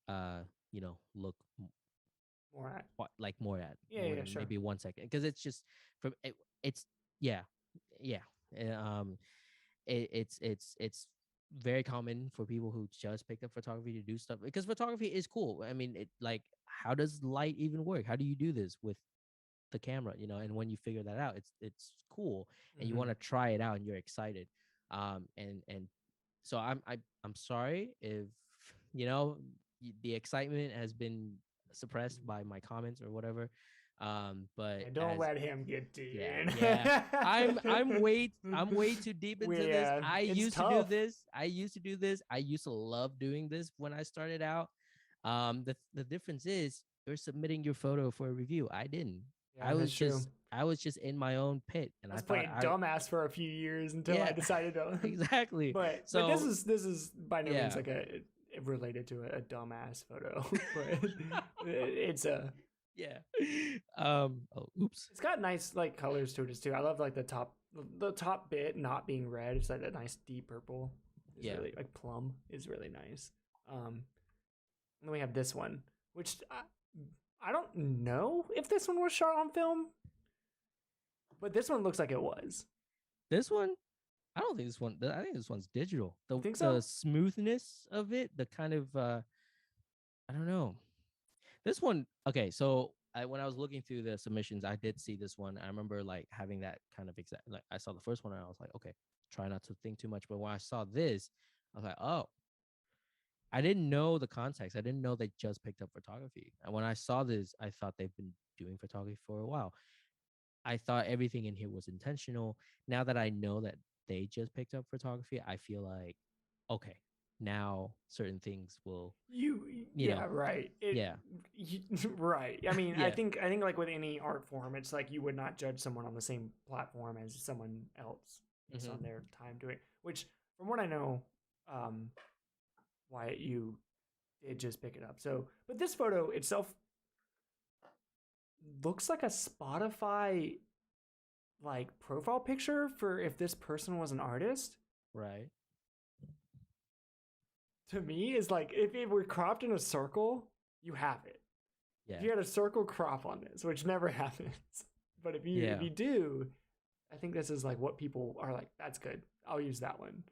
look More at. like more at Yeah, more yeah, than sure. maybe 1 second, because it's just from it's yeah. Um it's very common for people who just picked up photography to do stuff, because photography is cool. I mean, it like, how does light even work? How do you do this with the camera? And when you figure that out, it's cool, and you want to try it out, and you're excited. And so I'm sorry if the excitement has been suppressed by my comments or whatever. But Yeah, don't let him get to you. Yeah. I'm way too deep into this. I used to do this. I used to love doing this when I started out. The difference is you're submitting your photo for a review. I didn't. Yeah, I was just in my own pit, and I was playing dumbass for a few years until I decided to exactly. But this is by no means like related to a dumbass photo, but it's a oops. It's got nice like colors to it too. I love like the top bit not being red. It's like a nice deep purple. It's really like plum is really nice. And then we have this one, which I don't know if this one was shot on film, but this one looks like it was. This one, I don't think this one. I think this one's digital. The smoothness of it, the kind of I don't know. This one, okay. So when I was looking through the submissions, I did see this one. I remember like having that kind of exact. Like I saw the first one, and I was like, okay, try not to think too much. But when I saw this, I was like, oh. I didn't know the context. I didn't know they just picked up photography. And when I saw this, I thought they've been doing photography for a while. I thought everything in here was intentional. Now that I know that they just picked up photography, I feel like, okay, now certain things will right. Right. I mean, I think like with any art form, it's like you would not judge someone on the same platform as someone else based on their time doing it. Which, from what I know, Wyatt, you did just pick it up. So, but this photo itself looks like a Spotify like profile picture for if this person was an artist. Right. To me, is like if it were cropped in a circle, you have it. Yeah. If you had a circle crop on this, which never happens, but if you do, I think this is like what people are like. That's good. I'll use that one.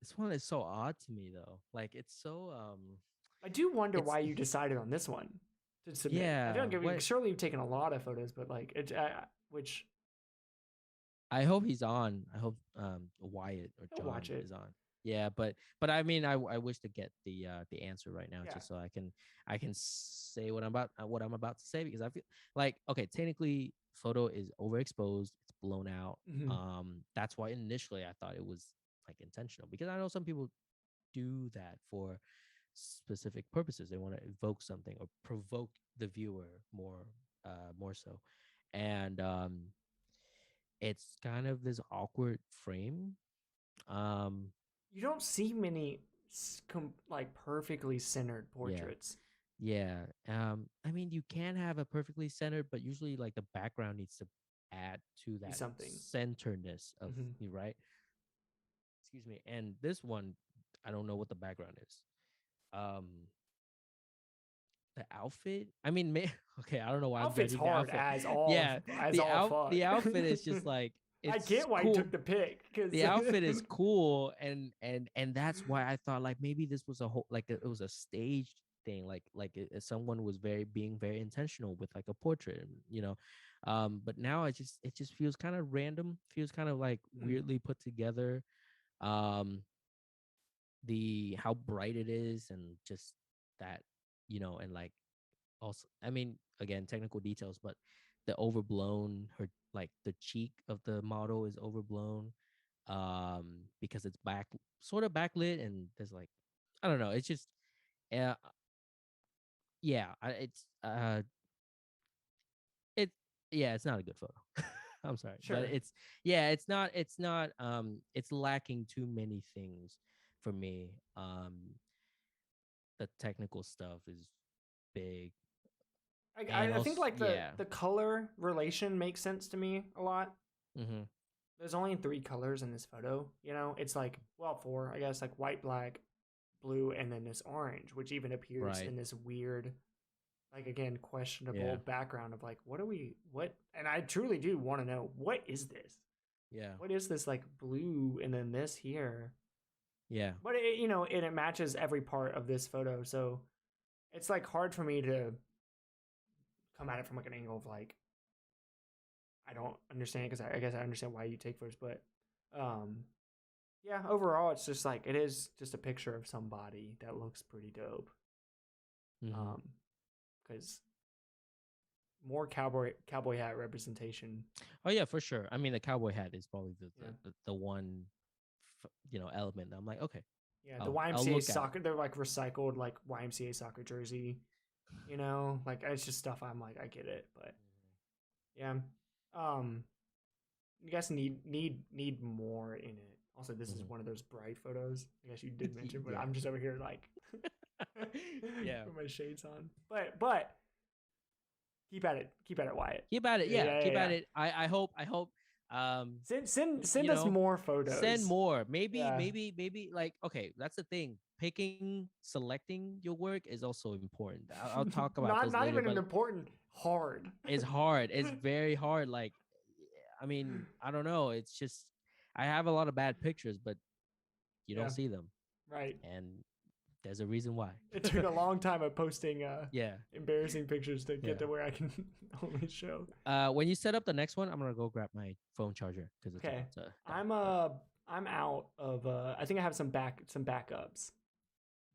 This one is so odd to me though. Like it's so. I do wonder why you decided on this one to submit. Yeah. I don't surely you've taken a lot of photos, but like it, which. I hope he's on. I hope Wyatt or John is on. Yeah, but I mean, I wish to get the answer right now, just so I can say what I'm about to say, because I feel like, okay, technically photo is overexposed, it's blown out. That's why initially I thought it was like intentional, because I know some people do that for specific purposes. They want to evoke something or provoke the viewer more so, and it's kind of this awkward frame. You don't see many like perfectly centered portraits. Yeah. I mean, you can have a perfectly centered, but usually like the background needs to add to that centeredness of you, right? Excuse me. And this one, I don't know what the background is. The outfit, I mean, okay, I don't know why outfit's hard as all. Yeah, the outfit is just like I get why cool. you took the pic, because The outfit is cool, and that's why I thought like maybe this was a whole like it was a staged thing, like someone was being very intentional with like a portrait, you know. But now it just feels kind of random, feels kind of like weirdly put together. The how bright it is, and just that, you know, and like also, I mean, again, technical details, but the overblown, her like the cheek of the model is overblown, because it's sort of backlit, and there's like, I don't know, it's just uh yeah, it yeah, it's not a good photo. I'm sorry, Sure. but it's lacking too many things for me. The technical stuff is big. And I think also, like yeah. the color relation makes sense to me a lot. Mm-hmm. There's only 3 colors in this photo. You know, it's like, well, 4, I guess, like white, black, blue, and then this orange, which even appears Right. in this weird, like, again, questionable Yeah. background of like, what? And I truly do want to know, what is this? Yeah. What is this like blue and then this here? Yeah. But it, you know, it matches every part of this photo, so it's like hard for me to come at it from like an angle of like, I don't understand, because I guess I understand why you take photos, but yeah, overall it's just like, it is just a picture of somebody that looks pretty dope. Mm-hmm. Because more cowboy hat representation. Oh yeah, for sure. I mean, the cowboy hat is probably Yeah. the one, you know, element that I'm like, okay, Yeah, the I'll YMCA look at soccer, they're like recycled like YMCA soccer jersey, you know, like it's just stuff I'm like, I get it, but yeah. You guys need more in it. Also, this is one of those bright photos, I guess you did mention, but Yeah. I'm just over here like Yeah. with my shades on. But keep at it, Wyatt. Keep at it. Yeah, keep at it. I hope Send us more photos. Send more. Maybe Yeah. maybe like, okay, that's the thing. Selecting your work is also important. I'll talk about those not later, even but an important, hard. it's hard. It's very hard. Like, I mean, I don't know. It's just I have a lot of bad pictures, but you don't see them. Right. And there's a reason why. It took a long time of posting yeah, embarrassing pictures to get to where I can only show. When you set up the next one, I'm gonna go grab my phone charger because it's Okay. about to I'm out of I think I have some backups.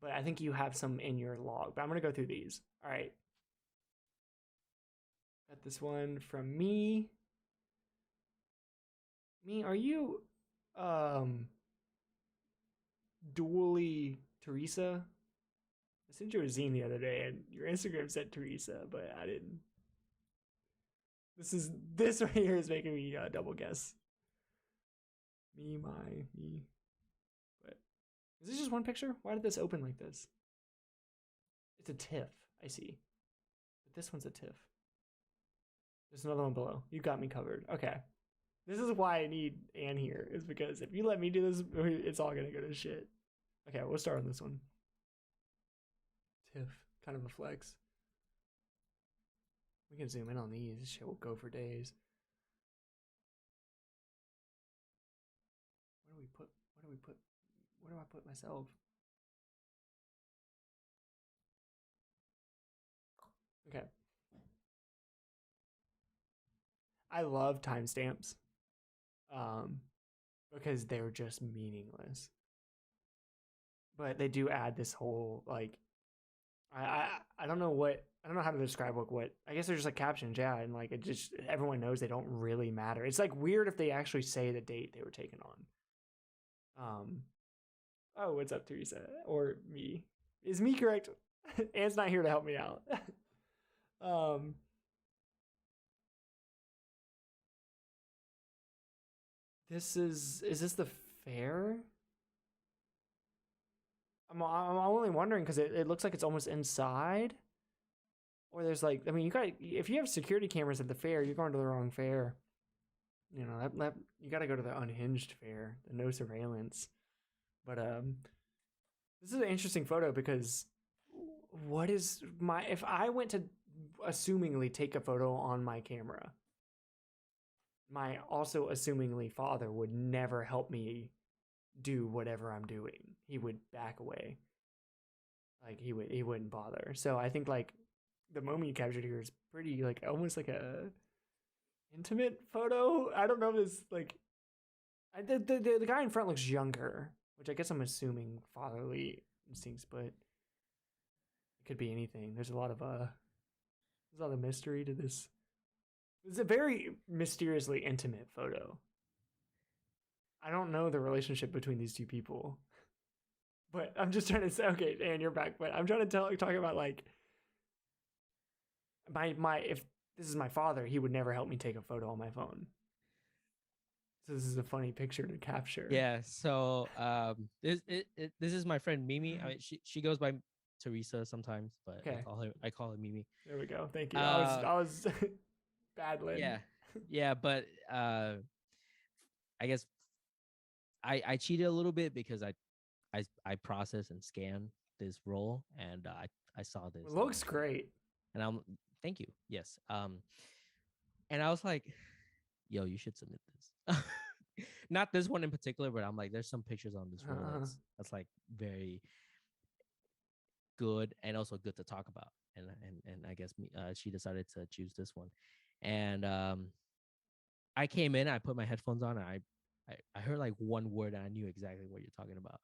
But I think you have some in your log. But I'm gonna go through these. All right. Got this one from me. Are you dually Theresa? I sent you a zine the other day and your Instagram said Theresa, but I didn't. This right here is making me double guess. Me. But is this just one picture? Why did this open like this? It's a TIFF, I see. But this one's a TIFF. There's another one below. You got me covered. Okay. This is why I need Anne here, is because if you let me do this, it's all gonna go to shit. Okay, we'll start on this one. TIFF, kind of a flex. We can zoom in on these. This shit will go for days. Where do I put myself? Okay. I love timestamps. Because they're just meaningless. But they do add this whole like I don't know how to describe what I guess they're just like captions, yeah, and like it just everyone knows they don't really matter. It's like weird if they actually say the date they were taken on. Oh, what's up, Theresa? Or me. Is me correct? Anne's not here to help me out. Is this the fair? I'm only wondering because it looks like it's almost inside. Or there's like, I mean, if you have security cameras at the fair, you're going to the wrong fair. You know, that you got to go to the unhinged fair, the no surveillance. But this is an interesting photo because if I went to assumingly take a photo on my camera, my also assumingly father would never help me do whatever I'm doing. He would back away. Like he wouldn't bother. So I think like the moment you captured here is pretty like almost like a intimate photo. I don't know if this like the guy in front looks younger, which I guess I'm assuming fatherly instincts, but it could be anything. There's a lot of mystery to this. It's a very mysteriously intimate photo. I don't know the relationship between these two people, but I'm just trying to say, okay, and you're back, but I'm trying to talk about like my if this is my father, he would never help me take a photo on my phone. So this is a funny picture to capture. Yeah. So this is my friend Mimi. I mean, she goes by Theresa sometimes, but Okay. I call her Mimi. There we go. Thank you. I was bad lid. Yeah, but I guess I cheated a little bit because I process and scan this roll, and I saw this. It looks great. And I'm thank you. Yes. And I was like, yo, you should submit this. Not this one in particular, but I'm like, there's some pictures on this roll that's like very good and also good to talk about. And I guess she decided to choose this one. And I came in, I put my headphones on, and I heard like one word, and I knew exactly what you're talking about.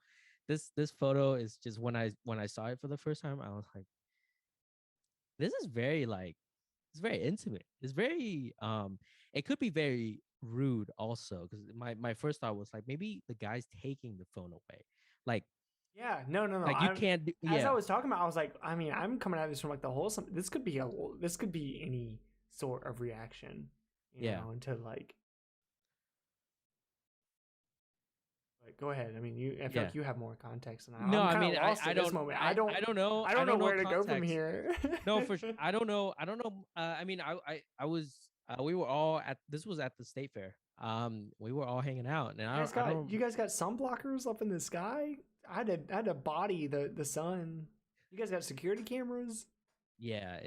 This photo is just when I saw it for the first time, I was like, this is very like, it's very intimate. It's very it could be very rude also, because my first thought was like, maybe the guy's taking the phone away. Like, yeah, no. Like you can't do, as I was talking about, I was like, I mean, I'm coming at this from like the whole this could be any sort of reaction, you know, into like go ahead. I mean, I feel like you have more context, and I'm kind of lost at this moment. I don't know. I don't know where to go from here. No, for sure. I don't know. I mean, I was. We were all at. This was at the state fair. We were all hanging out, and you guys got sun blockers up in the sky. I had to body the sun. You guys got security cameras. Yeah.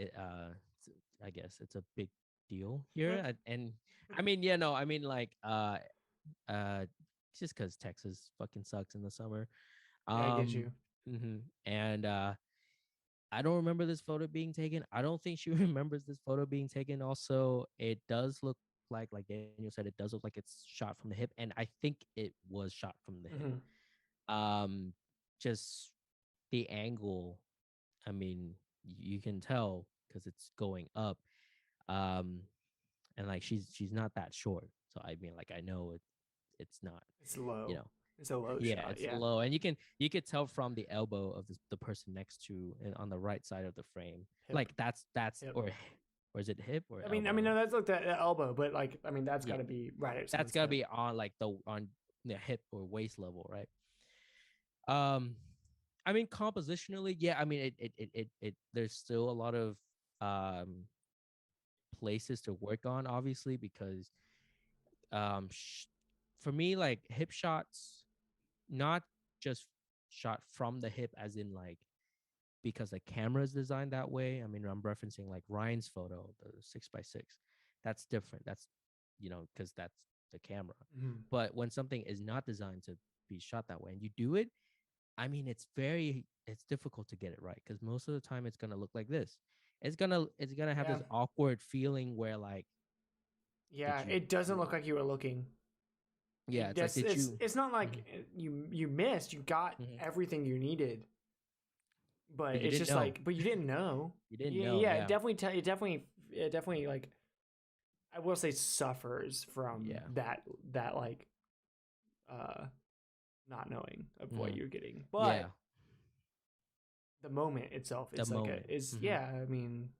I guess it's a big deal here, and I mean, yeah, no, I mean, like, just because Texas fucking sucks in the summer. Yeah, I get you. And I don't remember this photo being taken. I don't think she remembers this photo being taken. Also, it does look like Daniel said, it does look like it's shot from the hip, and I think it was shot from the hip. Just the angle. I mean, you can tell because it's going up. And like she's not that short, so I mean, like, I know it's not. It's low. You know, it's a low shot. It's low, and you could tell from the elbow of the person next to and on the right side of the frame. Hip. Like that's hip. or is it hip or? I mean, no, that's like the elbow, but like, I mean, that's gotta be right. That's gotta be on like on the hip or waist level, right? I mean, compositionally, yeah. I mean, it there's still a lot of places to work on, obviously, because for me, like, hip shots, not just shot from the hip as in like because the camera is designed that way. I mean, I'm referencing like Ryan's photo, the 6x6. That's different. That's, because that's the camera. But when something is not designed to be shot that way and you do it, I mean, it's difficult to get it right, because most of the time it's gonna look like this. It's gonna have this awkward feeling where, like, it doesn't look like you were looking. Yeah, it's not like you missed. You got everything you needed, but it's just like, but you didn't know. You didn't know. Yeah, it definitely like, I will say, suffers from that like not knowing of what you're getting. But the moment itself is I mean,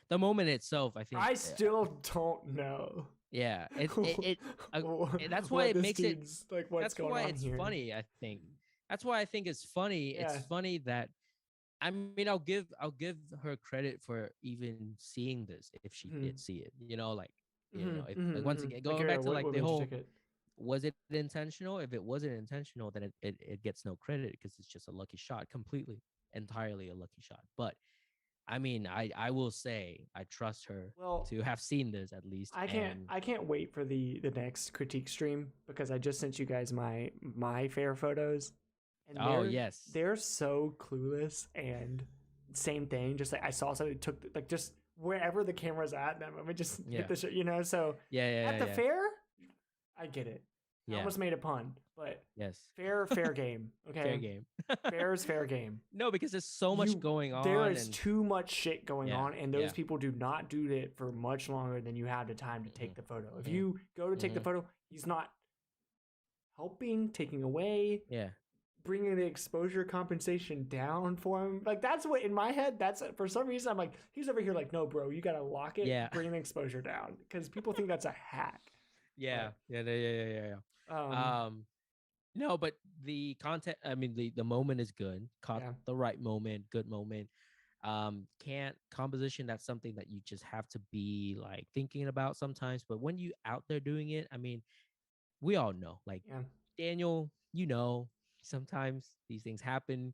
the moment itself, I think I still don't know. Yeah, that's why it makes it like, what's going on here. That's why it's funny, I think. That's why I think it's funny. Yeah. It's funny that, I mean, I'll give her credit for even seeing this, if she did see it. Like, like, once again, going back to like the whole, was it intentional? If it wasn't intentional, then it gets no credit, because it's just a lucky shot, entirely a lucky shot. But I mean, I will say I trust her Well, to have seen this at least. I can't wait for the next critique stream because I just sent you guys my fair photos, and Oh yes, they're so clueless and same thing. Just like I saw somebody took like just wherever the camera's at them, I mean just hit the shit, you know. So at the fair, I get it. I almost made a pun, but yes, fair game. Okay, fair game. fair is fair game. No, because there's so much going on. There is too much shit going on, and those yeah. people do not do it for much longer than you have the time to take the photo. If you go to take the photo, he's not helping, taking away, bringing the exposure compensation down for him. Like that's what in my head. That's for some reason I'm like he's over here like no, bro, you gotta lock it, bring the exposure down because people think that's a hack. Yeah. No, but the content, I mean, the moment is good. Caught the right moment, good moment. Can't composition, that's something that you just have to be like thinking about sometimes. But when you out there doing it, I mean, we all know, like Daniel, you know, sometimes these things happen.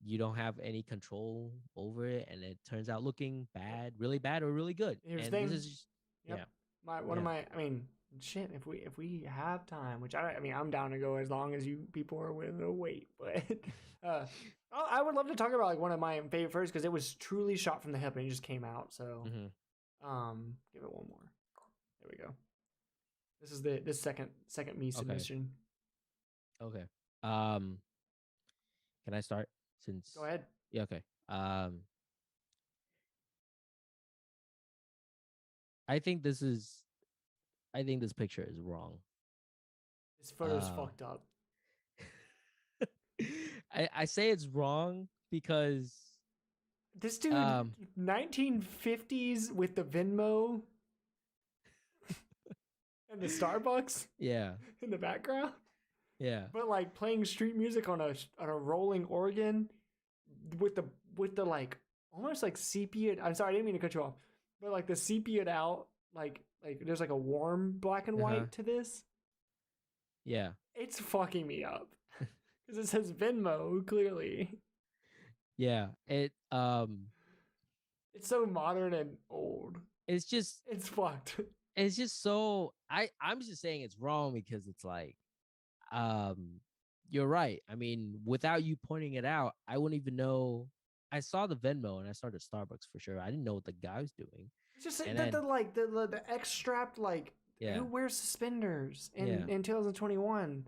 You don't have any control over it, and it turns out looking bad, really bad, or really good. Here's and the thing. This is just, one of my, I mean, shit. If we have time, which I mean, I'm down to go as long as you people are willing to wait. But I would love to talk about like one of my favorite first because it was truly shot from the hip and it just came out. So, give it one more. There we go. This is the second me submission. Okay. Can I start? Since go ahead. Yeah. Okay. I think this picture is wrong. This photo's fucked up. I say it's wrong because this dude 1950s with the Venmo and the Starbucks in the background. But like playing street music on a rolling organ with the like almost like sepia. I'm sorry, I didn't mean to cut you off. But like the sepia out, like there's like a warm black and white to this. Yeah. It's fucking me up. Because it says Venmo, clearly. Yeah. It's so modern and old. It's fucked. It's just so I'm just saying it's wrong because it's like you're right. I mean, without you pointing it out, I wouldn't even know. I saw the Venmo and I saw the Starbucks for sure. I didn't know what the guy was doing. It's just the X strapped like who wears suspenders in 2021.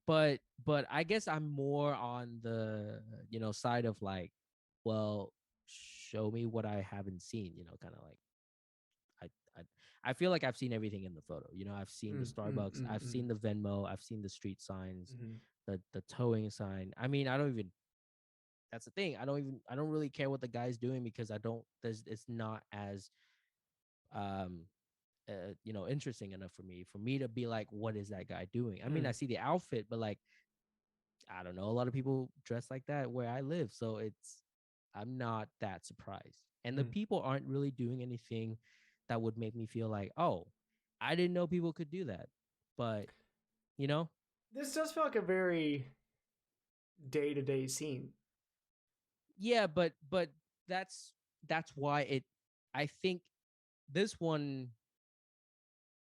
But I guess I'm more on the side of like, well, show me what I haven't seen. Kind of like I feel like I've seen everything in the photo. I've seen the Starbucks, I've seen the Venmo, I've seen the street signs, the towing sign. I mean, that's the thing. I don't really care what the guy's doing because it's not as interesting enough for me to be like, what is that guy doing? I mean, I see the outfit, but like, I don't know, a lot of people dress like that where I live, so I'm not that surprised. And the people aren't really doing anything that would make me feel like, oh, I didn't know people could do that. But this does feel like a very day-to-day scene. Yeah, but that's why I think this one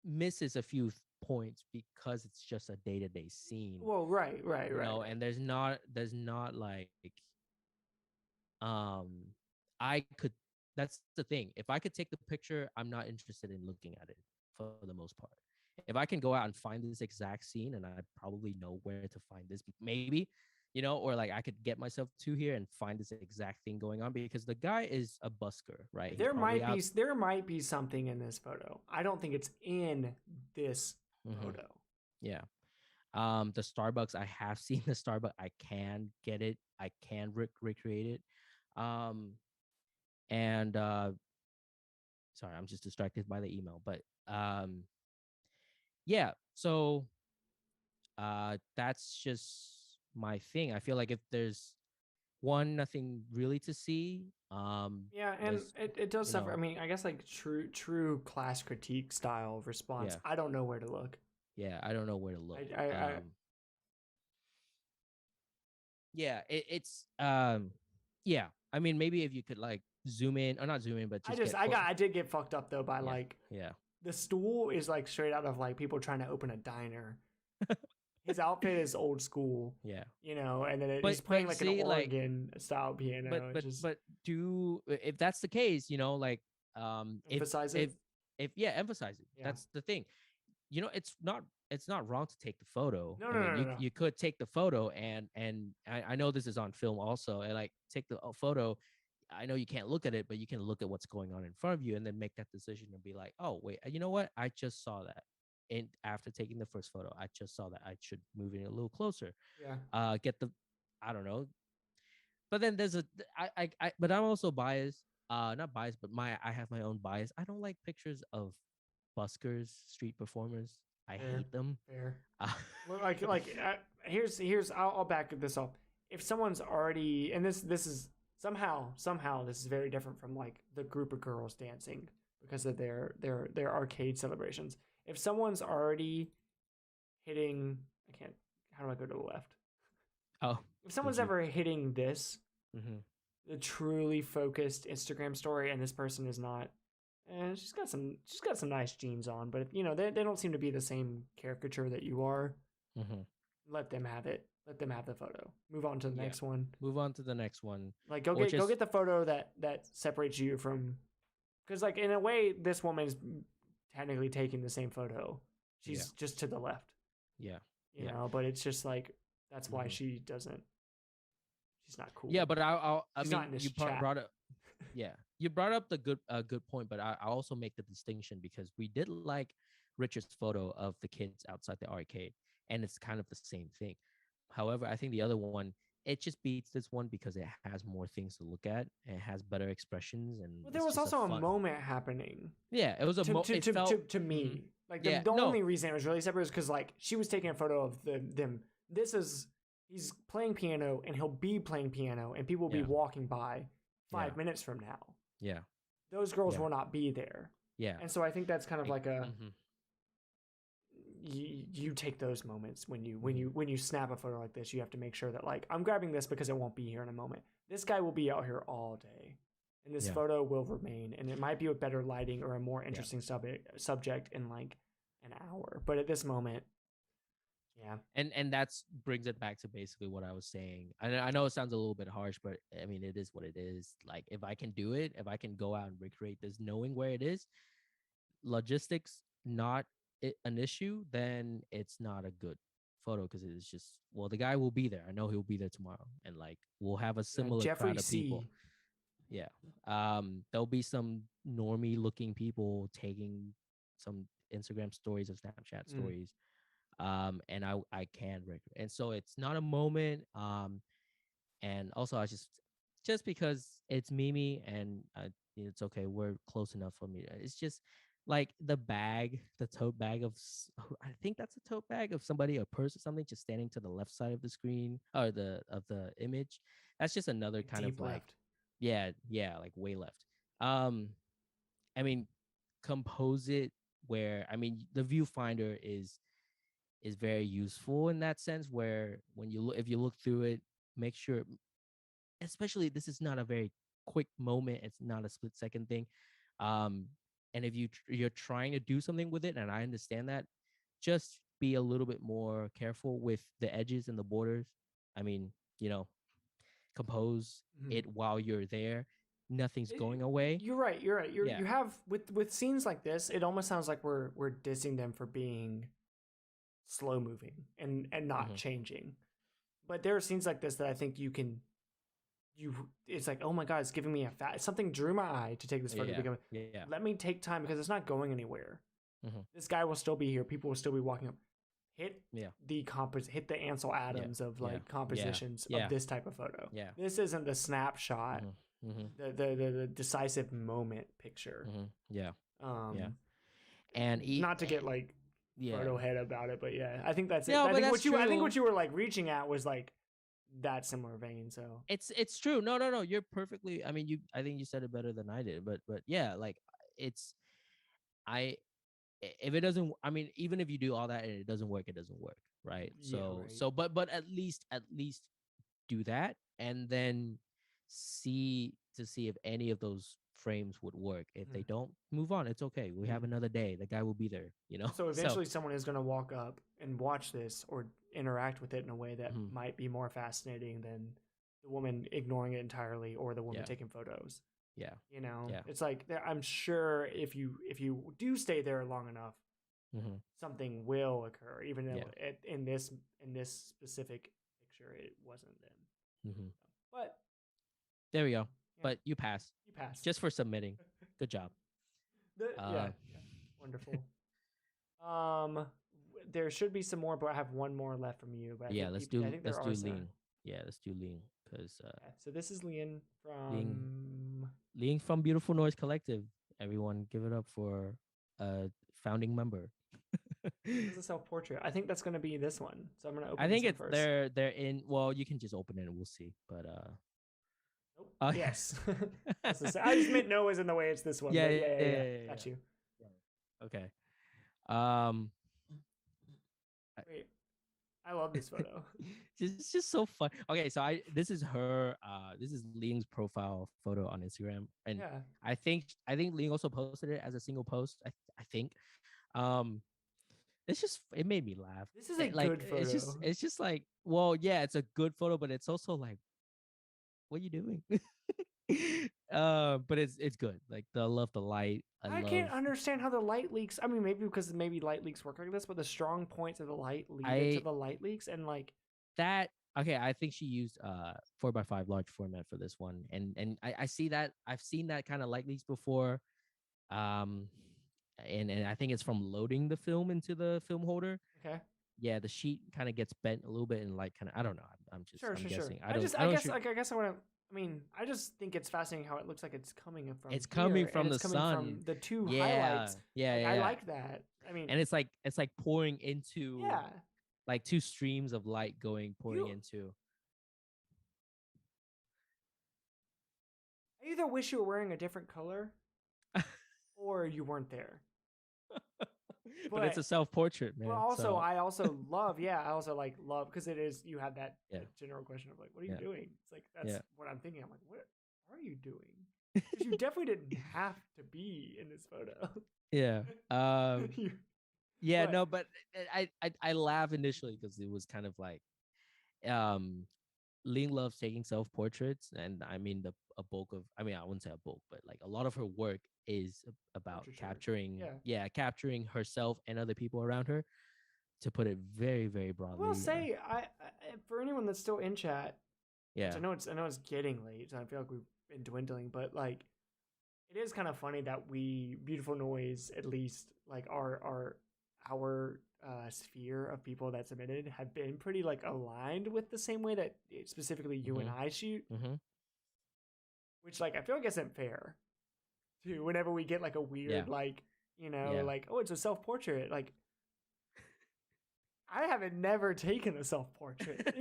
misses a few points because it's just a day-to-day scene. Well, right. And there's not like that's the thing. If I could take the picture, I'm not interested in looking at it for the most part. If I can go out and find this exact scene, and I probably know where to find this, maybe, or like I could get myself to here and find this exact thing going on because the guy is a busker, right? There might be something in this photo. I don't think it's in this photo. Yeah. The Starbucks, I have seen the Starbucks. I can get it. I can recreate it. And sorry, I'm just distracted by the email, but yeah, so that's just my thing. I feel like if there's nothing really to see, yeah, and it does suffer. I mean, I guess like true class critique style response. I don't know where to look. Yeah, I don't know where to look. Yeah, it's yeah. I mean, maybe if you could like zoom in, or not zoom in, but just I did get fucked up though by like yeah. the stool is like straight out of like people trying to open a diner. His outfit is old school. Yeah. You know, and then he's playing like see, an organ style piano. But do, if that's the case, you know, like emphasize it. If yeah, emphasize it. Yeah. That's the thing. You know, it's not wrong to take the photo. No, no. You could take the photo and I know this is on film also, and like take the photo. I know you can't look at it, but you can look at what's going on in front of you and then make that decision and be like, oh wait, you know what? I just saw that. And after taking the first photo, I just saw that I should move in a little closer. Yeah. Get the, I don't know. But then there's but I'm also biased. Not biased, but I have my own bias. I don't like pictures of buskers, street performers. I hate them. Fair. Well, here's I'll back this up. If someone's already, and this is somehow this is very different from like the group of girls dancing because of their arcade celebrations. If someone's already hitting, how do I go to the left? Oh, if someone's ever hitting this, the truly focused Instagram story, and this person is not, she's got some nice jeans on, but you know they don't seem to be the same caricature that you are. Let them have it. Let them have the photo. Move on to the next one. Move on to the next one. Like go get the photo that separates you from, because like in a way this woman is technically taking the same photo. She's just to the left. Yeah. You know, but it's just like that's why she doesn't. She's not cool. Yeah, but I mean, you brought up. Yeah, you brought up the good point, but I also make the distinction because we did like Richard's photo of the kids outside the arcade, and it's kind of the same thing. However, I think the other one, it just beats this one because it has more things to look at and it has better expressions. And there was also a moment happening. Yeah, it was a moment to me. Like the only reason it was really separate is because like she was taking a photo of them. He's playing piano and he'll be playing piano and people will be walking by 5 minutes from now. Yeah, those girls will not be there. Yeah, and so I think that's kind of like a. You take those moments when you snap a photo like this. You have to make sure that like I'm grabbing this because it won't be here in a moment. This guy will be out here all day, and this photo will remain. And it might be with better lighting or a more interesting subject in like an hour. But at this moment, and that's brings it back to basically what I was saying. I know it sounds a little bit harsh, but I mean it is what it is. Like if I can do it, if I can go out and recreate this, knowing where it is, logistics not an issue, then it's not a good photo because it's just the guy will be there. I know he'll be there tomorrow, and like we'll have a similar crowd of people. Yeah, there'll be some normie looking people taking some Instagram stories or Snapchat stories, and I can record, and so it's not a moment. And also I just because it's Mimi and it's okay. We're close enough for me. It's just. Like the tote bag of, I think that's a tote bag of somebody, a purse or something, just standing to the left side of the screen or of the image. That's just another kind of like, like way left. I mean, compose it where the viewfinder is very useful in that sense. Where when if you look through it, make sure, especially this is not a very quick moment. It's not a split second thing. And if you're trying to do something with it, and I understand that, just be a little bit more careful with the edges and the borders. I mean, compose it while you're there. Nothing's going away. You're right. You have with scenes like this, it almost sounds like we're dissing them for being slow moving and not changing. But there are scenes like this that I think it's like, oh my god, it's giving me something drew my eye to take this photo. Let me take time because it's not going anywhere. This guy will still be here. People will still be walking up. Hit the Ansel Adams of like compositions of this type of photo. This isn't the snapshot, the decisive moment picture. And not to get like photo head about it, but I think that's it. I think what you were like reaching at was like that similar vein. So it's true. No, you're perfectly. I mean, I think you said it better than I did. But yeah, like if it doesn't, I mean, even if you do all that and it doesn't work, right? So but at least do that, and then see if any of those frames would work. If they don't, move on. It's okay. We have another day. The guy will be there, you know. So eventually someone is going to walk up and watch this or interact with it in a way that might be more fascinating than the woman ignoring it entirely or the woman taking photos. Yeah. You know, it's like I'm sure if you do stay there long enough, something will occur, even though in this specific picture it wasn't then. But there we go. But you passed. You passed just for submitting. Good job. Wonderful. There should be some more, but I have one more left from you. But let's do LIEN. Yeah, let's do LIEN because. So this is LIEN from Beautiful Noise Collective. Everyone, give it up for a founding member. This is a self-portrait. I think that's going to be this one. So I'm going to open. I think it's first. they're in. Well, you can just open it and we'll see. But yes. I just meant Noah's in the way. It's this one. Yeah. Got you. Okay. Wait, I love this photo. It's just so fun. Okay, so this is LIEN's profile photo on Instagram, and I think LIEN also posted it as a single post. I think. It made me laugh. This is a good photo. It's just like, well, yeah, it's a good photo, but it's also like, what are you doing? But it's good. Like I love the light. I can't understand how the light leaks. I mean, maybe because light leaks work like this, but the strong points of the light lead into the light leaks, and like that. Okay, I think she used 4x5 large format for this one, and I see that. I've seen that kind of light leaks before. And I think it's from loading the film into the film holder. Okay. Yeah, the sheet kind of gets bent a little bit, and like kind of I don't know. I'm just guessing. I just think it's fascinating how it looks like it's coming from. It's coming from the sun. From the two highlights. I like that. I mean, and it's like pouring into. Like two streams of light pouring into. I either wish you were wearing a different color, or you weren't there. But it's a self-portrait, man. Well, also, I also love because it is. You had that general question of like, what are you doing? It's like that's what I'm thinking. I'm like, what are you doing? Because you definitely didn't have to be in this photo. Yeah. No, but I laugh initially because it was kind of like, LIEN loves taking self-portraits, and I mean a bulk of, I wouldn't say a bulk, but like a lot of her work is about capturing herself and other people around her, to put it very, very broadly. I will say, I for anyone that's still in chat, I know it's getting late, so I feel like we've been dwindling, but like it is kind of funny that we Beautiful Noise, at least like our sphere of people that submitted, have been pretty like aligned with the same way that specifically you and I shoot, which like I feel like isn't fair to whenever we get like a weird like like, oh, it's a self-portrait, like I haven't never taken a self-portrait,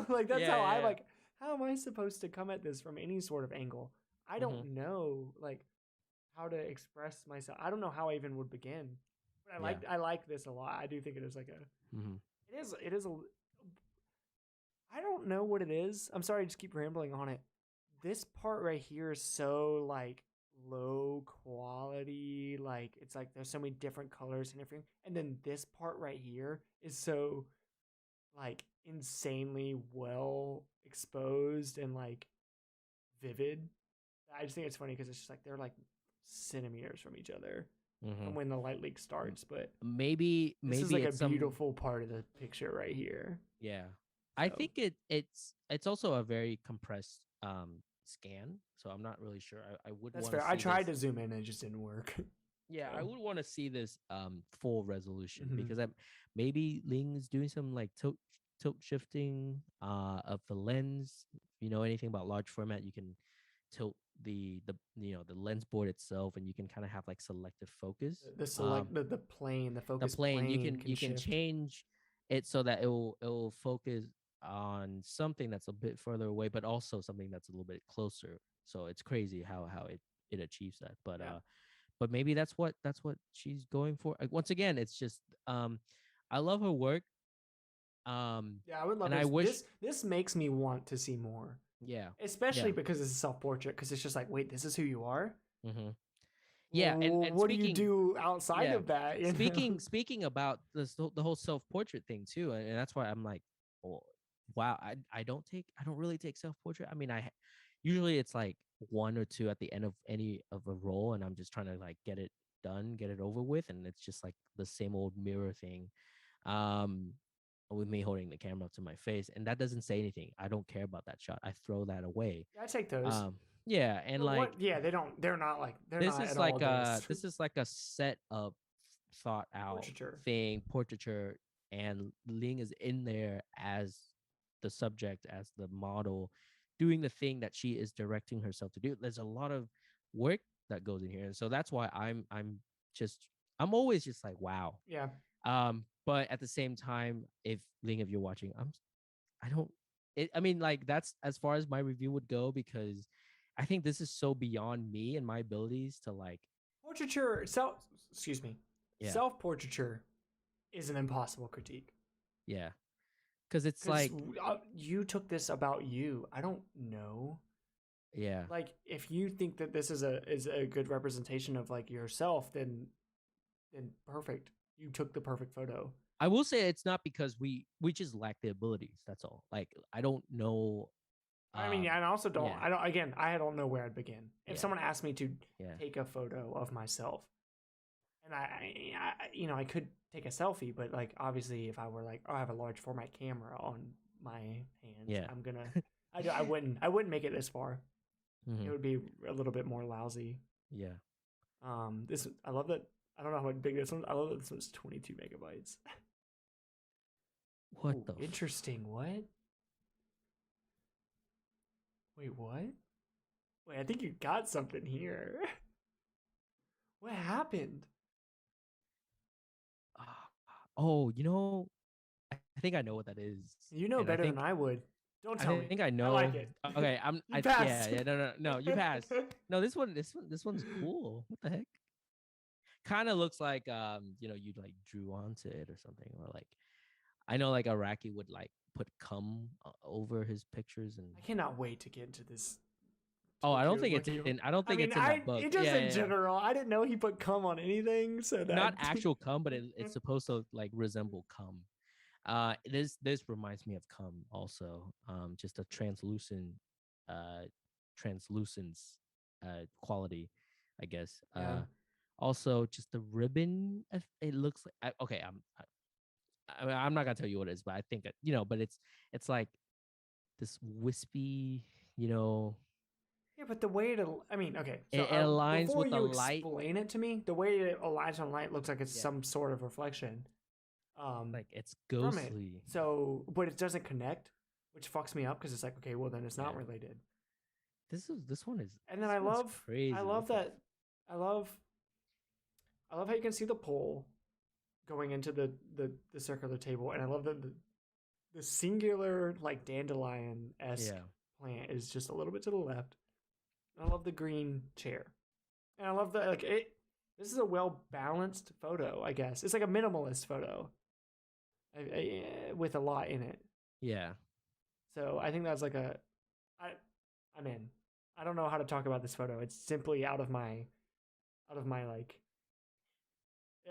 like that's how I like, how am I supposed to come at this from any sort of angle? I don't know like how to express myself. I don't know how I even would begin. But I like this a lot. I do think it is like a it is a I don't know what it is. I'm sorry, I just keep rambling on it. This part right here is so like low quality, like it's like there's so many different colors and everything. And then this part right here is so like insanely well exposed and like vivid. I just think it's funny because it's just like they're like centimeters from each other. From when the light leak starts, but maybe this is like a beautiful part of the picture right here. Yeah, so. I think it's also a very compressed scan, so I'm not really sure. I would. That's fair. I tried to zoom in and it just didn't work. Yeah, so. I would want to see this full resolution because maybe LIEN is doing some like tilt shifting of the lens. If you know anything about large format, you can tilt the lens board itself, and you can kind of have like selective focus. The plane, the focus. The plane you can change it so that it will focus on something that's a bit further away, but also something that's a little bit closer. So it's crazy how it achieves that. But maybe that's what she's going for. Once again, it's just I love her work. I would love. And this makes me want to see more. Yeah. Especially Yeah. because it's a self-portrait, because it's just like, wait, this is who you are? Mm-hmm. Yeah, and What do you speaking, do outside yeah, of that? You know? speaking about the whole self portrait thing too, and that's why I'm like, oh, wow, I don't really take self portrait. I mean, usually it's like one or two at the end of any of a role, and I'm just trying to like get it done, get it over with, and it's just like the same old mirror thing, um, with me holding the camera up to my face, and that doesn't say anything. I don't care about that shot. I throw that away. Yeah, I take those. Yeah, and But like what? Yeah, they don't. They're not like. They're not at all this. this is like a set of thought out Portraiture. thing, portraiture, and Ling is in there as the subject, as the model, doing the thing that she is directing herself to do. There's a lot of work that goes in here, and so that's why I'm always just like, wow. Yeah. But at the same time, if Ling, if you're watching, I don't. I mean, like that's as far as my review would go, because I think this is so beyond me and my abilities to like. Portraiture. Excuse me. Yeah. Self-portraiture is an impossible critique. Yeah. Because it's like you took this about you. I don't know. Yeah. Like if you think that this is a good representation of like yourself, then perfect. You took the perfect photo. I will say it's not because we just lack the abilities. That's all. Like I don't know. I mean, and I also don't. Yeah. I don't. Again, I don't know where I'd begin. If Yeah. someone asked me to Yeah. take a photo of myself, and I could take a selfie, but like obviously, if I were like, oh, I have a large format camera on my hands, Yeah. I'm gonna. I wouldn't make it this far. Mhm. It would be a little bit more lousy. Yeah. This I love that. I don't know how big this one. I love that this one's 22 megabytes. What Ooh, the? Interesting. What? Wait, what? Wait, I think you got something here. What happened? Oh, I think I know what that is. You know better than I would. Don't tell me. I think I know. I like it. Okay, You passed. no, you passed. No, this one's cool. What the heck? Kind of looks like you like drew onto it or something, or like I know like Iraqi would like put cum over his pictures, and I cannot wait to get into this. oh, I don't think it's in. I don't think it's in that book. It just in general. I didn't know he put cum on anything. So that not actual cum, but it's supposed to like resemble cum. This reminds me of cum also. Just a translucence quality, I guess. Yeah. Also just the ribbon. It looks like okay. I'm not gonna tell you what it is, but I think but it's like this wispy, Yeah, but the way to, I mean, okay. So it aligns before with the you light. explain it to me, the way it aligns on light looks like it's some sort of reflection. Like it's ghostly. From it. So, but it doesn't connect, which fucks me up because it's like, okay, well then it's not related. This one is. And then I love that. I love how you can see the pole going into the circular table, and I love that the singular like dandelion-esque plant is just a little bit to the left. I love the green chair, and I love that like it. This is a well balanced photo, I guess. It's like a minimalist photo, with a lot in it. Yeah. So I think that's like I'm in. I don't know how to talk about this photo. It's simply out of my like.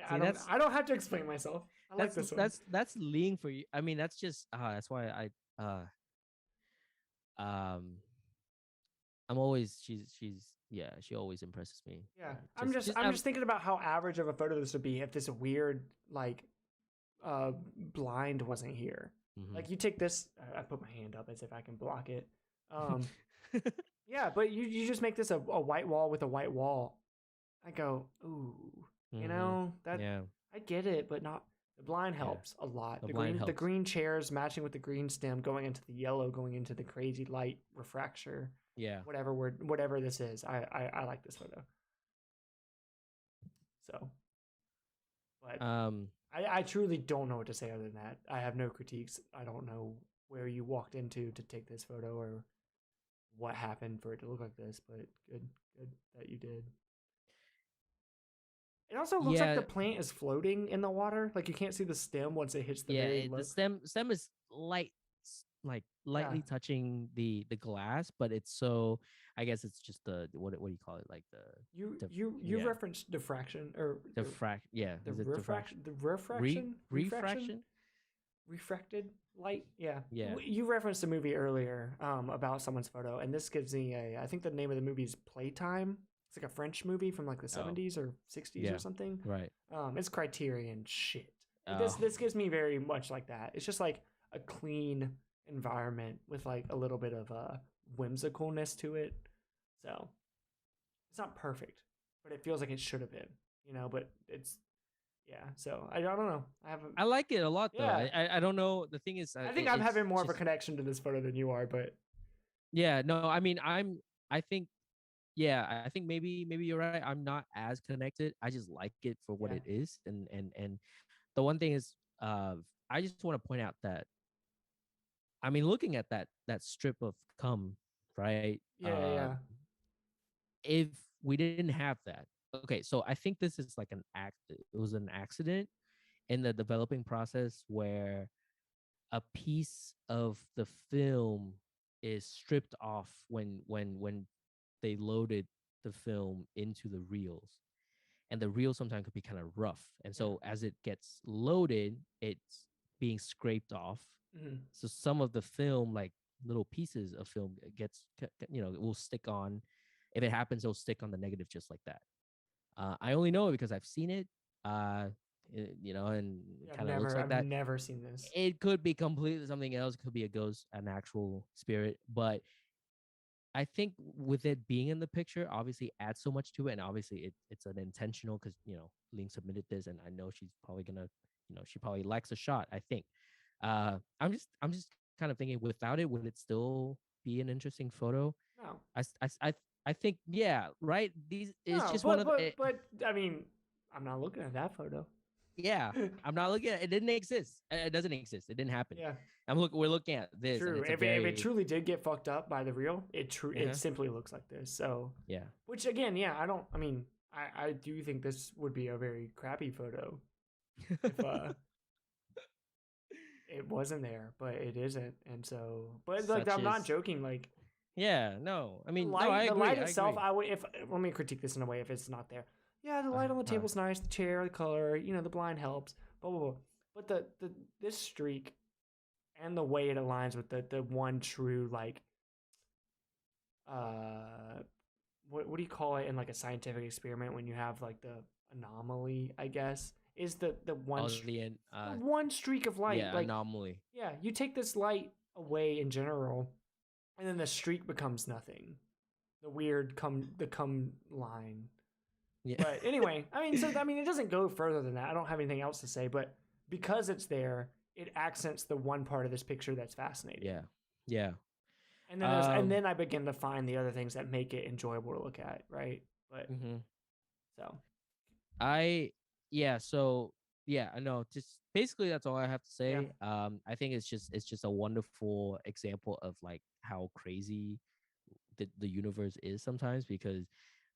I don't have to explain myself. I like this one. That's lean for you. I mean, that's just that's why I'm always she always impresses me. Yeah. I'm just thinking about how average of a photo this would be if this weird like blind wasn't here. Mm-hmm. Like you take this, I put my hand up as if I can block it. Yeah, but you just make this a white wall with a white wall. I go, ooh, that I get it, but not the blind helps a lot. The green chairs matching with the green stem going into the yellow, going into the crazy light refracture. Yeah. Whatever this is. I like this photo. So but I truly don't know what to say other than that. I have no critiques. I don't know where you walked into to take this photo or what happened for it to look like this, but good that you did. It also looks like the plant is floating in the water. Like you can't see the stem once it hits the very low. The stem is like lightly touching the glass, but it's so, I guess it's just the what do you call it, like you referenced diffraction or yeah, the is it refraction, refraction? refracted light. Yeah, Yeah. you referenced a movie earlier about someone's photo, and this gives me I think the name of the movie is Playtime. It's like a French movie from like the 70s or 60s or something. Right. It's Criterion shit. Oh. This gives me very much like that. It's just like a clean environment with like a little bit of whimsicalness to it. So it's not perfect, but it feels like it should have been, but it's, yeah. So I don't know. I like it a lot though. I don't know. The thing is, I think I'm having more of a connection to this photo than you are, but yeah, no, I mean, I think, yeah, I think maybe you're right. I'm not as connected. I just like it for what it is. And the one thing is, I just want to point out that, I mean, looking at that strip of cum, right? Yeah. If we didn't have that, okay, so I think this is like it was an accident in the developing process where a piece of the film is stripped off when they loaded the film into the reels, and the reel sometimes could be kind of rough, and so as it gets loaded, it's being scraped off. So some of the film, like little pieces of film, gets, it will stick on. If it happens, it'll stick on the negative just like that. I only know it because I've seen it. And kind of looks like that. I've never seen this. It could be completely something else. It could be a ghost, an actual spirit. But I think with it being in the picture, obviously adds so much to it. And obviously it's an intentional, because, LIEN submitted this, and I know she's probably gonna, she probably likes a shot, I think. I'm just kind of thinking, without it, would it still be an interesting photo? No. I think, yeah, right. It's just but I mean, I'm not looking at that photo. Yeah, I'm not looking at it. Didn't exist. It doesn't exist. It didn't happen. Yeah. We're looking at this. True. If it truly did get fucked up by the reel, it simply looks like this. So yeah. Which again, yeah, I do think this would be a very crappy photo if it wasn't there, but it isn't, and so, but like, I'm not joking. Like, yeah, no, I mean, the light itself, I would, let me critique this in a way if it's not there. Yeah, the light on the table's nice, the chair, the color, the blind helps, blah blah blah. But this streak and the way it aligns with the one true, like, what do you call it in like a scientific experiment when you have like the anomaly, I guess, is the one one streak of light, like anomaly. Yeah, you take this light away in general, and then the streak becomes nothing. The weird cum line. Yeah. But anyway, it doesn't go further than that. I don't have anything else to say, but because it's there, it accents the one part of this picture that's fascinating. Yeah. Yeah. And then I begin to find the other things that make it enjoyable to look at, right? But I know. Just basically, that's all I have to say. Yeah. I think it's just a wonderful example of like how crazy the universe is sometimes, because,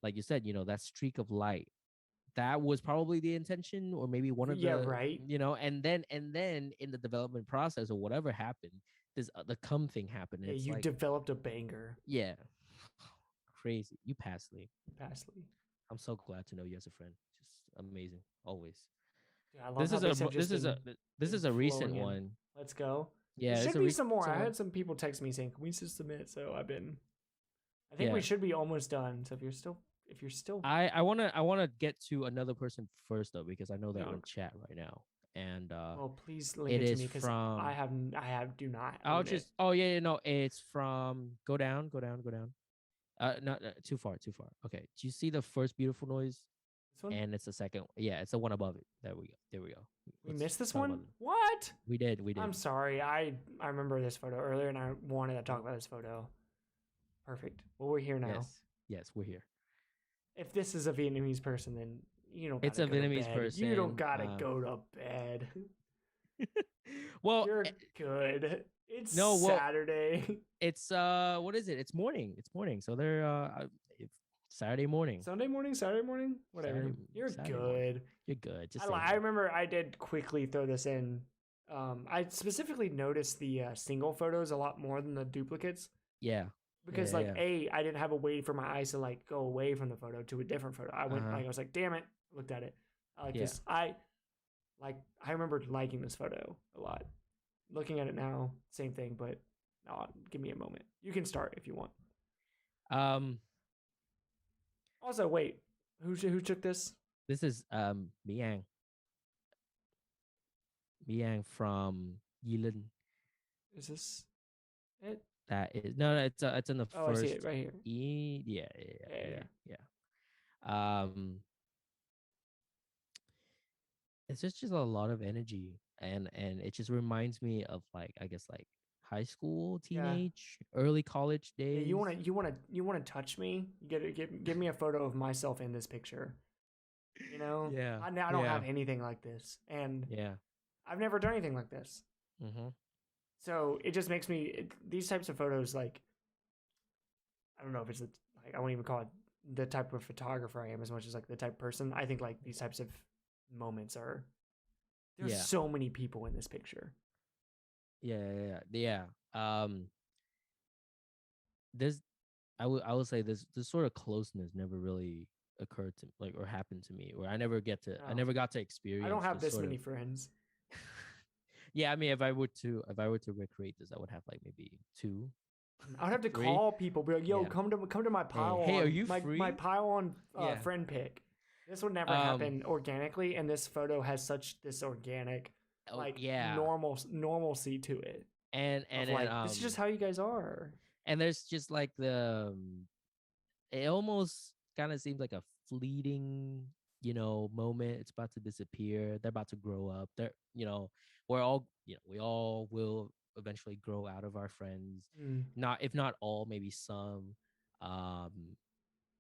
like you said, that streak of light, that was probably the intention, or maybe one of the right. And then in the development process or whatever happened, this the cum thing happened. Yeah, you developed a banger. Yeah. Crazy. You passed, Lee. Pastly. I'm so glad to know you as a friend. Just amazing, always. Yeah, I love this is a recent one. Let's go. Yeah, there should be some more. I had some people text me saying, "Can we just submit?" So I think we should be almost done. So if you're still, I wanna get to another person first though, because I know they're on chat right now. And well, please link it to me, because I do not. I'll just it's from go down. Not too far. Okay. Do you see the first beautiful noise? This one? And it's the second. Yeah, it's the one above it. There we go. We missed this one? What? We did. I'm sorry. I remember this photo earlier, and I wanted to talk about this photo. Perfect. Well, we're here now. Yes, we're here. If this is a Vietnamese person, then it's a Vietnamese person. You don't gotta go to bed. Well, you're good. It's Saturday. It's what is it? It's morning. So they're Saturday morning. Sunday morning, Saturday morning, whatever. You're good. You're good. I remember I did quickly throw this in I specifically noticed the single photos a lot more than the duplicates. Yeah. Because I didn't have a way for my eyes to like go away from the photo to a different photo. I went I was like, damn it, looked at it. I like this. I remember liking this photo a lot. Looking at it now, same thing, but no, give me a moment. You can start if you want. Also, wait, who took this? This is Miang from LIEN. Is this it? That is no, it's in the first. I see it right here. Yeah. It's just a lot of energy, and it just reminds me of like, I guess, like high school, teenage, early college days. Yeah, you wanna touch me? You give me a photo of myself in this picture. You know? Yeah. I don't have anything like this, and I've never done anything like this. So it just makes me these types of photos, like, I don't know if it's like, I won't even call it the type of photographer I am as much as like the type of person. I think like these types of moments are, there's so many people in this picture. Yeah. There's, I would say this sort of closeness never really occurred to like or happened to me, where I never got to experience. I don't have this many friends. Yeah, I mean, if I were to recreate this, I would have like maybe 2. I would have to call people, be like, "Yo, come to my pile. Hey, are you free? My pile on friend pick." This would never happen organically, and this photo has such this organic, normalcy to it. And this is just how you guys are. And there's just like it almost kind of seems like a fleeting, moment. It's about to disappear. They're about to grow up. We all will eventually grow out of our friends. If not all, maybe some.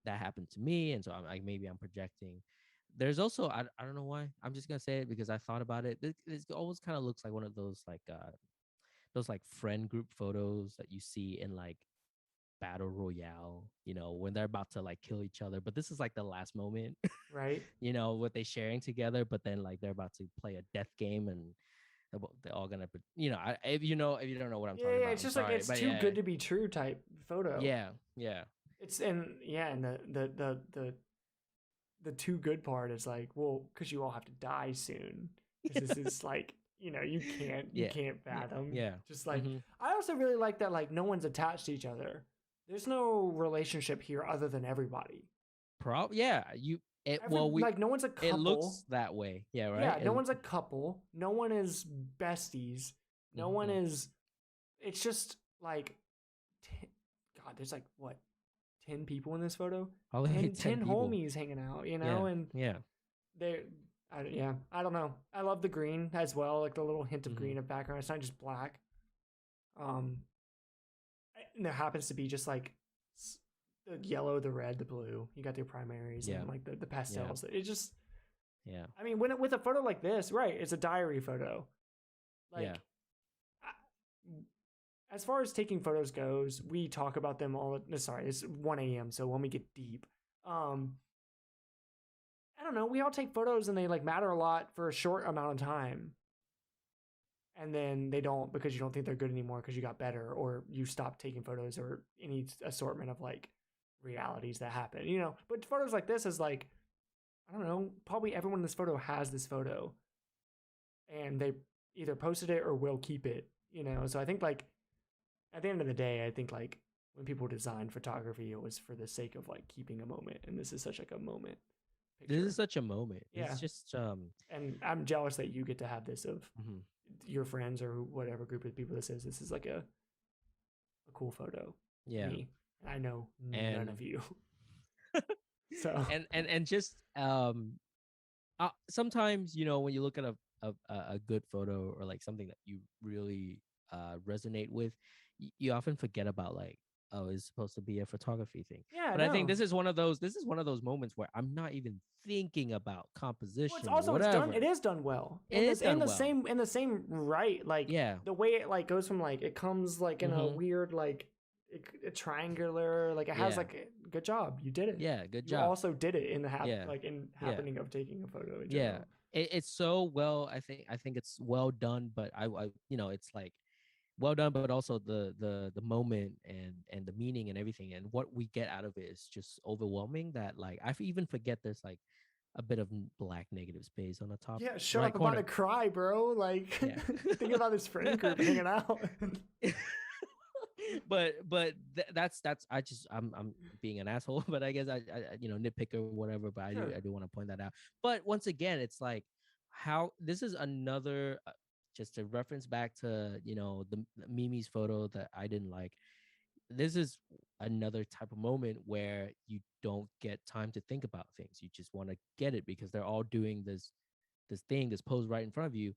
That happened to me, and so maybe I'm projecting. There's also, I don't know why, I'm just gonna say it because I thought about it. It always kind of looks like one of those like friend group photos that you see in like battle royale, when they're about to like kill each other, but this is like the last moment, right? What they sharing together, but then like they're about to play a death game, and they're all gonna, if you don't know what I'm talking about, it's just like, it's too good to be true type photo. It's and the too good part is like, well, because you all have to die soon, because this is like, you can't fathom. Just like, I also really like that, like, no one's attached to each other. There's no relationship here other than everybody. Like, no one's a couple. It looks that way. Yeah, right. Yeah, no one's a couple. No one is besties. No one is. It's just like, God, there's like what, 10 people in this photo. 10 homies hanging out, and I don't know. I love the green as well, like the little hint of green of background. It's not just black. And there happens to be just like the yellow, the red, the blue. You got your primaries and like the pastels. It just, I mean, with a photo like this, right? It's a diary photo. Like, as far as taking photos goes, we talk about them all. Sorry, it's 1 a.m. So when we get deep, I don't know. We all take photos and they like matter a lot for a short amount of time. And then they don't, because you don't think they're good anymore because you got better, or you stopped taking photos, or any assortment of like realities that happen, But photos like this is like, I don't know, probably everyone in this photo has this photo and they either posted it or will keep it, So I think like at the end of the day, I think like when people design photography, it was for the sake of like keeping a moment. And this is such like a moment picture. This is such a moment. Yeah. It's just, and I'm jealous that you get to have this of your friends or whatever group of people this is. This is like a cool photo. Yeah. Me. I know none of you. So and just sometimes, when you look at a good photo, or like something that you really resonate with, you often forget about like, oh, it's supposed to be a photography thing. Yeah, but I think this is one of those moments where I'm not even thinking about composition. Well, it's also it is done well. In the same right, like the way it like goes from like, it comes like in a weird like a triangular, like it has like, good job, you did it. Yeah, good you job. Also did it in the happening of taking a photo. it's so well. I think it's well done, but it's like well done, but also the moment and the meaning and everything and what we get out of it is just overwhelming. That like I even forget there's like a bit of black negative space on the top Yeah, shut right up. I'm about corner. to cry, bro. Like, Yeah. thinking about this friend group hanging out. but that's I'm being an asshole, but I guess I nitpick or whatever, but Sure. I do want to point that out. But once again, it's like how this is another just to reference back to the Mimi's photo that I didn't like. This is another type of moment where you don't get time to think about things. You just want to get it because they're all doing this pose right in front of you.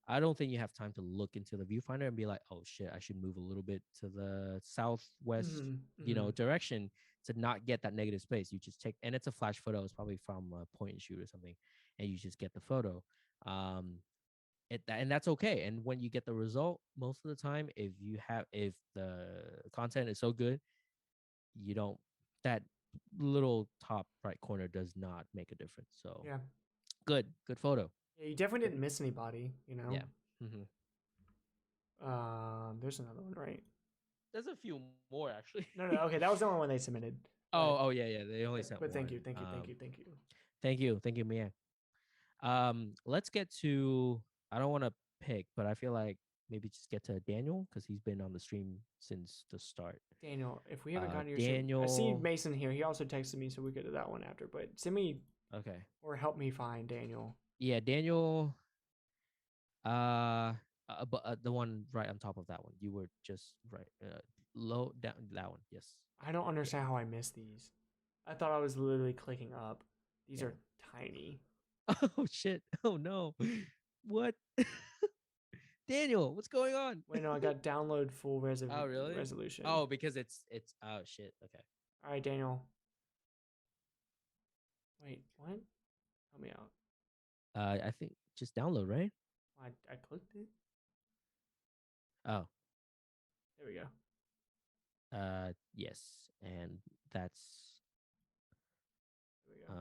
I don't think you have time to look into the viewfinder and be like, oh shit, I should move a little bit to the southwest, direction to not get that negative space. You just take, and it's a flash photo. It's probably from a point and shoot or something, and you just get the photo. And that's okay. And when you get the result, most of the time, if the content is so good, you don't that little top right corner does not make a difference. So Yeah. good photo. Yeah, you definitely didn't miss anybody, you know? Yeah. Mm-hmm. There's another one, right? There's a few more actually. No, no, okay, that was the only one they submitted. Oh yeah, yeah. They only sent But one. thank you, thank you, thank you, thank you. Thank you, Mia. Let's get to. I don't want to pick, but I feel like maybe just get to Daniel because he's been on the stream since the start. Daniel, if we haven't gotten your Daniel, I see Mason here. He also texted me, so we could do that one after. But send me okay, or help me find Daniel. yeah, Daniel. But the one right on top of that one, you were just right, low down that one. Yes. I don't understand how I missed these. I thought I was literally clicking up. These Yeah. are tiny. Oh shit! Oh no! What? Daniel, what's going on? Wait, no, I got download full Oh really? resolution. Oh, because it's oh shit. Okay. All right, Daniel. Wait, what? Help me out. I think just download, right? I clicked it. Oh. There we go. Yes, and that's There we go.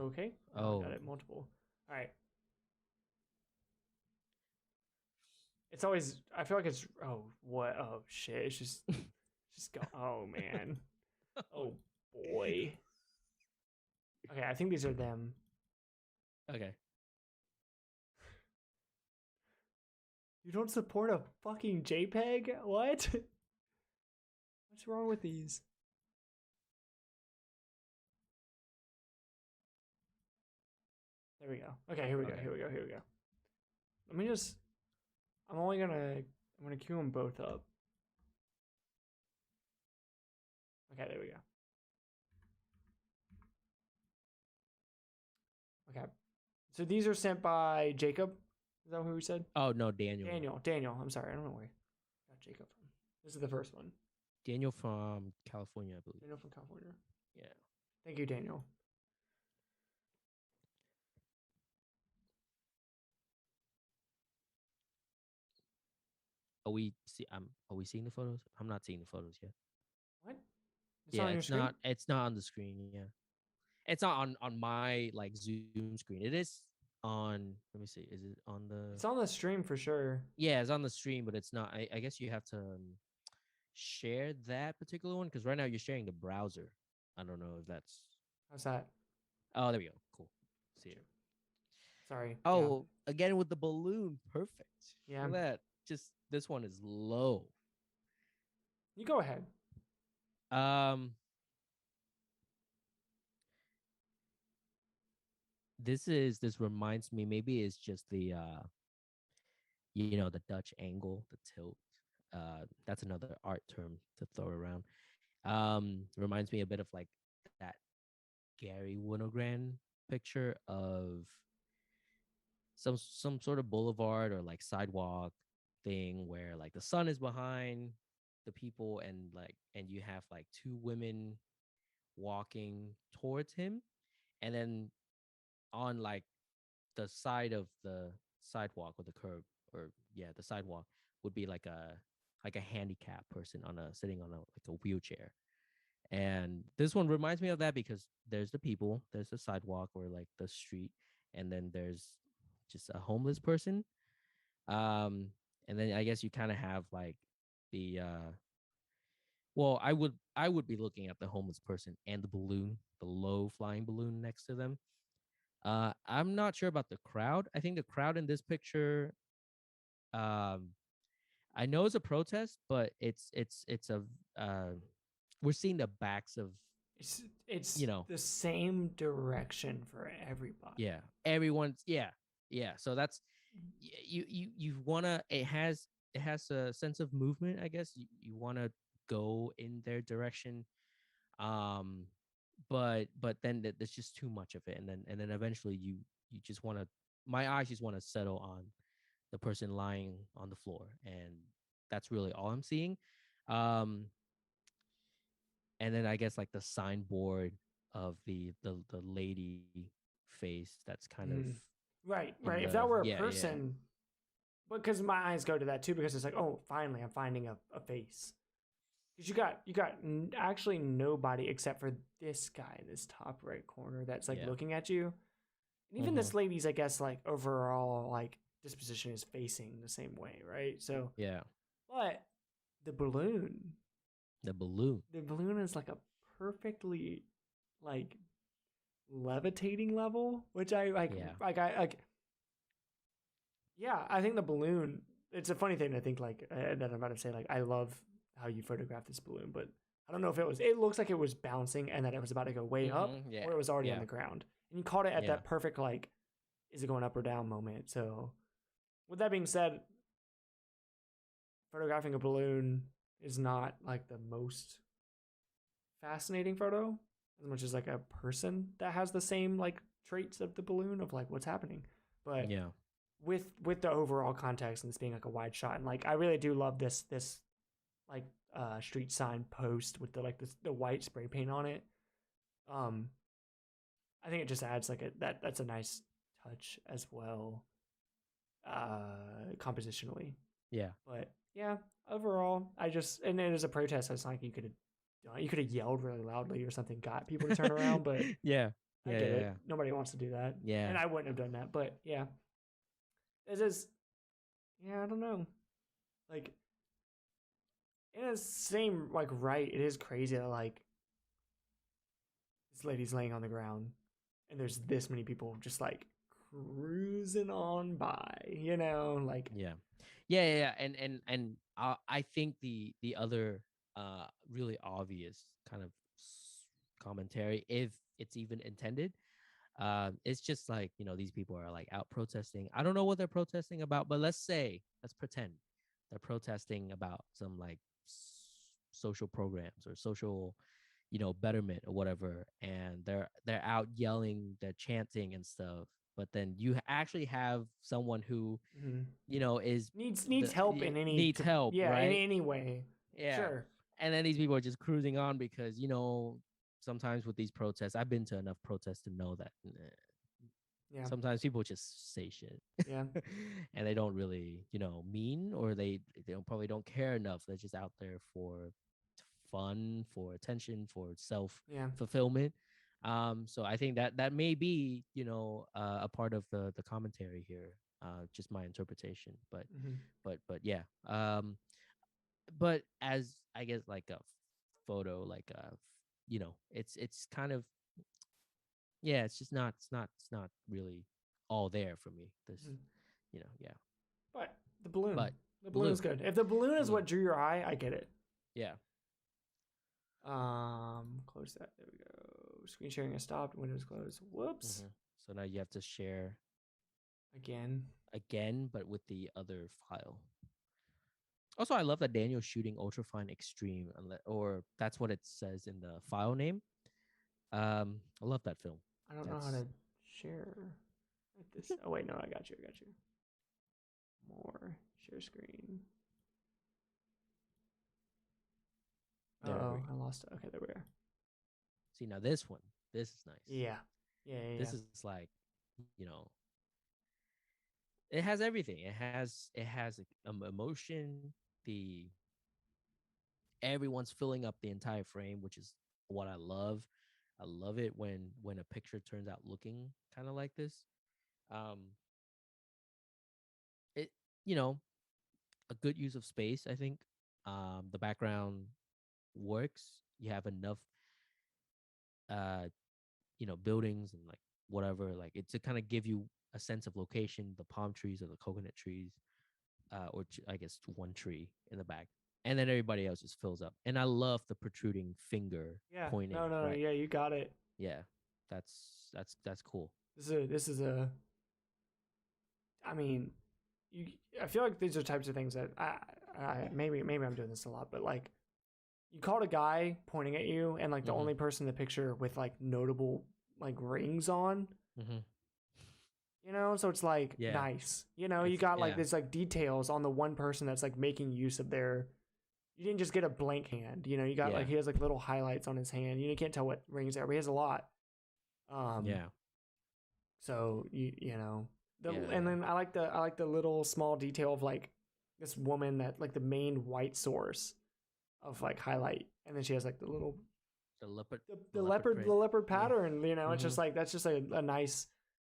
Okay. Now I got it multiple. All right. It's always. I feel like it's. Oh what? Oh shit! It's just go. Oh man. Oh boy. Okay, I think these are them. okay. You don't support a fucking JPEG? What? What's wrong with these? There we go. Okay, here we go. Here we go. Here we go. Let me just. I'm only gonna. I'm gonna queue them both up. Okay, there we go. Okay. So these are sent by Jacob. Is that who we said? Oh no, Daniel. Daniel. I'm sorry. I don't know where I got Jacob from. This is the first one. Daniel from California, I believe. Daniel from California. Yeah. Thank you, Daniel. Are we seeing the photos? I'm not seeing the photos yet. What? It's on your screen? It's not on the screen. Yeah. It's not on my like Zoom screen. It is on. Let me see. Is it on the? It's on the stream for sure. Yeah, it's on the stream, but it's not. I guess you have to share that particular one because right now you're sharing the browser. I don't know if that's. How's that? Oh, there we go. Cool. See it. Sorry. Oh, yeah. Again with the balloon. Perfect. Yeah. Look at that. Just this one is low. You go ahead. This reminds me, maybe it's just the the Dutch angle, the tilt. That's another art term to throw around. Reminds me a bit of like that Gary Winogrand picture of some sort of boulevard or like sidewalk thing where like the sun is behind the people and you have like two women walking towards him, and then on like the side of the sidewalk or the curb or yeah the sidewalk would be like a handicapped person sitting on a wheelchair. And this one reminds me of that because there's the people, there's the sidewalk or like the street, and then there's just a homeless person. Um, and then I guess you kind of have like the well, I would be looking at the homeless person and the balloon, the low flying balloon next to them. I'm not sure about the crowd. I think the crowd in this picture, um, I know it's a protest, but it's a uh, we're seeing the backs of It's you know the same direction for everybody. yeah everyone's yeah. So that's you wanna it has a sense of movement. I guess you wanna go in their direction, um, but then there's just too much of it, and then eventually you just want to my eyes just want to settle on the person lying on the floor, and that's really all I'm seeing. Um, and then I guess like the signboard of the lady face that's kind of Mhm. Right, in right. If the that were a yeah person, because my eyes go to that too, because it's like, oh, finally, I'm finding a face. Because you got actually nobody except for this guy in this top right corner that's like yeah looking at you, and even mm-hmm. this lady's, I guess, like overall like disposition is facing the same way, right? So, Yeah, but the balloon, the balloon. the balloon is like a perfectly like levitating level, which I Yeah. like. Yeah, I think the balloon. It's a funny thing to think like that I'm about to say. Like, I love how you photographed this balloon, but I don't know if it was. It looks like it was bouncing and that it was about to go way up, Mm-hmm. Yeah. or it was already on Yeah. the ground. And you caught it at Yeah. that perfect like, is it going up or down moment. So, with that being said, photographing a balloon is not like the most fascinating photo as much as like a person that has the same like traits of the balloon of like what's happening. But Yeah. with the overall context and this being like a wide shot, and like I really do love this like street sign post with the like the white spray paint on it. um I think it just adds like that's a nice touch as well, compositionally. Yeah. But yeah, overall I just, and it is a protest, so it's not like you could have yelled really loudly or something, got people to turn around, but Yeah. I Yeah. get it, Yeah. nobody wants to do that, Yeah. and I wouldn't have done that. But yeah, this is, yeah, I don't know, like, in the same like right, it is crazy that like this lady's laying on the ground and there's this many people just like cruising on by, like. Yeah. Yeah. Yeah. Yeah. And I think the other really obvious kind of commentary, if it's even intended, it's just like these people are like out protesting. I don't know what they're protesting about, but let's pretend they're protesting about some like social programs or social betterment or whatever, and they're out yelling, they're chanting and stuff. But then you actually have someone who Mhm. is Needs help in any needs help, yeah, in right? any way. Yeah. Sure. And then these people are just cruising on because sometimes with these protests, I've been to enough protests to know that Yeah. sometimes people just say shit Yeah. and they don't really mean, or they probably don't care enough. They're just out there for fun, for attention, for self Yeah. fulfillment. So I think that may be a part of the commentary here, just my interpretation. but Mhm. but yeah. But as I guess like a photo, like it's kind of, yeah, it's just not really all there for me. This, Mhm. yeah. But the balloon. But The balloon is balloon. good. If the balloon is Mm, what drew your eye, I get it. yeah. Close that. There we go. Screen sharing has stopped. Windows closed. Whoops. Hmm. So now you have to share Again. again, but with the other file. Also, I love that Daniel's shooting ultrafine extreme, or that's what it says in the file name. I love that film. I don't know how That's to share like this. Oh wait, no, I got you. I got you. More share screen. there we Oh, go. I lost it. Okay, there we are. See, now this one, this is nice. Yeah. Yeah, yeah, This yeah. is like, you know, it has everything. It has emotion. The Everyone's filling up the entire frame, which is what I love. I love it when a picture turns out looking kind of like this. Um, you know, a good use of space. I think the background works. You have enough, uh, buildings and like whatever. Like it's to kind of give you a sense of location. The palm trees or the coconut trees, I guess one tree in the back, and then everybody else just fills up. And I love the protruding finger Yeah. pointing. No, no, no. Right. Yeah, you got it. Yeah, that's cool. This is a. I mean, you. I feel like these are types of things that maybe I'm doing this a lot, but like, you caught a guy pointing at you, and like the only person in the picture with like notable like rings on. Mm-hmm. So it's like nice. You got like this like details on the one person that's like making use of their. You didn't just get a blank hand. You got like he has like little highlights on his hand. You can't tell what rings there, but he has a lot. So and then I like the little small detail of like this woman that like the main white source of like highlight, and then she has like the little the leopard pattern. It's just like that's just a nice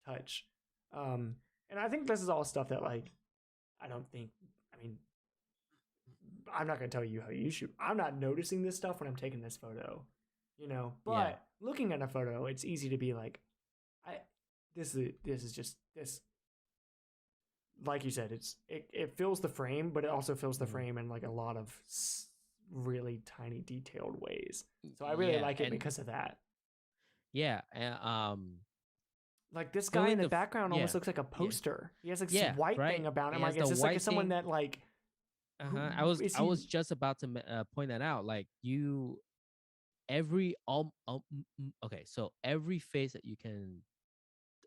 touch. And I think this is all stuff that like I'm not gonna tell you how you shoot. I'm not noticing this stuff when I'm taking this photo, But looking at a photo, it's easy to be like, this is just this. Like you said, it fills the frame, but it also fills the frame in like a lot of really tiny, detailed ways. So I really like it because of that. Yeah. Like this guy in the background almost looks like a poster. He has like this white thing about him. Like, is this like someone that like? I was just about to point that out. Like okay, so every face that you can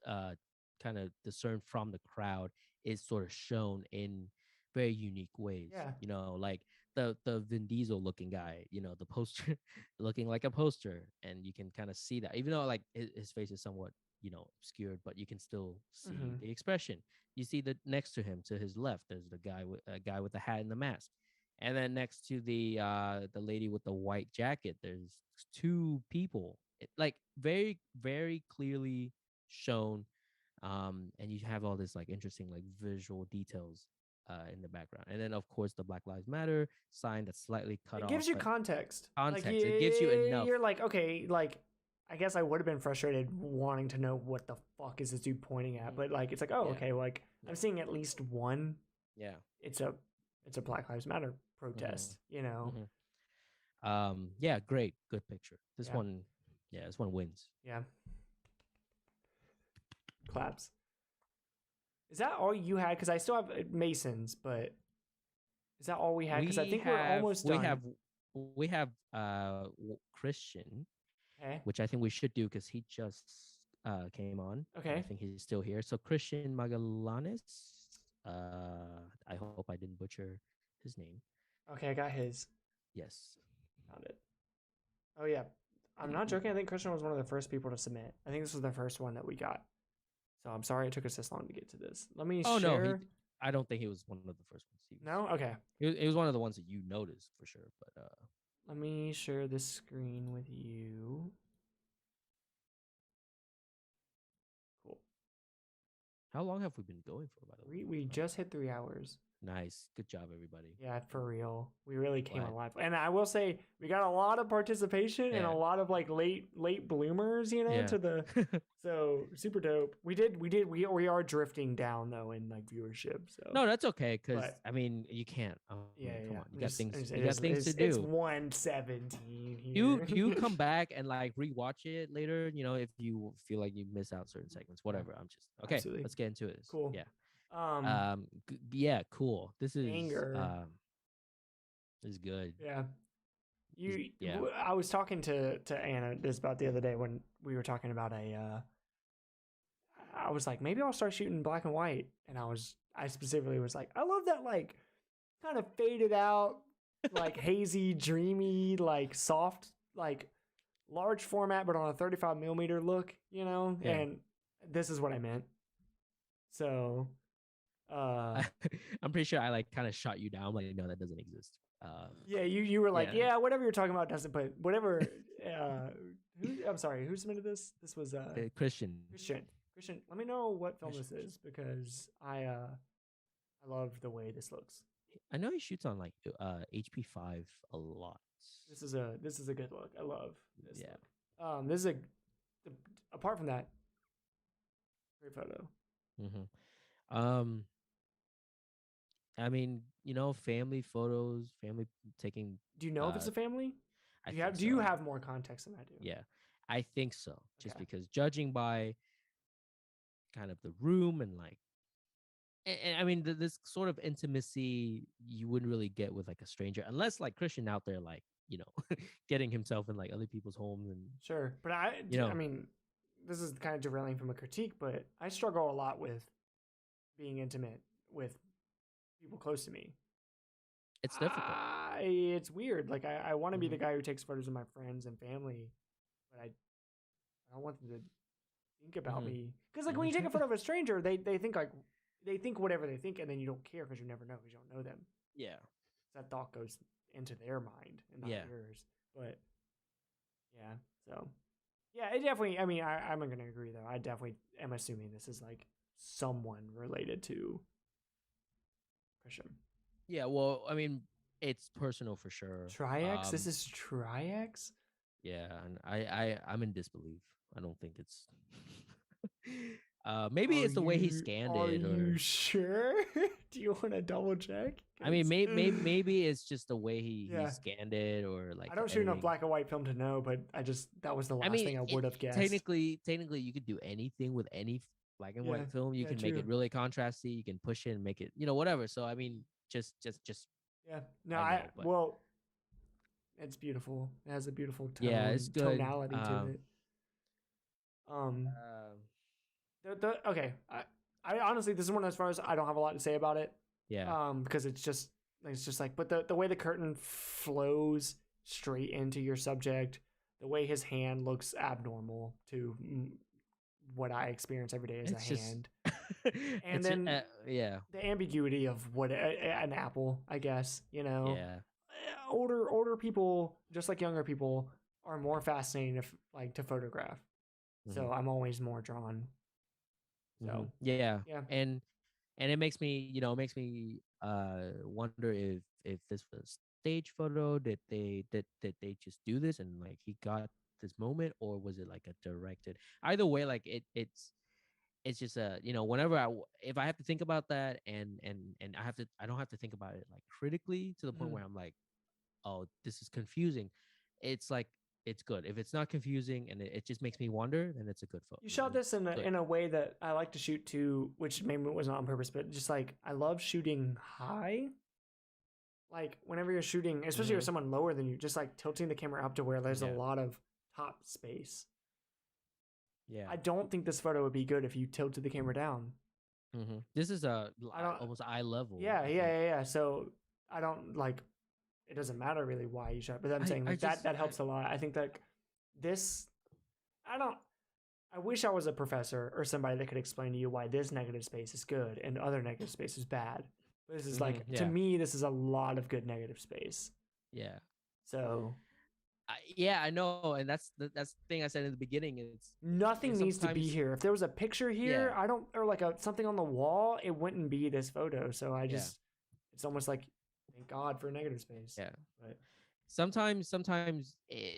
kind of discern from the crowd is sort of shown in very unique ways. Like the Vin Diesel looking guy, the poster looking like a poster, and you can kind of see that, even though like his face is somewhat obscured, but you can still see the expression. You see that next to him, to his left, there's the guy with the hat and the mask, and then next to the lady with the white jacket, there's two people, like very very clearly shown. And you have all this like interesting like visual details in the background, and then of course the Black Lives Matter sign that's slightly cut off. It gives you context. Like, it gives you enough. You're like, okay, like I guess I would have been frustrated wanting to know what the fuck is this dude pointing at, but like it's like, oh, okay, like I'm seeing at least one. Yeah, it's a Black Lives Matter protest. Yeah, great, good picture. This one wins. Yeah. Claps. Is that all you had? Because I still have Masons, but is that all we had? Because I think we're almost done. We have Christian, which I think we should do because he just came on. Okay. I think he's still here. So Christian Magallanes. I hope I didn't butcher his name. Okay, I got his. Yes. Found it. Oh yeah. I'm not joking. I think Christian was one of the first people to submit. I think this was the first one that we got. So I'm sorry it took us this long to get to this. Let me share. No, I don't think he was one of the first ones. No? Okay. It was one of the ones that you noticed for sure. But let me share this screen with you. Cool. How long have we been going for, by the way? We just hit 3 hours. Nice. Good job, everybody. Yeah, for real. We really came alive. And I will say we got a lot of participation and a lot of like late bloomers, to the so super dope. We are drifting down though in like viewership. So no, that's okay, because I mean you can't. Come on. You got things to do. It's 1:17 here. You come back and like rewatch it later, if you feel like you miss out certain segments, whatever. I'm just okay. Absolutely. Let's get into it. Cool. Yeah. Yeah, cool. This is anger. This is good. Yeah. I was talking to Anna this about the other day when we were talking about I was like, maybe I'll start shooting black and white, and I specifically was like, I love that like kind of faded out, like hazy, dreamy, like soft, like large format, but on a 35mm look, and this is what I meant. So I'm pretty sure I like kind of shot you down, like no, that doesn't exist. You were like, whatever you're talking about doesn't, but whatever. I'm sorry, who submitted this? This was Christian. Let me know what film this is, because I I love the way this looks. I know he shoots on like HP5 a lot. This is a good look. I love this. Yeah. Look. This is apart from that, great photo. I mean, family photos, family taking. Do you know if it's a family? Do you have more context than I do? Yeah, I think so. Just because judging by kind of the room and like, and I mean, this sort of intimacy you wouldn't really get with like a stranger, unless like Christian out there, like getting himself in like other people's homes and sure. But I mean, this is kind of derailing from a critique, but I struggle a lot with being intimate with people close to me. It's difficult. It's weird. Like I want to be the guy who takes photos of my friends and family, but I don't want them to think about me. Because like when you take a photo of a stranger, they think like they think whatever they think, and then you don't care because you never know because you don't know them. Yeah, that thought goes into their mind and not yours. But yeah, so yeah, it definitely. I mean, I'm gonna agree though. I definitely am assuming this is like someone related to Christian. Yeah, well, I mean, it's personal for sure. Tri-X? This is Tri-X? Yeah, and I'm in disbelief. I don't think it's maybe it's the way he scanned it. Are you sure? Do you want to double check? I mean, maybe it's just the way he scanned it, or like I don't shoot enough black and white film to know, but that was the last thing I would have guessed. Technically, you could do anything with any black and white film. You can make it really contrasty. You can push it and make it, whatever. So I mean, just yeah. No, well, it's beautiful. It has a beautiful tone, it's good. Tonality to it. Okay. I honestly, this is one as far as I don't have a lot to say about it. Yeah. Because it's just like, but the way the curtain flows straight into your subject, the way his hand looks abnormal to what I experience every day as a hand. And then the ambiguity of what an apple, I guess, Yeah. Older people, just like younger people, are more fascinating to photograph. So I'm always more drawn. So yeah. And it makes me, wonder if this was stage photo. Did they just do this and like he got this moment, or was it like a directed? Either way, like it's just whenever if I have to think about that and I don't have to think about it like critically to the point where I'm like, oh, this is confusing. It's like, it's good. If it's not confusing and it just makes me wonder, then it's a good photo. You shot this in a way that I like to shoot too, which maybe it wasn't on purpose, but just like I love shooting high. Like whenever you're shooting, especially with someone lower than you, just like tilting the camera up to where there's a lot of top space. Yeah. I don't think this photo would be good if you tilted the camera down. This is almost eye level. Yeah. So I don't like. It doesn't matter really why you shot, but I'm saying like that helps a lot. I think that this, I wish I was a professor or somebody that could explain to you why this negative space is good and other negative space is bad. This is like, to me, this is a lot of good negative space. Yeah. So. I know, and that's the thing I said in the beginning. It's nothing needs to be here. If there was a picture here, or like something on the wall, it wouldn't be this photo. So it's almost like, thank God for negative space. Yeah. But sometimes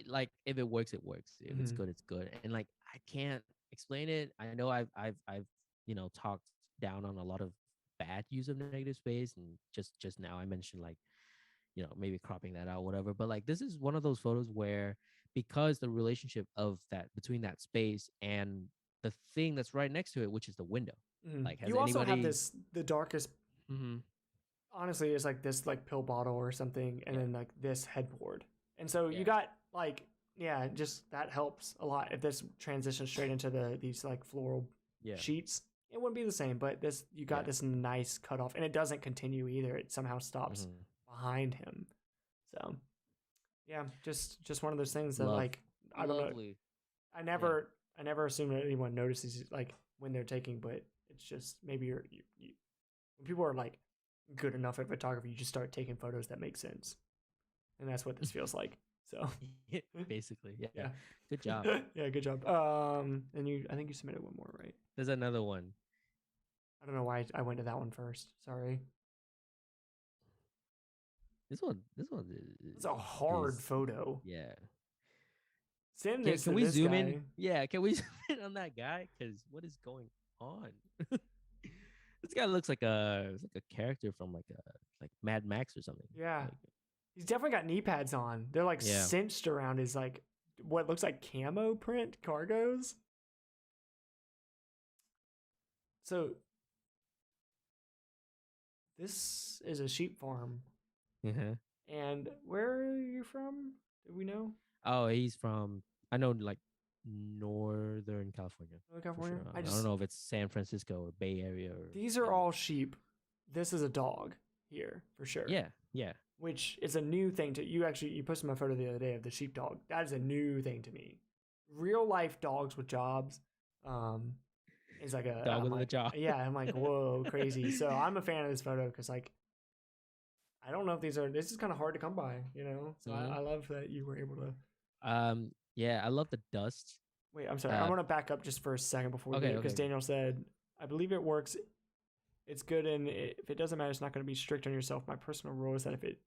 like if it works, it works. If it's good, it's good. And like I can't explain it. I know I've talked down on a lot of bad use of negative space, and just now I mentioned like maybe cropping that out, whatever. But like this is one of those photos where, because the relationship of that between that space and the thing that's right next to it, which is the window. Like you also have the darkest. Honestly, it's like this like pill bottle or something, and then like this headboard, and so you got like just that helps a lot. If this transitions straight into these like floral sheets, it wouldn't be the same. But you got this nice cutoff, and it doesn't continue either. It somehow stops behind him. So yeah, just one of those things that like I don't know. I never assume that anyone notices like when they're taking, but it's just maybe you when people are like good enough at photography, you just start taking photos that make sense, and that's what this feels like. So basically, yeah. Good job. Yeah, good job. And I think you submitted one more, right? There's another one. I don't know why I went to that one first. Sorry. This one It's a hard is photo. yeah. Send Can this can to we this zoom in? guy. Yeah, can we zoom in on that guy? Because what is going on? This guy looks like a character from like Mad Max or something. Yeah. Like He's definitely got knee pads on. They're like yeah. cinched around his like what looks like camo print cargos. So this is a sheep farm. Uh-huh. And where are you from? Do we know? Oh, he's from I know like Northern California Northern for California? sure. I I don't just know if it's San Francisco or Bay Area or these are maybe. all sheep. This is a dog here for sure. Yeah, yeah. Which is a new thing to you. Actually, you posted my photo the other day of the sheepdog. That is a new thing to me. Real life dogs with jobs um is like a Dog I'm with a like job. yeah, I'm like whoa crazy. So I'm a fan of this photo because like I don't know if this is kind of hard to come by, you know. So Hmm. I love that you were able to. Yeah, I love the dust. Wait, I'm sorry. I Uh want to back up just for a second before we okay, get because okay, okay. Daniel said I believe it works. It's good, and if it doesn't matter, it's not going to be strict on yourself. My personal rule is that if it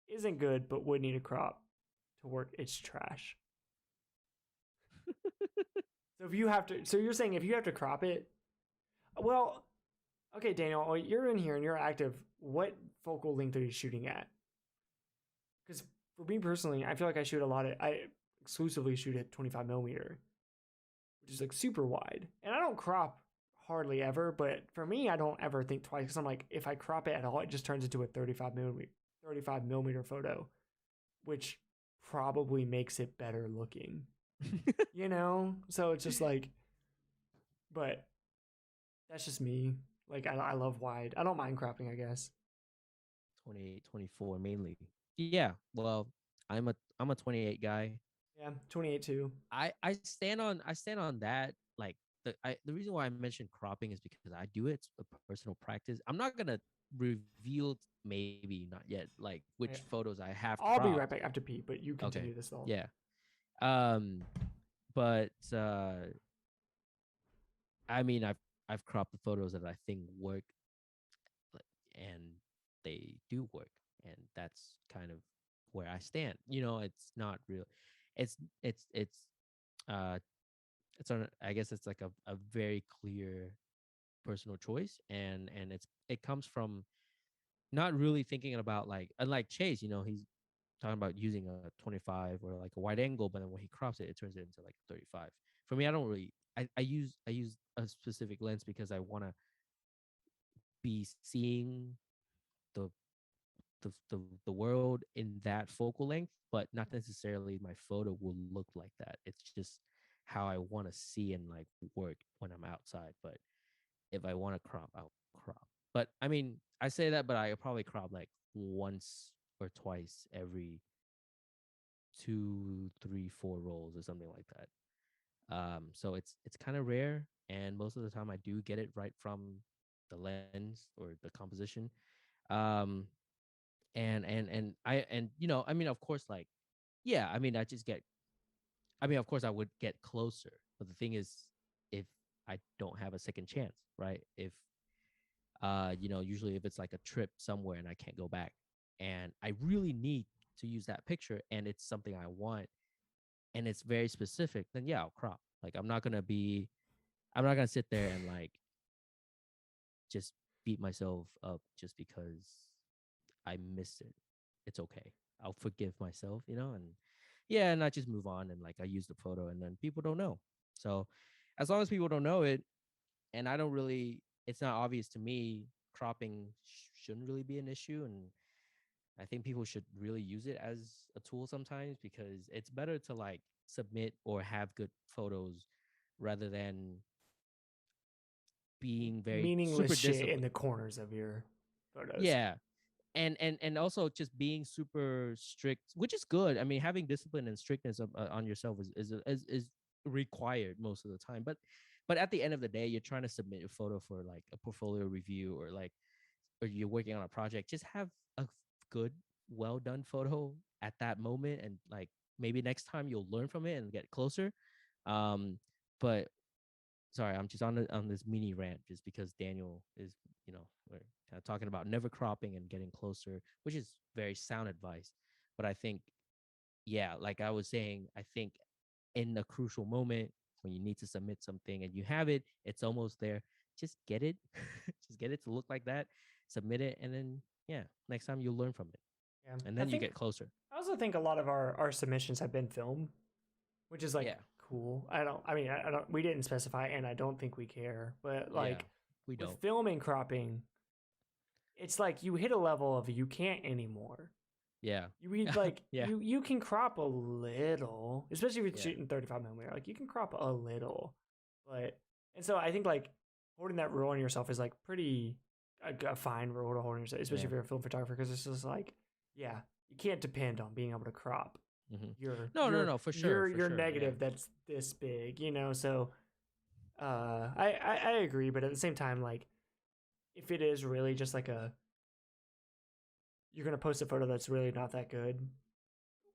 isn't good but would need a crop to work, it's trash. So if you have to, so you're saying if you have to crop it, well, okay, Daniel, you're in here and you're active. What focal length are you shooting at? Because for me personally, I feel like I exclusively shoot at 25 millimeter, which is like super wide, and I don't crop hardly ever. But for me, I don't ever think twice because I'm like, if I crop it at all, it just turns into a 35 millimeter photo, which probably makes it better looking, you know? So it's just like, but that's just me. Like, I love wide. I don't mind cropping, I guess. 28, 24 mainly. Yeah. Well, I'm a 28 guy. Yeah, 28 too. I stand on that. Like the reason why I mentioned cropping is because I do it. It's a personal practice. I'm not gonna reveal maybe not yet like Yeah. which photos I have I'll be right cropped. back after Pete, but you Okay. continue this thought. Yeah. Um, but I mean I've cropped the photos that I think work, like, and they do work, and that's kind of where I stand. It's not real. It's it's it's uh it's on. I guess it's like a very clear personal choice, and it comes from not really thinking about like unlike Chase. He's talking about using a 25 or like a wide angle, but then when he crops it, it turns it into like a 35. For me, I don't really. I use a specific lens because I want to be seeing the the world in that focal length, but not necessarily my photo will look like that. It's just how I want to see and like work when I'm outside. But if I want to crop, I'll crop. But I mean, I say that, but I probably crop like once or twice every 2, 3, 4 rolls or something like that. So it's kind of rare, and most of the time I do get it right from the lens or the composition. Um, and I mean, of course, like, yeah, I mean, of course I would get closer, but the thing is, if I don't have a second chance, right? If usually if it's like a trip somewhere and I can't go back and I really need to use that picture and it's something I want and it's very specific, then yeah, I'll crop. Like I'm not gonna sit there and like just beat myself up just because I missed it. It's okay. I'll forgive myself, and yeah, and I just move on and like I use the photo and then people don't know. So as long as people don't know it and I don't really, it's not obvious to me, cropping shouldn't really be an issue. And I think people should really use it as a tool sometimes because it's better to like submit or have good photos rather than being very Meaningless super shit in disciplined. the corners of your photos. Yeah, and also just being super strict, which is good. I mean, having discipline and strictness on yourself is required most of the time. But at the end of the day, you're trying to submit a photo for like a portfolio review or you're working on a project. Just have a good, well done photo at that moment, and like maybe next time you'll learn from it and get closer. Um, but sorry, I'm just on this mini rant just because Daniel is, we're kind of talking about never cropping and getting closer, which is very sound advice. But I think, yeah, like I was saying, I think in a crucial moment when you need to submit something and you have it, it's almost there. Just get it, just get it to look like that, submit it, and then yeah, next time you'll learn from it, Yeah. and then you get closer. I also think a lot of our submissions have been film, which is like cool. I don't. We didn't specify, and I don't think we care. But like we don't. With film and cropping, it's like you hit a level of you can't anymore. Yeah. You read like you can crop a little, especially if you're shooting 35mm. Like you can crop a little, and so I think like holding that rule on yourself is like pretty a fine rule to hold on yourself, especially if you're a film photographer, because it's just like you can't depend on being able to crop. No, for sure. You're negative. That's this big, So, I agree, but at the same time, like, if it is really just like you're gonna post a photo that's really not that good,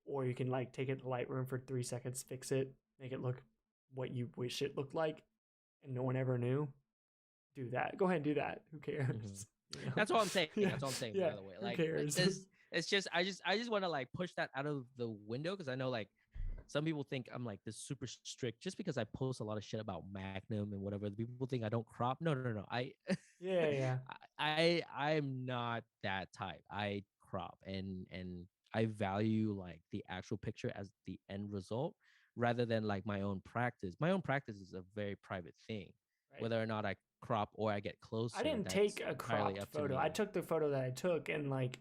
or you can like take it to Lightroom for 3 seconds, fix it, make it look what you wish it looked like, and no one ever knew. Do that. Go ahead and do that. Who cares? That's what I'm saying. That's what I'm saying. By the way, like, who cares? It's just I just want to like push that out of the window, because I know like some people think I'm like this super strict just because I post a lot of shit about Magnum and whatever. People think I don't crop. No. I'm not that type. I crop and I value like the actual picture as the end result rather than like my own practice. My own practice is a very private thing. Right. Whether or not I crop or I get closer. I didn't take a cropped photo. I took the photo that I took, and like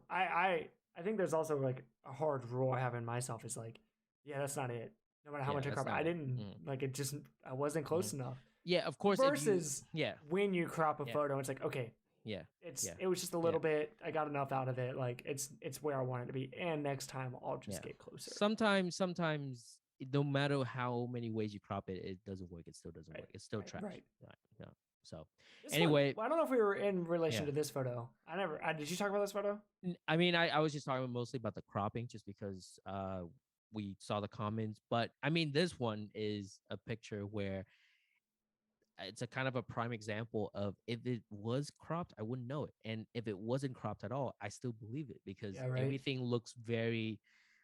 I think there's also like a hard rule I have in myself is like, that's not it. No matter how much I crop, I didn't like it. Just I wasn't close enough. Yeah, of course. Versus when you crop a photo, it's like it was just a little bit. I got enough out of it. Like it's where I want it to be, and next time I'll just get closer. Sometimes no matter how many ways you crop it, it doesn't work. It still doesn't work. It's still trash. Right. Yeah. So anyway, I don't know if we were in relation to this photo. Did you talk about this photo? I mean, I was just talking mostly about the cropping, just because we saw the comments. But I mean, this one is a picture where it's a kind of a prime example of if it was cropped, I wouldn't know it, and if it wasn't cropped at all, I still believe it, because everything looks very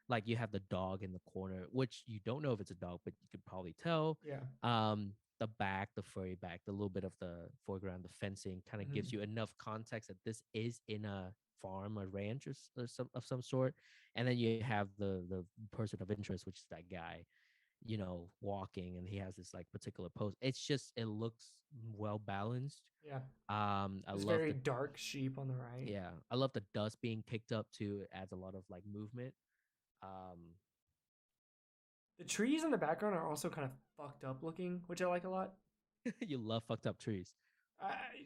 like you have the dog in the corner, which you don't know if it's a dog, but you could probably tell. The back, the furry back, the little bit of the foreground, the fencing kind of gives you enough context that this is in a farm, a ranch, or some sort. And then you have the person of interest, which is that guy, walking, and he has this like particular pose. It's just, it looks well balanced. I love very dark sheep on the right. Yeah, I love the dust being picked up too. It adds a lot of like movement. The trees in the background are also kind of fucked up looking, which I like a lot. You love fucked up trees.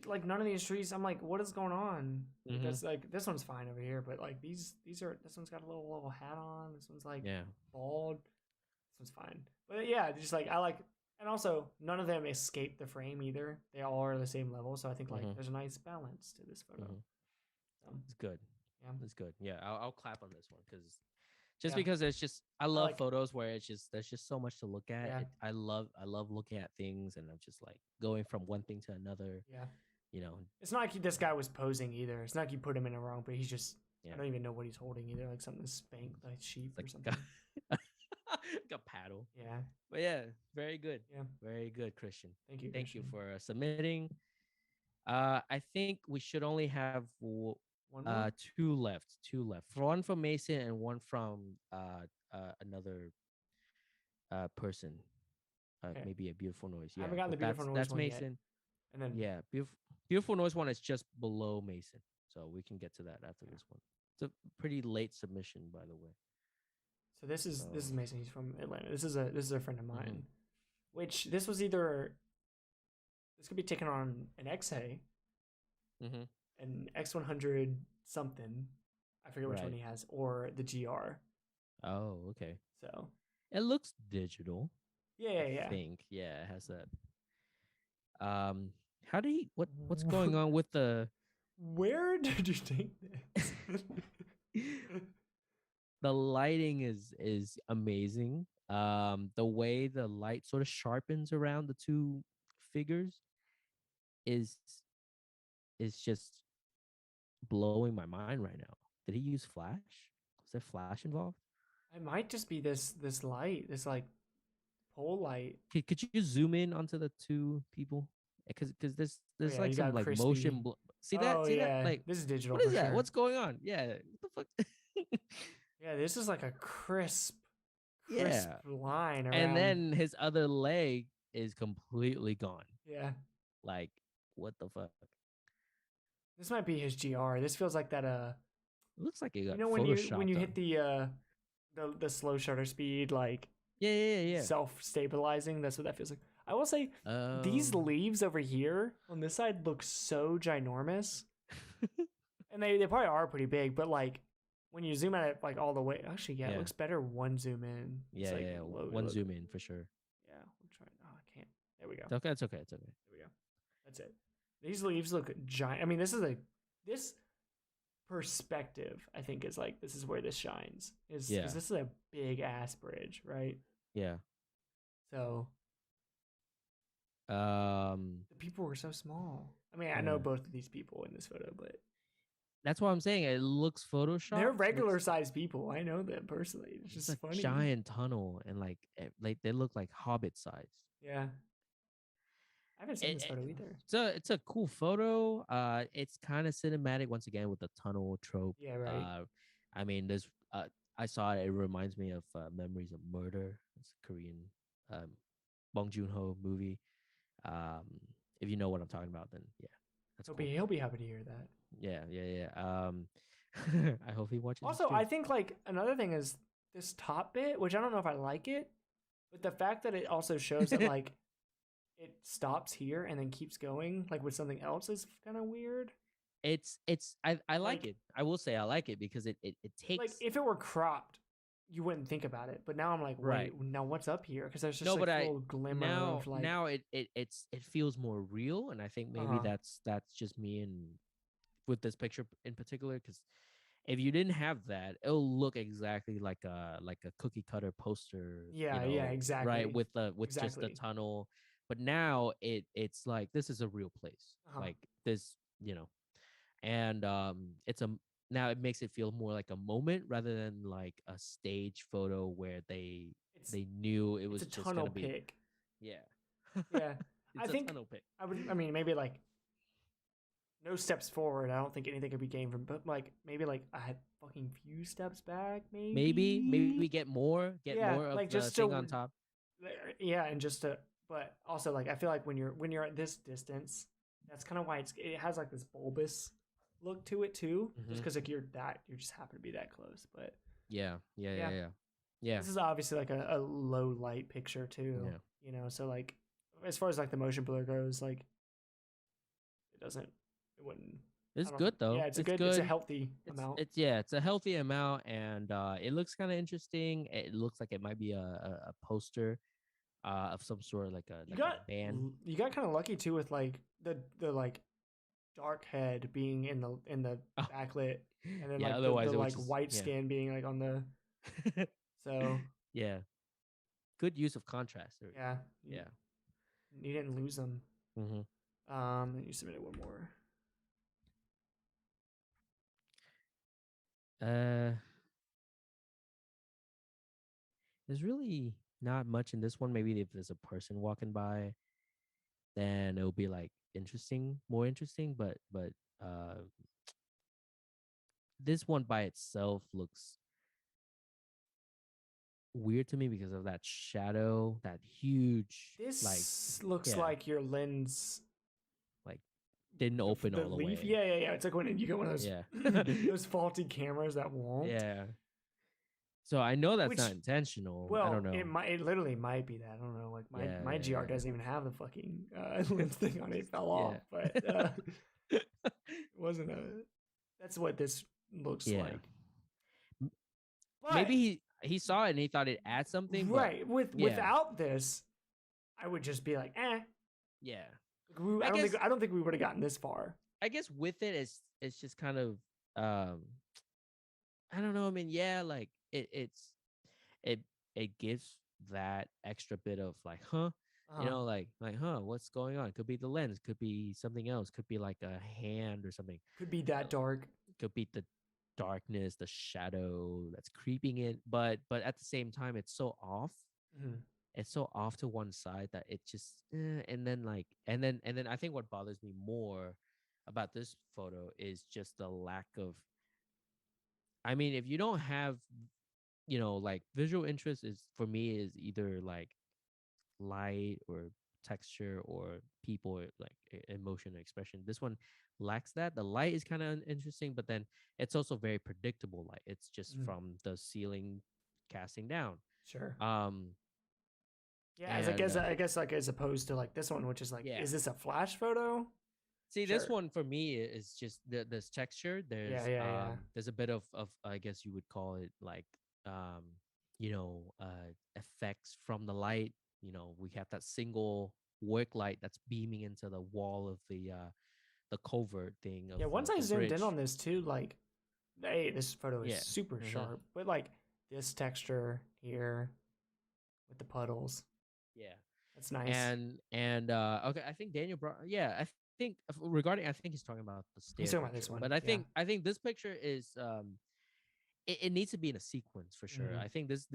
Like none of these trees, I'm like, what is going on? That's like, this one's fine over here, but like these are, this one's got a little hat on. This one's like bald. This one's fine. But just like, I like, and also none of them escape the frame either. They all are the same level. So I think like there's a nice balance to this photo. It's good. Yeah, it's good. Yeah, I'll clap on this one because it's just, I love photos where there's just so much to look at. I love looking at things, and I'm just like going from one thing to another. It's not like this guy was posing either. It's not like you put him in a wrong, but he's just I don't even know what he's holding either, like something spanked like sheep or something. Like a paddle. But very good. Very good, Christian. Thank you for submitting. I think we should only have two left. One from Mason and one from another person. Maybe a Beautiful Noise. I haven't gotten the Beautiful Noise that's one Mason. Yet. And then Beautiful Noise one is just below Mason, so we can get to that after this one. It's a pretty late submission, by the way. So this is Mason. He's from Atlanta. This is a friend of mine. Which this was either, this could be taken on an XA, an X100 something, I forget which one he has, or the GR. Oh, okay. So it looks digital. I think it has that. How do what's going on with the? Where did you take this? The lighting is amazing. The way the light sort of sharpens around the two figures is is just blowing my mind right now. Did he use flash? Was there flash involved? It might just be this light, this like pole light. Could you zoom in onto the two people? Because Oh there's yeah, like you some got like crispy. motion. See that? Oh See that? yeah, Like, this is digital what for is that? sure. What's going on? Yeah, what the fuck? Yeah, this is like a crisp Yeah. line And around. then his other leg is completely gone. Yeah, Like, what the fuck? this might be his GR. This feels like that. It looks like it You got know when you photoshopped hit on. the slow shutter speed, like Yeah. self stabilizing. That's what that feels like. I will say these Um, leaves over here on this side look so ginormous, and they probably are pretty big. But like when you zoom at it like all the way, actually yeah, it yeah, looks better one zoom in. It's like yeah. low. One Look, zoom in for sure. yeah, I'm trying. Oh, I can't. There we go. It's okay. It's okay. It's okay. There we go. That's it. These leaves look giant. I mean, this perspective. I think is like this is where this shines. Is Yeah, because this is a big ass bridge, right? yeah. So Um, the people were so small. I mean, I know yeah. both of these people in this photo, but That's what I'm saying. It looks they're photoshopped. regular Looks sized people. I know them personally. It's it's just a funny. giant tunnel, and like they look like hobbit size. Yeah. I haven't seen this photo either. It's a cool photo. It's kind of cinematic once again with the tunnel trope. Yeah, right. I mean, there's I saw it. It reminds me of Memories of Murder. It's a Korean um, Bong Joon Ho movie. Um, if you know what I'm talking about, then yeah, that's cool. He'll be happy to hear that. Yeah. I hope he watches. Also, I think like another thing is this top bit, which I don't know if I like it, but the fact that it also shows that like it stops here and then keeps going like with something else is kind of weird. I like Like- it. I will say I like it because it takes Like if it were cropped, you wouldn't think about it. But now I'm like, wait, Right. now what's up here? Because there's just no, like but a I little glimmer now of like now it feels more real, and I think maybe Uh-huh. that's just me and with this picture in particular because if you didn't have that, it'll look exactly like a cookie cutter poster. Yeah, yeah, exactly. Right, with just the Exactly. tunnel. But now it's like this is a real place. Uh-huh. Like this, and it's a now it makes it feel more like a moment rather than like a stage photo where It's they knew it was it's a just tunnel gonna be pick. yeah. Yeah. It's I a think tunnel pick. I mean maybe like no steps forward. I don't think anything could be gained from, but like maybe like I had fucking few steps back. Maybe we get more Yeah, of like the just thing to on top. yeah, and just to but also like I feel like when you're at this distance, that's kind of why it has like this bulbous look to it too, just because like you just happen to be that close. But Yeah. this is obviously like a low light picture too. Yeah. You know, so like as far as like the motion blur goes, like it wouldn't. It's good though. Yeah, it's a healthy amount. It's a healthy amount, and it looks kind of interesting. It looks like it might be a poster of some sort, like a band. You got kind of lucky too with like the like dark head being in the Oh. backlit, and then Yeah, like otherwise the it would like just- white yeah. skin being like on the so Yeah, good use of contrast. yeah Yeah. you didn't lose them. You submitted one more. There's really not much in this one. Maybe if there's a person walking by, then it'll be like more interesting. But uh, this one by itself looks weird to me because of that shadow, that huge This looks yeah. like your lens like didn't open the all the leaf. way. Yeah. It's like when you get one of those those faulty cameras that won't. Yeah. So I know that's not intentional. Well, I don't know. It literally might be that. I don't know. Like my GR doesn't even have the fucking lens thing on it. It fell off, but it wasn't a. That's what this looks like. But maybe he saw it and he thought it adds something. Right. Without this, I would just be like, eh. Yeah. I don't think we would have gotten this far. I guess with it, it's just kind of I don't know. I mean, yeah, like it gives that extra bit of like, huh, you know, like, huh, what's going on? Could be the lens, could be something else, could be like a hand or something. Could be that dark. Could be the darkness, the shadow that's creeping in, but at the same time, it's so off. Mm-hmm. It's so off to one side that it just, and then like, and then I think what bothers me more about this photo is just the lack of. I mean, if you don't have, you know, like visual interest is for me is either like light or texture or people or like emotion or expression. This one lacks that. The light is kind of interesting, but then it's also very predictable light. It's just from the ceiling casting down. Sure. Yeah, as I guess like as opposed to like this one, which is like, is this a flash photo? See, this one for me is just this texture. There's a bit of I guess you would call it like you know, effects from the light. You know, we have that single work light that's beaming into the wall of the covert thing of once I zoomed bridge. in on this too, like, hey, this photo is super sharp, but like this texture here with the puddles, that's nice. And okay, I think Daniel brought I think regarding, I think he's talking about the stair. He's talking about this one, but I think this picture is it needs to be in a sequence for sure. I think this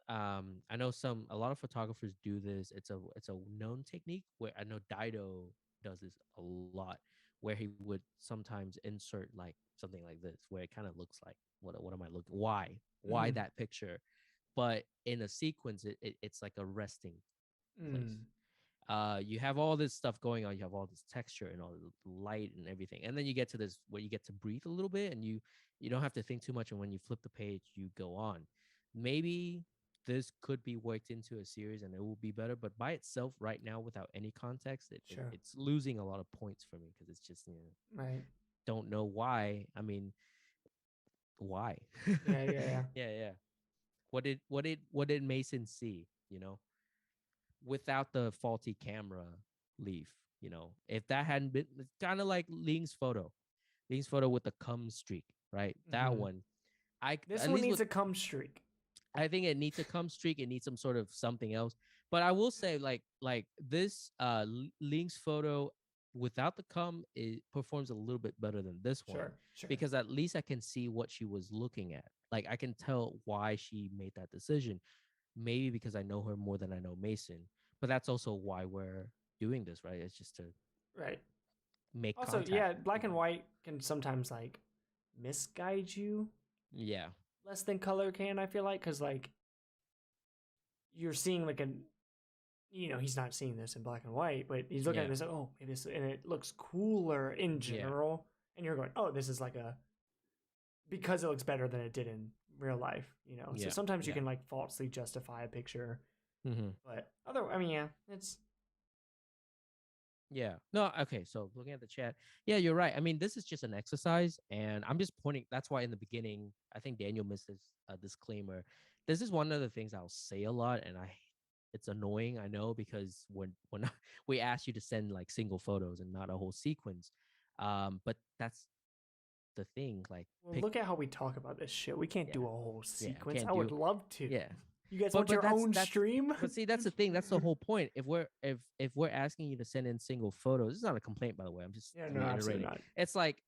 I know a lot of photographers do this. It's a known technique where I know Dido does this a lot, where he would sometimes insert like something like this, where it kind of looks like what am I looking? Why that picture? But in a sequence, it's like a resting place. You have all this stuff going on. You have all this texture and all the light and everything, and then you get to this where you get to breathe a little bit, and you don't have to think too much. And when you flip the page, you go on. Maybe this could be worked into a series, and it will be better. But by itself, right now, without any context, it's losing a lot of points for me because it's just don't know why. I mean, why? Yeah. What did Mason see? You know, without the faulty camera leaf, you know, if that hadn't been kind of like Ling's photo with the cum streak, right? That one, this one needs a cum streak. I think it needs a cum streak. It needs some sort of something else. But I will say, like this Ling's photo without the cum, it performs a little bit better than this one. Sure. Because at least I can see what she was looking at. Like I can tell why she made that decision. Maybe because I know her more than I know Mason, but that's also why we're doing this, right? It's just to make also contact. Black and white can sometimes like misguide you. Yeah. Less than color can, I feel like, because like you're seeing like he's not seeing this in black and white, but he's looking at this, oh, maybe this, and it looks cooler in general, and you're going, oh, this is like because it looks better than it did in real life, you know. So sometimes you can like falsely justify a picture, but it's no, okay, so looking at the chat, you're right. I mean, this is just an exercise, and I'm just pointing. That's why in the beginning, I think Daniel missed this disclaimer. This is one of the things I'll say a lot, and it's annoying, I know, because when we ask you to send like single photos and not a whole sequence, but that's the thing. Like, look at how we talk about this shit. We can't do a whole sequence. I would love to. Yeah. You guys want your own stream? But see, that's the thing. That's the whole point. If we're asking you to send in single photos, this is not a complaint, by the way. I'm just reiterating. Not. It's like,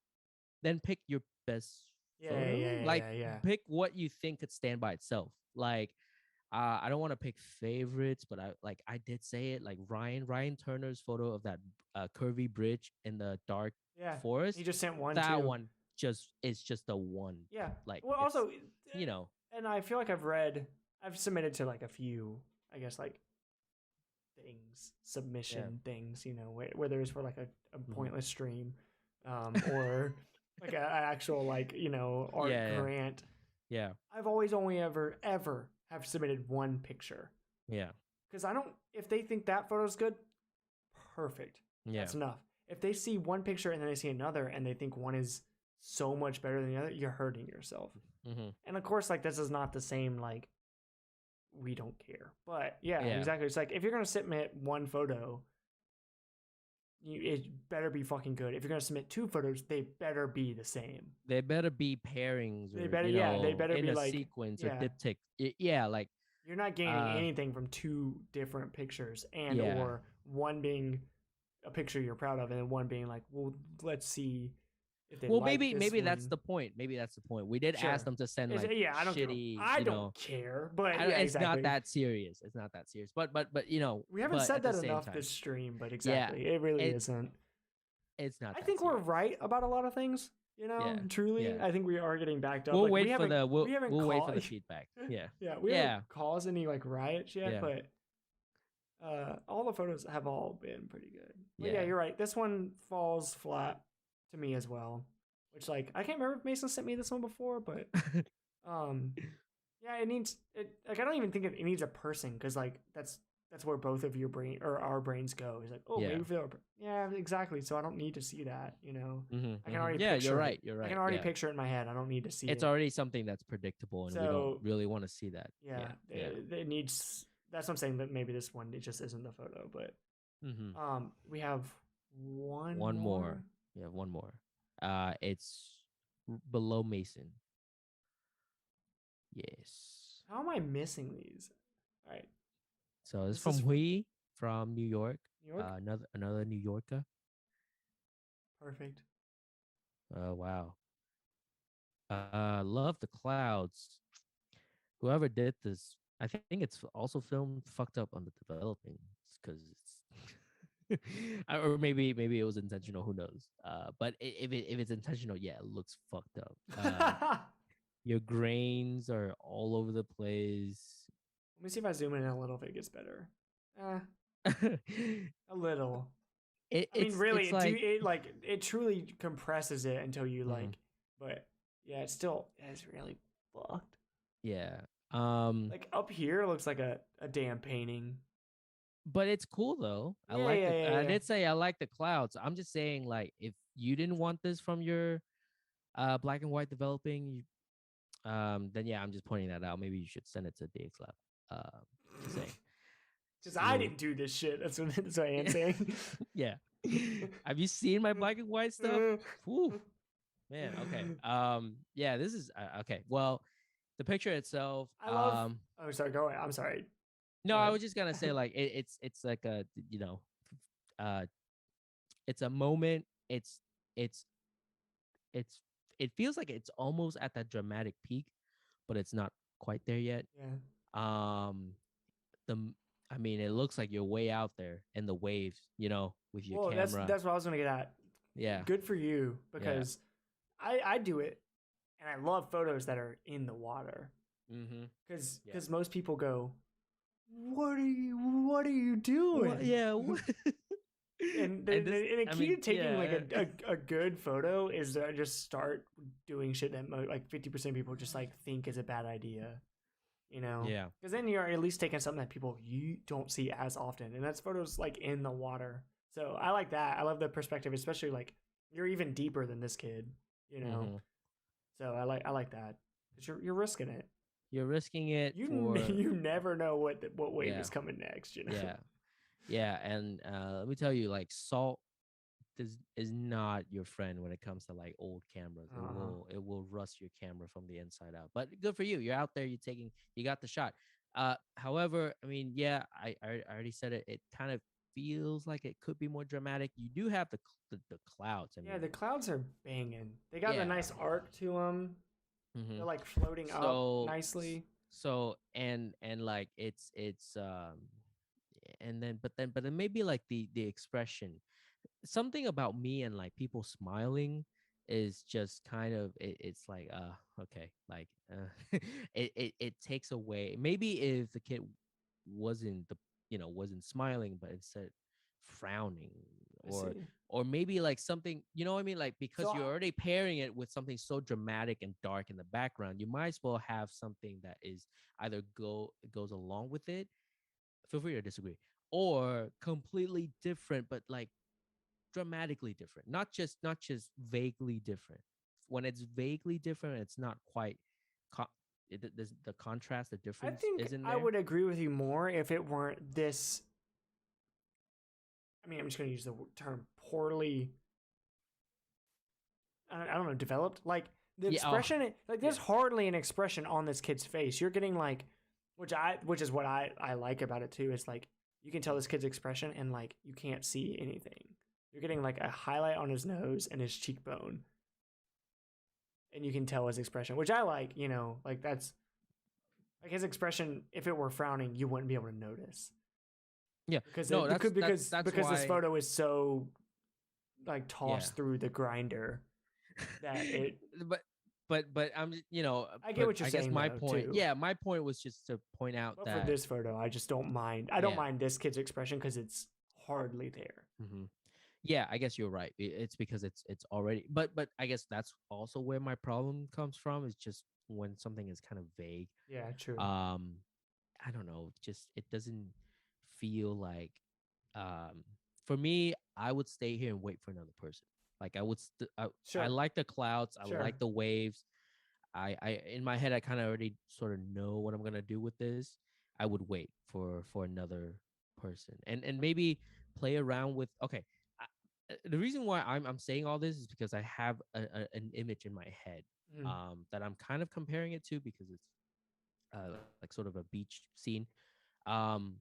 then pick your best photo. Pick what you think could stand by itself. Like, I don't want to pick favorites, but I did say it. Like Ryan Turner's photo of that curvy bridge in the dark forest. He just sent one. That one it's just a one. Yeah. Like, well, also, you know, and I feel like I've submitted to like a few, I guess, like submission things, you know, whether it's for like a pointless stream, or like an actual like, you know, art grant. Yeah. I've always only ever have submitted one picture. Yeah. Because if they think that photo's good, perfect. Yeah. That's enough. If they see one picture and then they see another and they think one is so much better than the other, you're hurting yourself. And of course, like, this is not the same, like, we don't care. But exactly. It's like, if you're going to submit one photo, it better be fucking good. If you're going to submit two photos, they better be the same. They better be pairings. Or, they better, they better in be a like sequence or diptych. Like, You're not gaining anything from two different pictures, and or one being a picture you're proud of, and then one being like, well, let's see if they like maybe that's the point. Maybe that's the point. We did ask them to send like I don't shitty. care. I don't care, but it's not that serious. It's not that serious. But you know, we haven't said that enough this stream. But exactly, it really isn't. It's not. I think we're right about a lot of things. You know, truly, I think we are getting backed up. We'll wait for the we'll wait for the feedback. Yeah, we haven't caused any like riots yet, but all the photos have all been pretty good. But yeah, you're right. This one falls flat to me as well. Which like I can't remember if Mason sent me this one before, but yeah, it needs it. Like I don't even think it needs a person because like that's where both of your brain or our brains go. It's like, oh, maybe exactly. So I don't need to see that, you know. I can already picture you're right. You're right. I can already picture it in my head. I don't need to see it. It's already something that's predictable, and we don't really want to see that. It needs. That's what I'm saying. That maybe this one it just isn't the photo, but we have one more. Yeah, one more. It's below Mason. Yes. How am I missing these? All right. So it's from Hui from New York. Another New Yorker. Perfect. Wow. Love the clouds. Whoever did this, I think it's also filmed fucked up on the developing because it's or maybe it was intentional. Who knows? But if it's intentional, it looks fucked up. Your grains are all over the place. Let me see if I zoom in a little if it gets better. A little. I mean, really, it truly compresses it until you like. But yeah, it's really fucked. Yeah. Like up here, it looks like a damn painting. But it's cool though. I did say I like the clouds. I'm just saying, like, if you didn't want this from your black and white developing, then I'm just pointing that out. Maybe you should send it to DXLab. Saying. Because I didn't do this shit. That's what I am saying. Yeah. Have you seen my black and white stuff? Whew. Man, okay. Yeah, this is okay. Well, the picture itself. Oh, sorry. Go ahead. I'm sorry. No, I was just gonna say like it's like a it's a moment. It feels like it's almost at that dramatic peak, but it's not quite there yet. Yeah. I mean, it looks like you're way out there in the waves, with your camera. That's what I was gonna get at. Yeah. Good for you, because I do it, and I love photos that are in the water. Because most people go, what are you doing? And the key to taking like a good photo is to just start doing shit that like 50% of people just like think is a bad idea. Because then you're at least taking something that you don't see as often, and that's photos like in the water. So I like that. I love the perspective, especially like you're even deeper than this kid, So I like that, because you're risking it. You're risking it. You never know what wave is coming next. And let me tell you, like, salt is not your friend when it comes to like old cameras. It will rust your camera from the inside out. But good for you. You're out there. You got the shot. However, I mean, I already said it. It kind of feels like it could be more dramatic. You do have the clouds. I mean, the clouds are banging. They got a nice arc to them. They're like floating up nicely. So and like it's and then but then maybe like the expression. Something about me and like people smiling is just kind of it's like okay, like it takes away. Maybe if the kid wasn't smiling, but instead frowning, or maybe like something, what I mean, like, because you're already pairing it with something so dramatic and dark in the background, you might as well have something that is either goes along with it. Feel free to disagree, or completely different, but like dramatically different, not just vaguely different. When it's vaguely different, it's not quite the contrast, the difference. I think I would agree with you more if it weren't this. I mean, I'm just going to use the term poorly. I don't know, developed. Like the expression, like there's hardly an expression on this kid's face. You're getting like which is what I like about it too. Is like you can tell this kid's expression and like you can't see anything. You're getting like a highlight on his nose and his cheekbone, and you can tell his expression, which I like. You know, like that's like his expression. If it were frowning, you wouldn't be able to notice. Yeah. Because No, that's because this why. photo is so like Yeah. tossed through the grinder that it. but but I'm I get but what you're I guess saying my though point, too. yeah, my point was just to point out But for that this photo, I just don't mind. I don't yeah. mind this kid's expression because it's hardly there. Hmm. Yeah, I guess you're right. It's because it's already, but I guess that's also where my problem comes from, is just when something is kind of vague. Yeah, true. um I don't know, just it doesn't feel like, um for me, I would stay here and wait for another person. Like I would I Sure, like the clouds, I sure. like the waves. I in my head I kind of already sort of know what I'm gonna do with this. I would wait for another person, and maybe play around with, okay. The reason why I'm saying all this is because I have an image in my head, Mm. that I'm kind of comparing it to, because it's like sort of a beach scene, um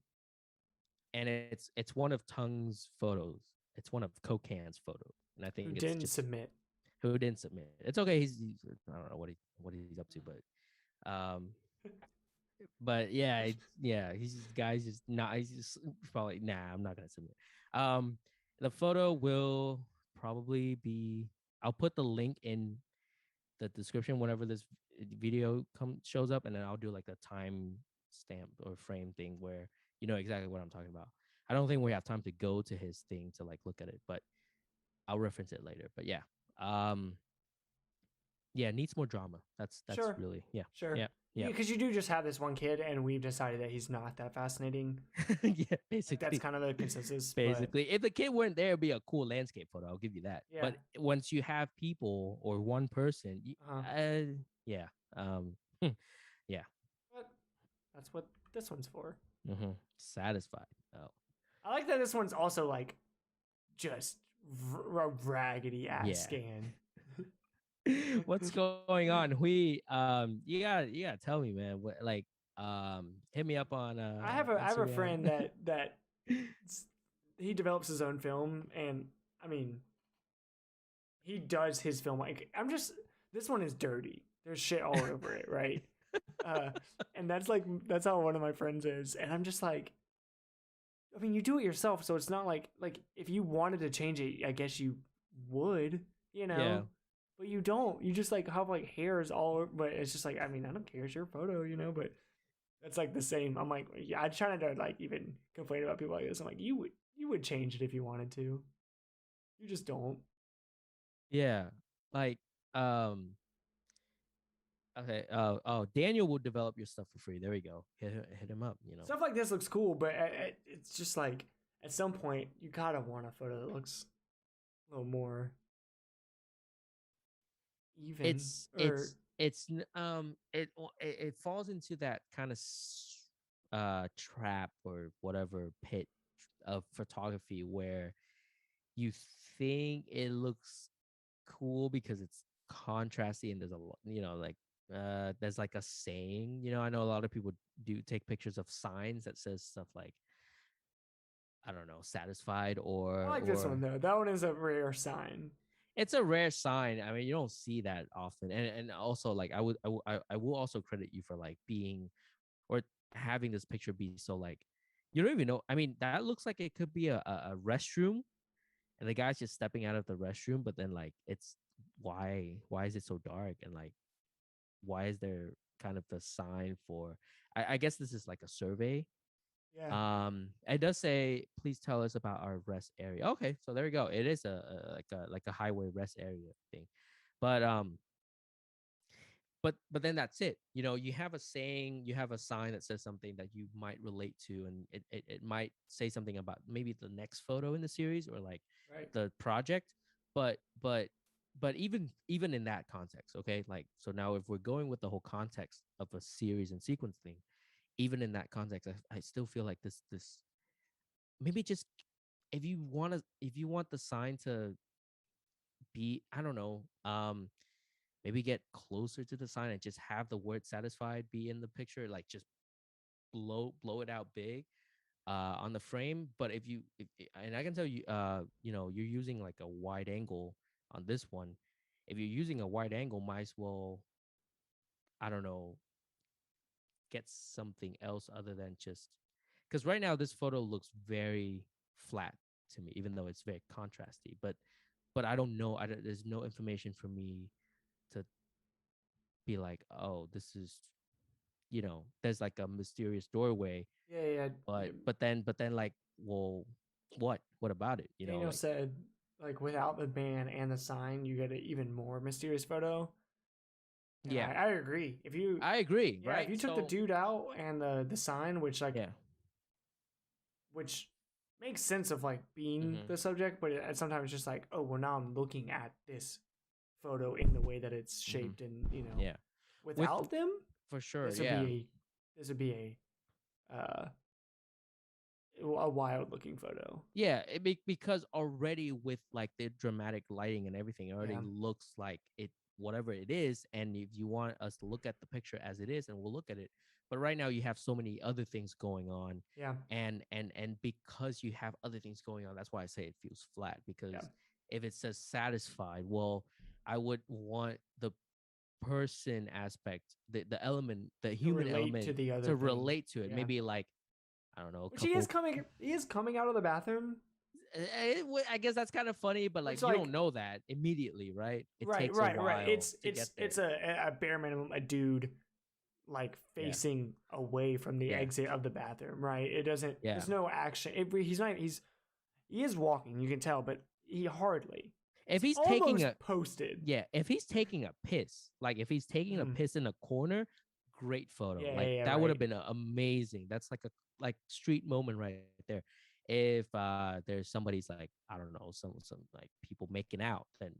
and it's one of Tung's photos. It's one of Kokan's photos, and I think Who it's didn't just submit? who didn't submit. It's okay. He's I don't know what he's up to, but yeah, yeah, he's just, guy's just not. He's just probably, nah. I'm not gonna submit. Um, the photo will probably be. I'll put the link in the description whenever this video shows up, and then I'll do like a time stamp or frame thing where you know exactly what I'm talking about. I don't think we have time to go to his thing to like look at it, but I'll reference it later. But yeah, um, yeah, needs more drama. That's Sure, really, yeah, sure. yeah, yeah. Because you do just have this one kid, and we've decided that he's not that fascinating. Yeah, Like that's basically. kind of the consensus. But Basically, if the kid weren't there, it'd be a cool landscape photo. I'll give you that. yeah, But once you have people or one person, uh, yeah, um, yeah, but that's what this one's for. satisfied. Oh, I like that this one's also like just a raggedy ass yeah. scan. What's going on? You gotta tell me, man. What, like, hit me up on I have a Instagram. friend that he develops his own film, and I mean he does his film like I'm just this one is dirty. There's shit all over it, right? Uh, and that's how one of my friends is, and I'm just like, I mean, you do it yourself, so it's not like if you wanted to change it, I guess you would, you Yeah, know, but you don't. You just like have like hairs all over, but it's just like I mean, I don't care. It's your photo, you know, but that's like the same. I'm like, yeah, I try not to like even complain about people like this. I'm like, you would change it if you wanted to. You just don't. yeah. Like, um, okay. Oh, Daniel will develop your stuff for free. There we go. Hit him up. You know. Stuff like this looks cool, but it's just like at some point you gotta want a photo that looks a little more even it's or it's it's it falls into that kind of trap or whatever pit of photography where you think it looks cool because it's contrasty, and there's a like there's like a saying, I know a lot of people do take pictures of signs that says stuff like, I don't know, satisfied I or like this one though. That one is a rare sign. it's a rare sign. I mean, you don't see that often, and also like I will also credit you for like being or having this picture be so like you don't even know. I mean, that looks like it could be a restroom, and the guy's just stepping out of the restroom, but then like it's why is it so dark, and like why is there kind of the sign for? I guess this is like a survey. Yeah. It does say, please tell us about our rest area. Okay, so there we go. It is a highway rest area thing. But but then that's it. You have a saying, you have a sign that says something that you might relate to, and it might say something about maybe the next photo in the series or like Right. the project. But but but even in that context, okay, like, so now if we're going with the whole context of a series and sequence thing, even in that context, I still feel like this maybe just, if you want the sign to be, I don't know, maybe get closer to the sign and just have the word satisfied be in the picture, like just blow it out big on the frame. But and I can tell you, you're using like a wide angle on this one. If you're using a wide angle, might as well, I don't know, get something else other than just, because right now this photo looks very flat to me, even though it's very contrasty. But I don't know. There's no information for me to be like, oh, this is, there's like a mysterious doorway. Yeah. But then like, well, what about it? Daniel Like, said, like, without the band and the sign, you get an even more mysterious photo. And yeah, I agree. I agree, If right? you took the So dude out and the sign, which like, yeah, which makes sense of like being mm-hmm, the subject, but sometimes it's just like, oh, well, now I'm looking at this photo in the way that it's mm-hmm, shaped, and yeah, with without them, for sure, this would yeah. be a wild looking photo. Yeah, because already with like the dramatic lighting and everything, it already Yeah. looks like it, whatever it is. And if you want us to look at the picture as it is, and we'll look at it. But right now you have so many other things going on, Yeah. and because you have other things going on, that's why I say it feels flat. Yeah. Because if it says satisfied, well, I would want the person aspect, the element, the To human relate to element, the other to thing. relate to it. Yeah. Maybe like, I don't know, a Which couple. he is coming out of the bathroom. I guess that's kind of funny, but like, Which, you like, don't know that immediately, right? It right, takes a right, right. while to get there. It's a bare minimum a dude like Yeah, facing away from the yeah, exit of the bathroom, right? It doesn't. yeah. There's no action. He is walking. You can tell, but he hardly. If It's he's taking almost a posted. Yeah, if he's taking a piss, like if he's taking a Mhm. piss in a corner, great photo. Like Yeah, that would have right. been amazing. That's like a like street moment right there. If there's somebody's like, I don't know, some like people making out, then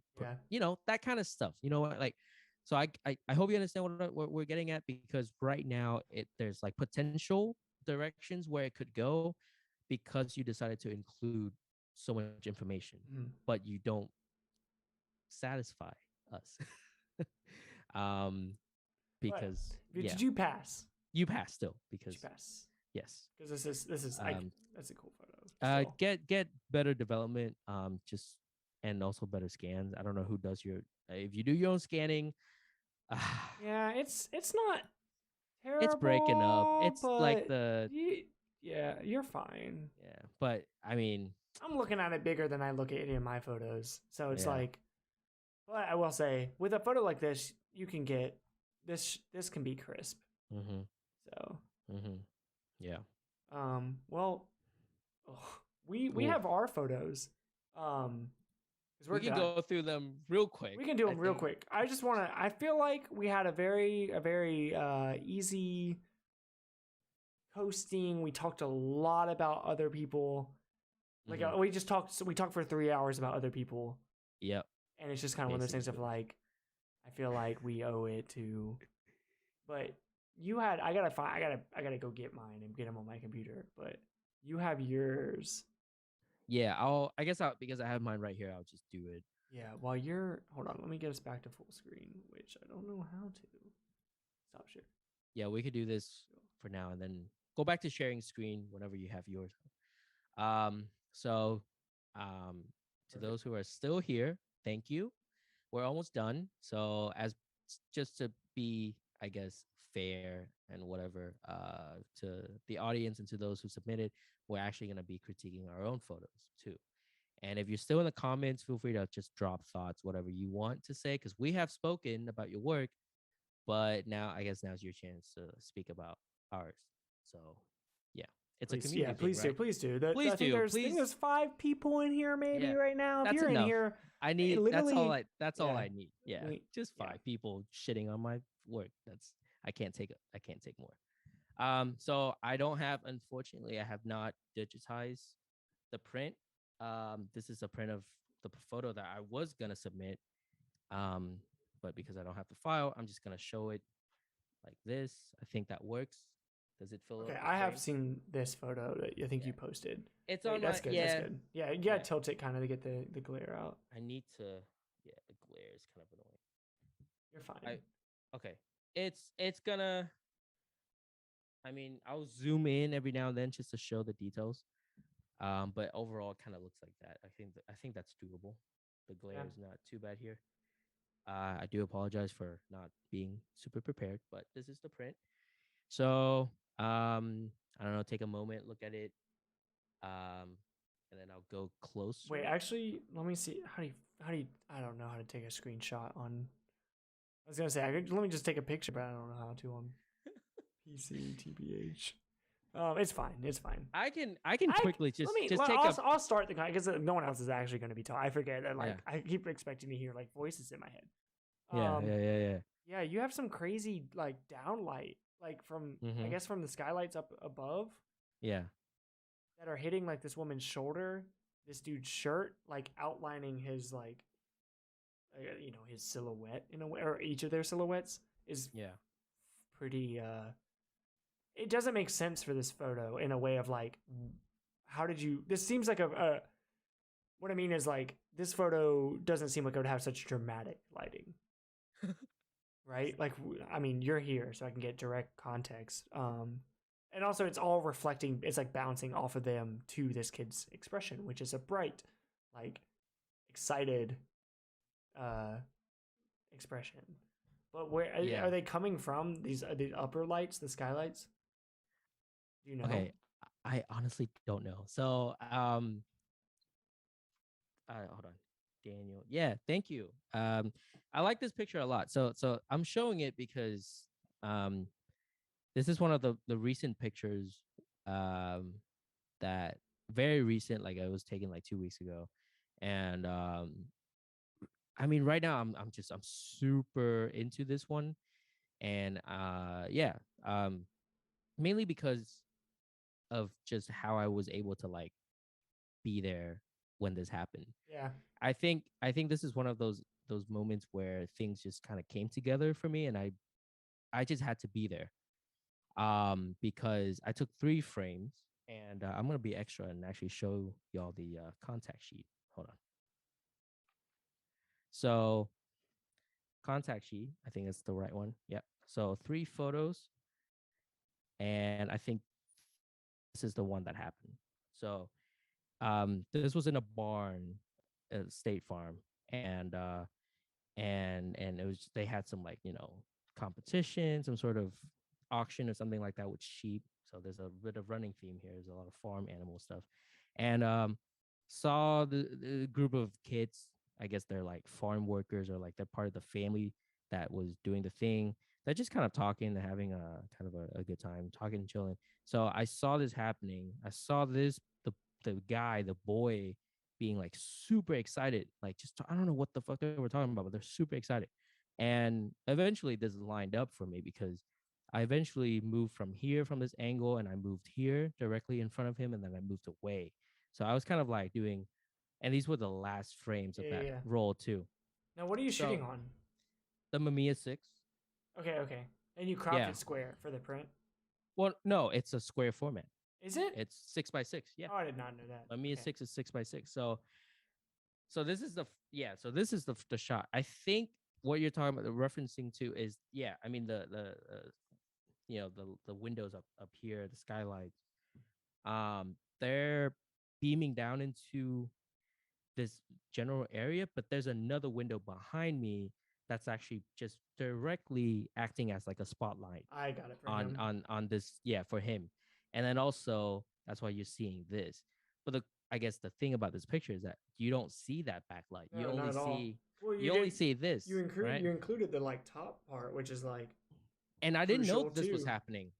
Yeah. that kind of stuff. You know what? Like, so I hope you understand what we're getting at, because right now there's like potential directions where it could go, because you decided to include so much information, Mhm. but you don't satisfy us. um But because yeah, did you pass? you pass still, Did because you pass? yes. Because this is like, um that's a cool photo. Still. get better development, just, and also better scans. I don't know who does your, if you do your own scanning. uh, Yeah, it's not it's breaking up. terrible, It's like but the yeah, you're fine. yeah, but I mean, I'm looking at it bigger than I look at any of my photos. So it's yeah. like, but I will say, with a photo like this, you can get this can be crisp. Mm-hmm. So, Mm-hmm. Yeah. well, ugh, we Oof. have our photos. Because We we're can done. go through them real quick. We can do I them real think. quick. I just want to. I feel like we had a very easy hosting. We talked a lot about other people. Like, Mhm. we just talked. We talked for 3 hours about other people, Yep. and it's just kind of one of those things of Basically. like, I feel like we owe it to. But you had. I gotta find. I gotta go get mine and get them on my computer. But you have yours. Yeah, I guess because I have mine right here, I'll just do it. Yeah. While you're. Hold on. Let me get us back to full screen, which I don't know how to. Stop share. Yeah, we could do this for now, and then go back to sharing screen whenever you have yours. So, um, to Perfect. those who are still here, thank you. We're almost done. So, just to be, I guess, fair and whatever, to the audience and to those who submitted, we're actually going to be critiquing our own photos too. And if you're still in the comments, feel free to just drop thoughts, whatever you want to say, because we have spoken about your work, but now I guess now's your chance to speak about ours. So yeah, it's a Please, yeah, community thing, please do, right? please do. Please do, I think please. there's 5 people in here maybe Yeah, right now. If that's you're in enough. here, I need literally, that's all yeah, I need. Yeah, just yeah. 5 people shitting on my work. That's I can't take more. So I don't have, unfortunately, I have not digitized the print. This is a print of the photo that I was gonna submit. Um, but because I don't have the file, I'm just gonna show it like this. I think that works. Does it fill Okay, up the I have frame? seen this photo that I think Yeah. you posted. It's Wait, on that's my good. That's yeah. good. Yeah, you Yeah. gotta tilt it kind of to get the glare out. I need to yeah, the glare is kind of annoying. You're fine. I okay. It's gonna I mean, I'll zoom in every now and then just to show the details. But overall, it kind of looks like that. I think that's doable. The glare Yeah. is not too bad here. I do apologize for not being super prepared, but this is the print. So I don't know. Take a moment, look at it, and then I'll go closer. Wait, actually, let me see. How do you? I don't know how to take a screenshot on. I was gonna say let me just take a picture, but I don't know how to on PC TBH. It's fine. It's fine. I can quickly just take I'll start the because no one else is actually going to be talking. I forget that Yeah. I keep expecting to hear like voices in my head. Yeah. Yeah, you have some crazy like downlight like from I guess from the skylights up above. Yeah. That are hitting like this woman's shoulder, this dude's shirt, like outlining his like his silhouette in a way, or each of their silhouettes is pretty it doesn't make sense for this photo in a way of like how did you this seems like a what I mean is like this photo doesn't seem like it would have such dramatic lighting. Right? Like I mean, you're here so I can get direct context. And also it's all reflecting, it's like bouncing off of them to this kid's expression, which is a bright, like excited expression. But where are they coming from? The upper lights, the skylights? Do you know? Okay, I honestly don't know. So, hold on, Daniel. Yeah, thank you. I like this picture a lot. So I'm showing it because this is one of the recent pictures that very recent, like it was taken like 2 weeks ago, and I mean right now I'm super into this one, and mainly because of just how I was able to like be there when this happened. Yeah. I think this is one of those moments where things just kind of came together for me, and I just had to be there. Because I took 3 frames, and I'm gonna be extra and actually show y'all the contact sheet. Hold on. So contact sheet, I think it's the right one. Yep. So 3 photos, and I think this is the one that happened. So this was in a barn at State Farm, and and it was they had some like competition, some sort of auction or something like that with sheep. So there's a bit of running theme here. There's a lot of farm animal stuff, and saw the group of kids. I guess they're like farm workers or like they're part of the family that was doing the thing. They're just kind of talking and having a kind of a good time, talking and chilling. So I saw this happening. I saw this the guy, the boy, being like super excited, like just I don't know what the fuck they were talking about, but they're super excited. And eventually this lined up for me because I eventually moved from here from this angle and I moved here directly in front of him and then I moved away. So I was kind of like doing, and these were the last frames of that roll too. Now what are you shooting on? The Mamiya 6. Okay. And you cropped it square for the print? Well, no, it's a square format. Is it? It's 6x6. Yeah. Oh, I did not know that. Mamiya 6 is 6x6. So this is this is the shot. I think what you're talking about, referencing to, is I mean the the windows up here, the skylights. They're beaming down into this general area, but there's another window behind me that's actually just directly acting as like a spotlight. I got it for on him. on this for him, and then also that's why you're seeing this. But I guess the thing about this picture is that you don't see that backlight. No, you only see you only see this. You right? included the like top part, which is like, and I didn't know this was happening.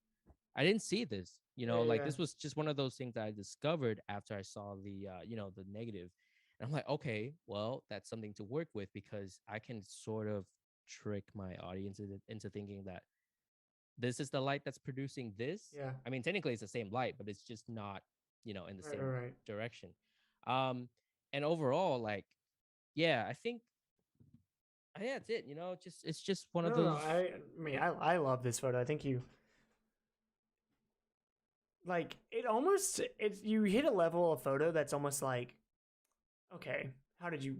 I didn't see this. This was just one of those things that I discovered after I saw the the negative. And I'm like, okay, well, that's something to work with because I can sort of trick my audience into thinking that this is the light that's producing this. Yeah. I mean, technically it's the same light, but it's just not, in the same direction. And overall, like, I think that's it. It's just one of those. No, I mean, I love this photo. I think you like it almost. It's you hit a level of photo that's almost like, okay, how did you?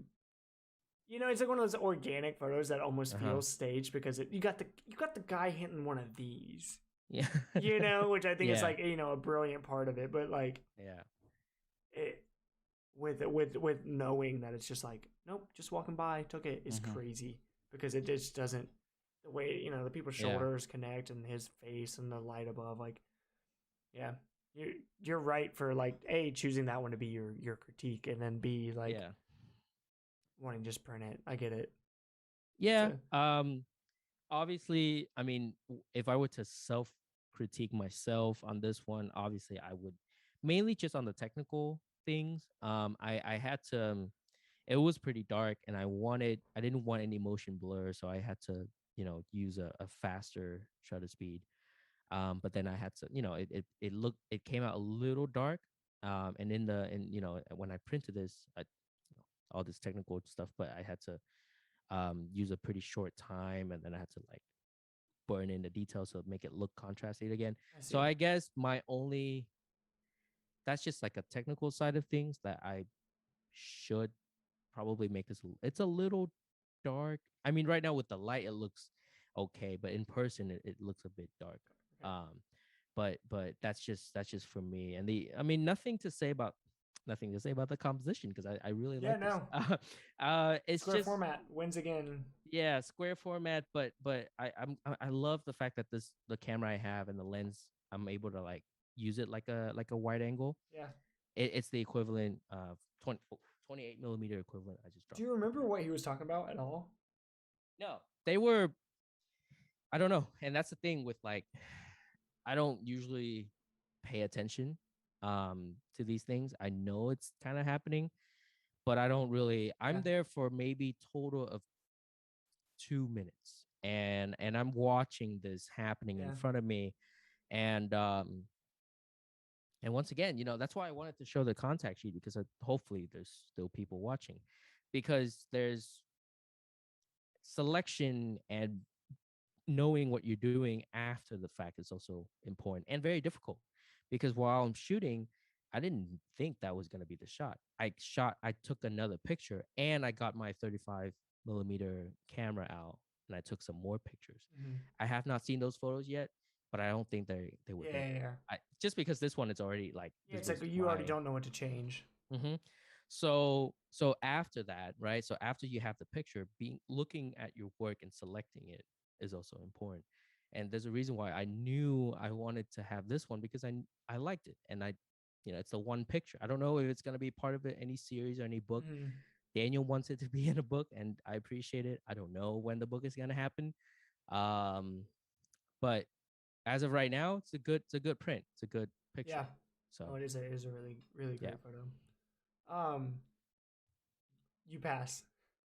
It's like one of those organic photos that almost feels staged because you got the guy hitting one of these. Yeah. which I think is Yeah. like a brilliant part of it. But like Yeah. it with knowing that it's just like nope, just walking by took it is Hmm. crazy because it just doesn't the way the people's Yeah. shoulders connect and his face and the light above like yeah you're right for like a choosing that one to be your critique and then b like Yeah. wanting to just print it. I get it. It's Yeah. a Obviously, I mean, if I were to self critique myself on this one, obviously I would mainly just on the technical things. I had to it was pretty dark and I didn't want any motion blur, so I had to, use a faster shutter speed. But then I had to, it came out a little dark. And when I printed this, all this technical stuff, but I had to use a pretty short time, and then I had to like burn in the details to make it look contrasted again. I So see. I guess my only that's just like a technical side of things that I should probably make this. It's a little dark. I mean, right now with the light, it looks okay, but in person, it looks a bit dark. Okay. Um, but that's just for me. And I mean, nothing to say about the composition because I really Yeah, like this. no. It's Square just format wins again. yeah, square format, but I love the fact that the camera I have and the lens I'm able to like use it like a wide angle. Yeah. It's the equivalent of 28 millimeter equivalent. I just Do dropped you the remember camera. what he was talking about at all? No, they were. I don't know, and that's the thing with like, I don't usually pay attention to these things. I know it's kind of happening, but I don't really. Yeah. I'm there for maybe total of 2 minutes, and I'm watching this happening in Yeah. front of me, and once again, that's why I wanted to show the contact sheet because hopefully there's still people watching, because there's selection and knowing what you're doing after the fact is also important and very difficult, because while I'm shooting, I didn't think that was going to be the shot. I took another picture and I got my 35 millimeter camera out and I took some more pictures. Mm-hmm. I have not seen those photos yet, but I don't think they were Yeah, bad. yeah, yeah. Just because this one is already like Yeah, this it's like was you already my. don't know what to change. Mm-hmm. So after that, right? So after you have the picture, being looking at your work and selecting it is also important. And there's a reason why I knew I wanted to have this one, because I liked it, and it's the one picture. I don't know if it's gonna be part of any series or any book. Mm-hmm. Daniel wants it to be in a book, and I appreciate it. I don't know when the book is gonna happen, um, but as of right now, it's a good print. It's a good picture. Yeah. So No, it is a really really yeah, great photo. Um, you pass.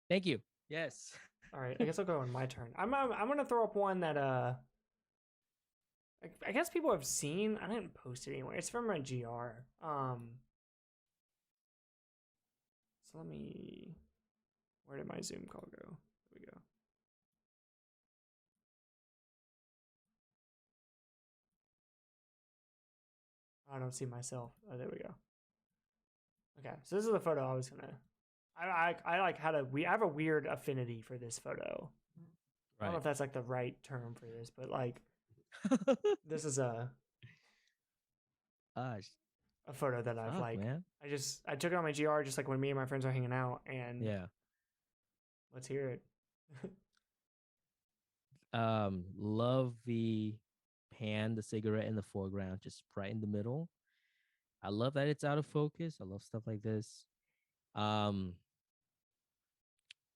thank you. Yes. All right, I guess I'll go on my turn. I'm gonna throw up one that I guess people have seen. I didn't post it anywhere. It's from a GR. So let me. Where did my Zoom call go? There we go. I don't see myself. Oh, there we go. Okay, so this is the photo I was gonna. I like had a we I have a weird affinity for this photo. I don't know Right. if that's like the right term for this, but like this is Gosh, a photo that I've fuck, like man. I took it on my GR just like when me and my friends are hanging out and Yeah. let's hear it. Love the pan, the cigarette in the foreground, just right in the middle. I love that it's out of focus. I love stuff like this. Um,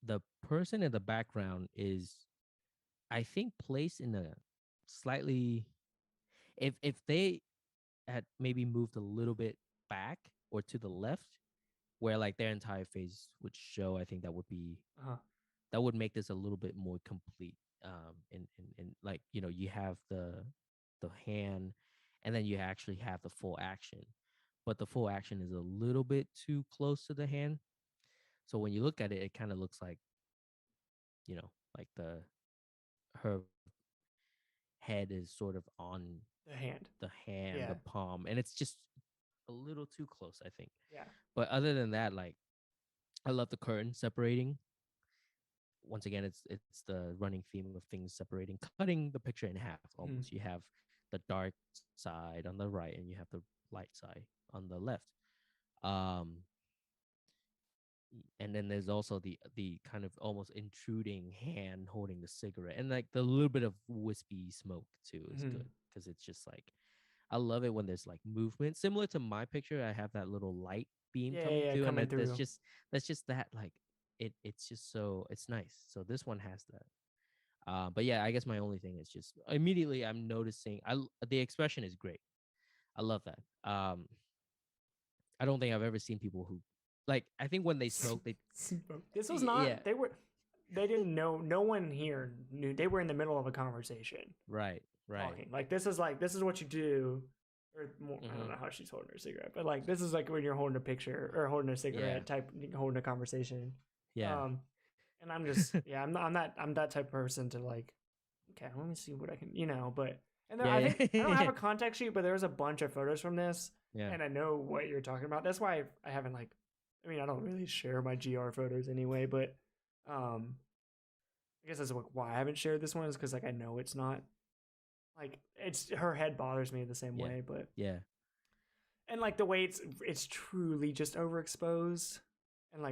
the person in the background is, I think, placed in a slightly. If they had maybe moved a little bit back or to the left, where like their entire face would show, I think Uh-huh. that would make this a little bit more complete. And like, you have the hand, and then you actually have the full action, but the full action is a little bit too close to the hand. So when you look at it, it kind of looks like, like her head is sort of on The hand. the hand, Yeah. the palm, and it's just a little too close, I think. Yeah. But other than that, like, I love the curtain separating. Once again, it's the running theme of things separating, cutting the picture in half Mm-hmm. almost. You have the dark side on the right, and you have the light side on the left. Um, and then there's also the kind of almost intruding hand holding the cigarette, and like the little bit of wispy smoke too is Mhm. good because it's just like I love it when there's like movement similar to my picture. I have that little light beam Yeah, coming yeah, through, and coming that's through. just that like it's just so it's nice. So this one has that. But yeah, I guess my only thing is just immediately I'm noticing the expression is great. I love that. I don't think I've ever seen people who like I think when they smoke they This was yeah, not. They didn't know. No one here knew. They were in the middle of a conversation right, right. talking. Like this is what you do. Or more, I don't Mm-hmm. know how she's holding her cigarette, but like this is like when you're holding a picture or holding a Yeah, cigarette type, holding a conversation. yeah, Um, and I'm just yeah, I'm that type of person to like okay, let me see what I can, but and there, I yeah, think I don't have yeah, a contact sheet, but there's a bunch of photos from this, yeah. and I know what you're talking about. That's why I haven't like, I mean, I don't really share my GR photos anyway, but um, I guess that's why I haven't shared this one is because like I know it's not like it's her head bothers me the same Yeah, way, but yeah. and like the way it's truly just overexposed, and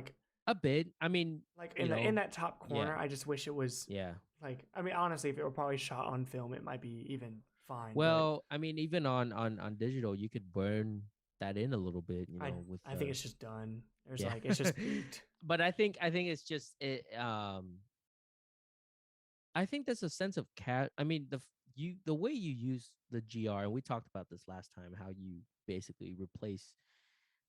A bit. I mean, like you in know, that top yeah, corner, I just wish it was yeah. like I mean honestly, if it were probably shot on film, it might be even fine, but Well, I mean, even on digital, you could burn that in a little bit, I with I think it's just done. There's yeah. like it's just peaked. But I think it's just it. I think there's a sense of cat. I mean, the way you use the GR, and we talked about this last time, how you basically replace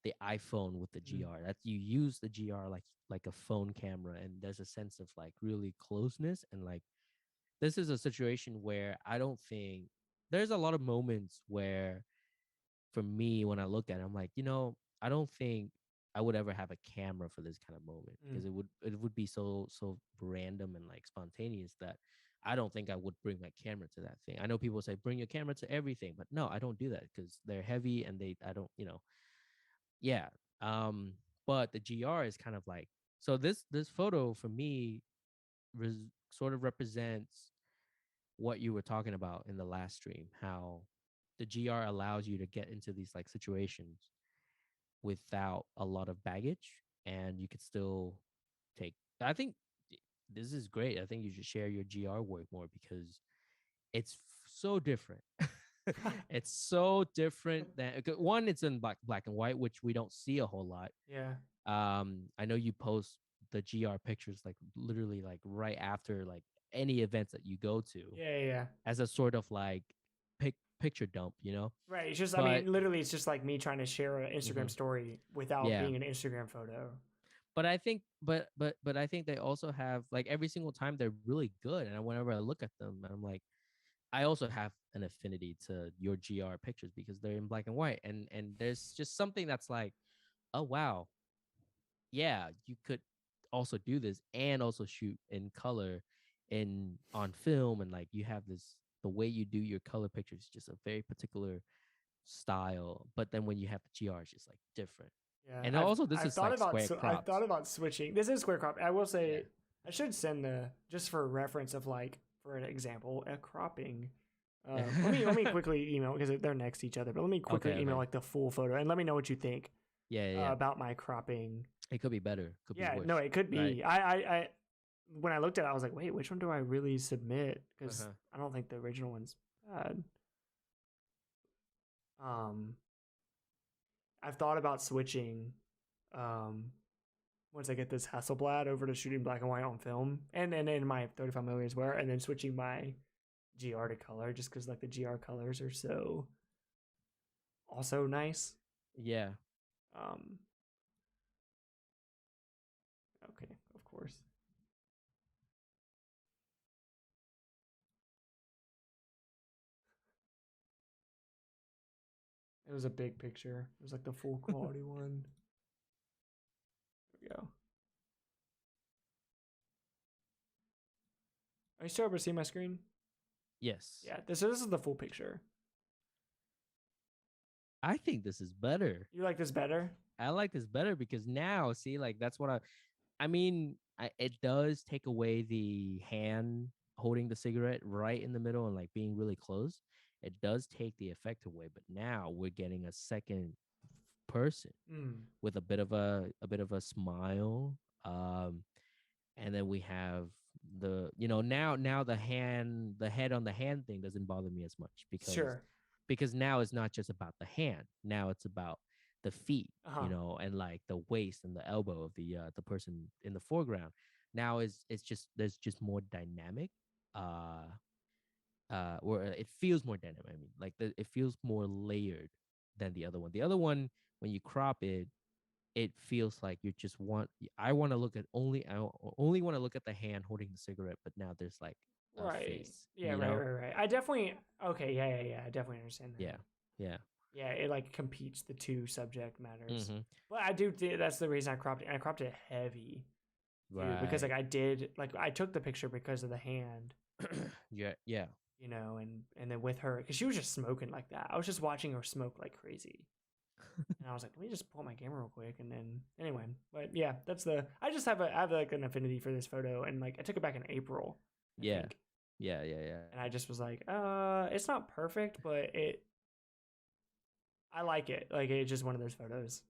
the iPhone with the Mm. GR. That you use the GR like a phone camera, and there's a sense of like really closeness and like this is a situation where I don't think there's a lot of moments where for me when I look at it, I'm like, I don't think I would ever have a camera for this kind of moment Mm. because it would be so random and like spontaneous that I don't think I would bring my camera to that thing. I know people say bring your camera to everything, but no, I don't do that because they're heavy and I don't, yeah. Um, but the GR is kind of like so this photo for me sort of represents what you were talking about in the last stream, how the GR allows you to get into these like situations without a lot of baggage and you could still take I think this is great. I think you should share your GR work more because it's so different. It's so different than one, it's in black and white, which we don't see a whole lot. Yeah. I know you post the GR pictures like literally like right after like any events that you go to Yeah. Yeah. as a sort of like picture dump, Right. It's just I But mean literally it's just like me trying to share an Instagram mhm, story without yeah, being an Instagram photo. but I think, but I think they also have like every single time they're really good, and whenever I look at them, I'm like, I also have an affinity to your GR pictures because they're in black and white, and there's just something that's like, oh wow, yeah, you could also do this and also shoot in color in on film, and like you have this the way you do your color pictures is just a very particular style, but then when you have the GR, it's just like different. Yeah. And also, this I've is thought like about square I've crops. thought about switching. This is square crop. I will Yeah. say I should send the just for reference of like for an example a cropping. Let me quickly email because they're next to each other. But let me Okay. quickly email Okay. like the full photo and let me know what you think Yeah. Yeah. Yeah. about my cropping. It could be better. Could be Yeah, no, worse. it could Right. be. I when I looked at it, I was like, wait, which one do I really submit? Uh Because huh. I don't think the original one's bad. Um, I've thought about switching. Um, once I get this Hasselblad over to shooting black and white on film, and then in my 35 millimeters where, and then switching my GR to color, just because like the GR colors are so also nice. Yeah. Um, okay, of course. It was a big picture. It was like the full quality one. There we go. Are you still able to see my screen? Yes. Yeah, this is the full picture. I think this is better. You like this better? I like this better because now, see, like that's what I mean, it does take away the hand holding the cigarette right in the middle and like being really close. it does take the effect away. But now we're getting a second person with a bit of a smile, and then we have the now the head on the hand thing doesn't bother me as much Sure. because now it's not just about the hand. Now it's about the feet, and like the waist and the elbow of the person in the foreground. Now it's just there's just more dynamic, or it feels more dynamic. I mean, like it feels more layered than the other one. The other one, when you crop it, it feels like you just want. I want to look at only want to look at the hand holding the cigarette, but now there's like a Right. face. Yeah. Right. I definitely. Okay. Yeah. I definitely understand that. Yeah. Yeah. It like competes the two subject matters. Mm-hmm. But I do. That's the reason I cropped it. And I cropped it heavy. Too, because like I took the picture because of the hand. Yeah. And then with her, because she was just smoking like that. I was just watching her smoke like crazy. And I was like, let me just pull my camera real quick. And then anyway, but yeah, I just have like an affinity for this photo. And like, I took it back in April. Yeah. And I just was like, it's not perfect, but I like it. Like, it's just one of those photos.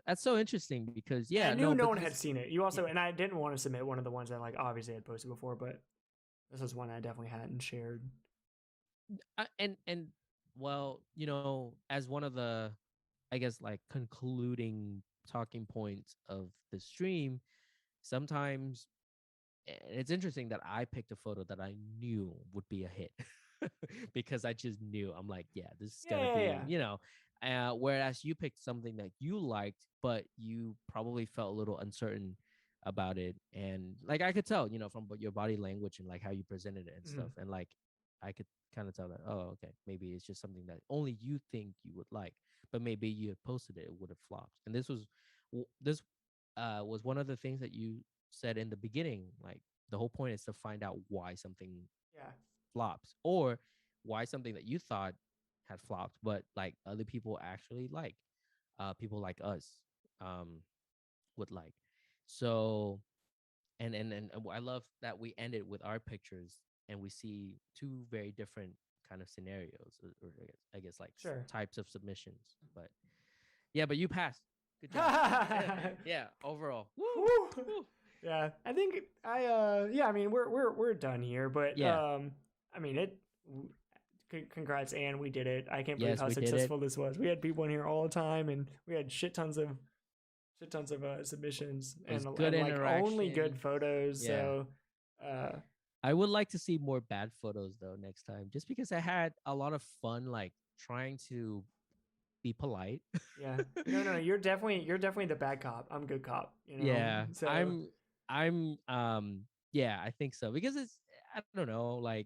That's so interesting because I knew no one had seen it. You also, and I didn't want to submit one of the ones that like obviously I had posted before, but this was one I definitely hadn't shared. And well, as one of the, I guess, like concluding talking points of the stream, sometimes it's interesting that I picked a photo that I knew would be a hit because I just knew. I'm like, yeah, this is gonna be, whereas you picked something that you liked, but you probably felt a little uncertain about it, and like I could tell, from your body language and like how you presented it and stuff, and like I could kind of tell that, oh, okay, maybe it's just something that only you think you would like, but maybe you had posted it would have flopped. And this was one of the things that you said in the beginning. Like the whole point is to find out why something flops, or why something that you thought had flopped, but like other people actually like, people like us would like. So and I love that we ended with our pictures and we see two very different kind of scenarios, or I guess like types of submissions. But yeah, but you passed. Good job. Yeah, overall. Woo! Woo! Yeah, I think I mean we're done here, but I mean congrats, Anne, we did it. I can't believe how successful this was. We had people in here all the time, and we had shit tons of submissions, and like only good photos. So I would like to see more bad photos though next time, just because I had a lot of fun like trying to be polite. Yeah. No, you're definitely the bad cop. I'm good cop, Yeah. So I'm yeah, I think so, because it's, I don't know, like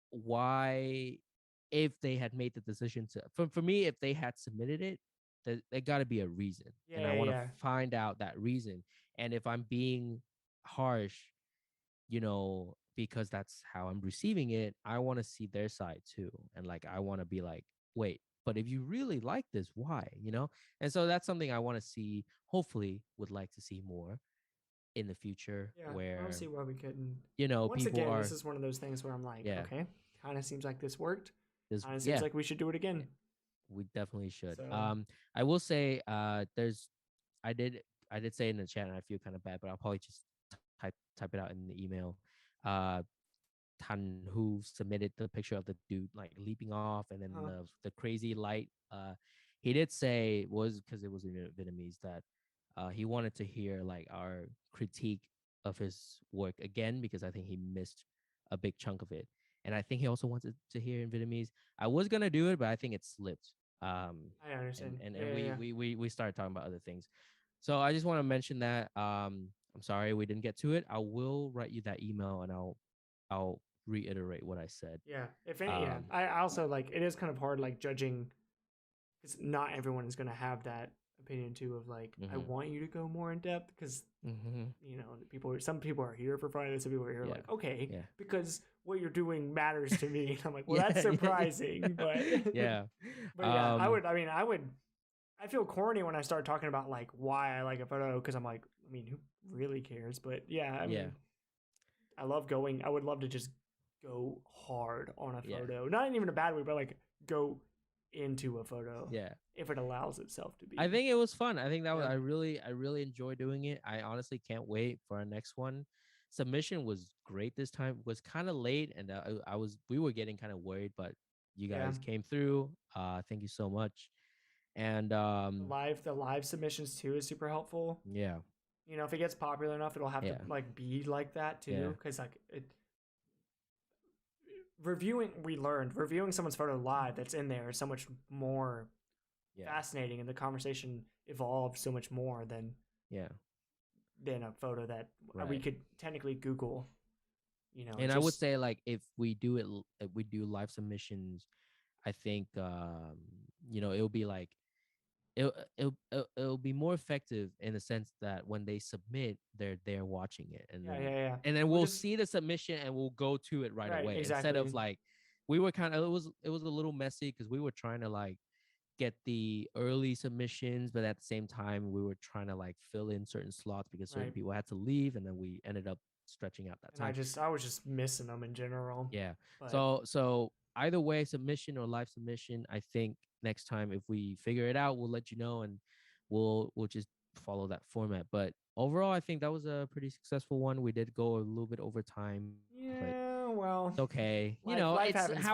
why, if they had made the decision to, for me, if they had submitted it, there got to be a reason. And I want to find out that reason. And if I'm being harsh, because that's how I'm receiving it, I want to see their side too. And like, I want to be like, wait, but if you really like this, why? And so that's something I want to see, hopefully would like to see more in the future. Where I don't see why we couldn't. Once people again, this is one of those things where I'm like, okay, kind of seems like this worked. Kind of seems like we should do it again. We definitely should. I will say, I did say in the chat, and I feel kind of bad, but I'll probably just type it out in the email. Tan, who submitted the picture of the dude like leaping off, and then the crazy light, he did say, was because it was in Vietnamese, that he wanted to hear like our critique of his work again, because I think he missed a big chunk of it. And I think he also wanted to hear in Vietnamese. I was gonna do it, but I think it slipped. I understand. And we started talking about other things. So I just want to mention that. I'm sorry we didn't get to it. I will write you that email, and I'll reiterate what I said. Yeah. I also like, it is kind of hard like judging, because not everyone is gonna have that opinion too of like, I want you to go more in depth, because some people are here for Friday, some people are here like, okay, because what you're doing matters to me. And I'm like, well, that's surprising. But but yeah, I feel corny when I start talking about like why I like a photo, because I'm like, I mean, who really cares? But yeah, I mean, I would love to just go hard on a Yeah. photo. Not even a bad way, but like go into a photo. Yeah. If it allows itself to be. I think it was fun. I think that was Yeah. I really enjoy doing it. I honestly can't wait for our next one. Submission was great this time. Was kind of late, and we were getting kind of worried, but you Yeah. guys came through. Thank you so much. And The live submissions too is super helpful. yeah, You know, if it gets popular enough, it'll have to yeah, like be like that yeah, too, because like it reviewing we learned reviewing someone's photo live that's in there is so much more yeah, fascinating, and the conversation evolved so much more yeah. than a photo that we Right. could technically Google. You know, And I would just say like if we do it, if we do live submissions, I think it'll be like it'll be more effective in the sense that when they submit, they're there watching it, yeah. and then We'll we'll just see the submission and we'll go to it right right away instead exactly of like we were kind of it was a little messy because we were trying to like get the early submissions, but at the same time we were trying to like fill in certain slots because certain right. people had to leave, and then we ended up stretching out that And time. I was just missing them in general. Yeah. But So either way, submission or live submission, I think next time if we figure it out, we'll let you know, and we'll just follow that format. But overall, I think that was a pretty successful one. We did go a little bit over time, but yeah, well, it's okay. life It's happens fast.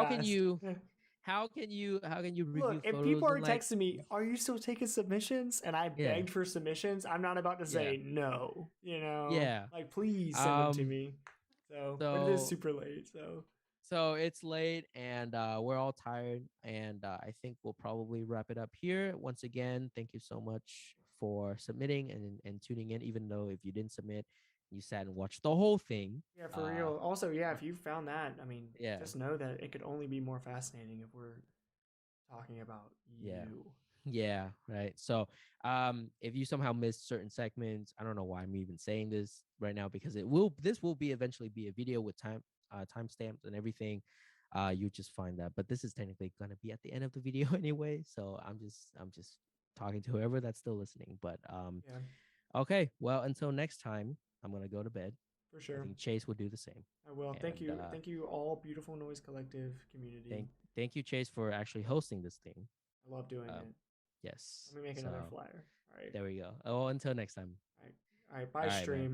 how can you review Look, if photos people in are like texting me, "Are you still taking submissions?" and I yeah, begged for submissions, I'm not about to yeah, say no. You know, yeah. like please send them to Um me. So, but it is so super late. So so it's late and we're all tired, and I think we'll probably wrap it up here. Once again, thank you so much for submitting and tuning in, even though if you didn't submit, you sat and watched the whole thing. yeah, for uh real. Also, yeah, if you found that, I mean, yeah, just know that it could only be more fascinating if we're talking about yeah, you. yeah, right. So if you somehow missed certain segments, I don't know why I'm even saying this right now, because this will be eventually be a video with timestamps and everything. You just find that, but this is technically going to be at the end of the video anyway, so I'm just talking to whoever that's still listening. But Yeah, okay, well, until next time, I'm going to go to bed. for I sure. think Chase will do the same. I will. And Thank you, all beautiful noise collective community. thank you, Chase, for actually hosting this thing. I love doing um it. yes, Let me make so another flyer. All right. there we go. Oh, until next time. All right. All right. Bye, All right, man. stream.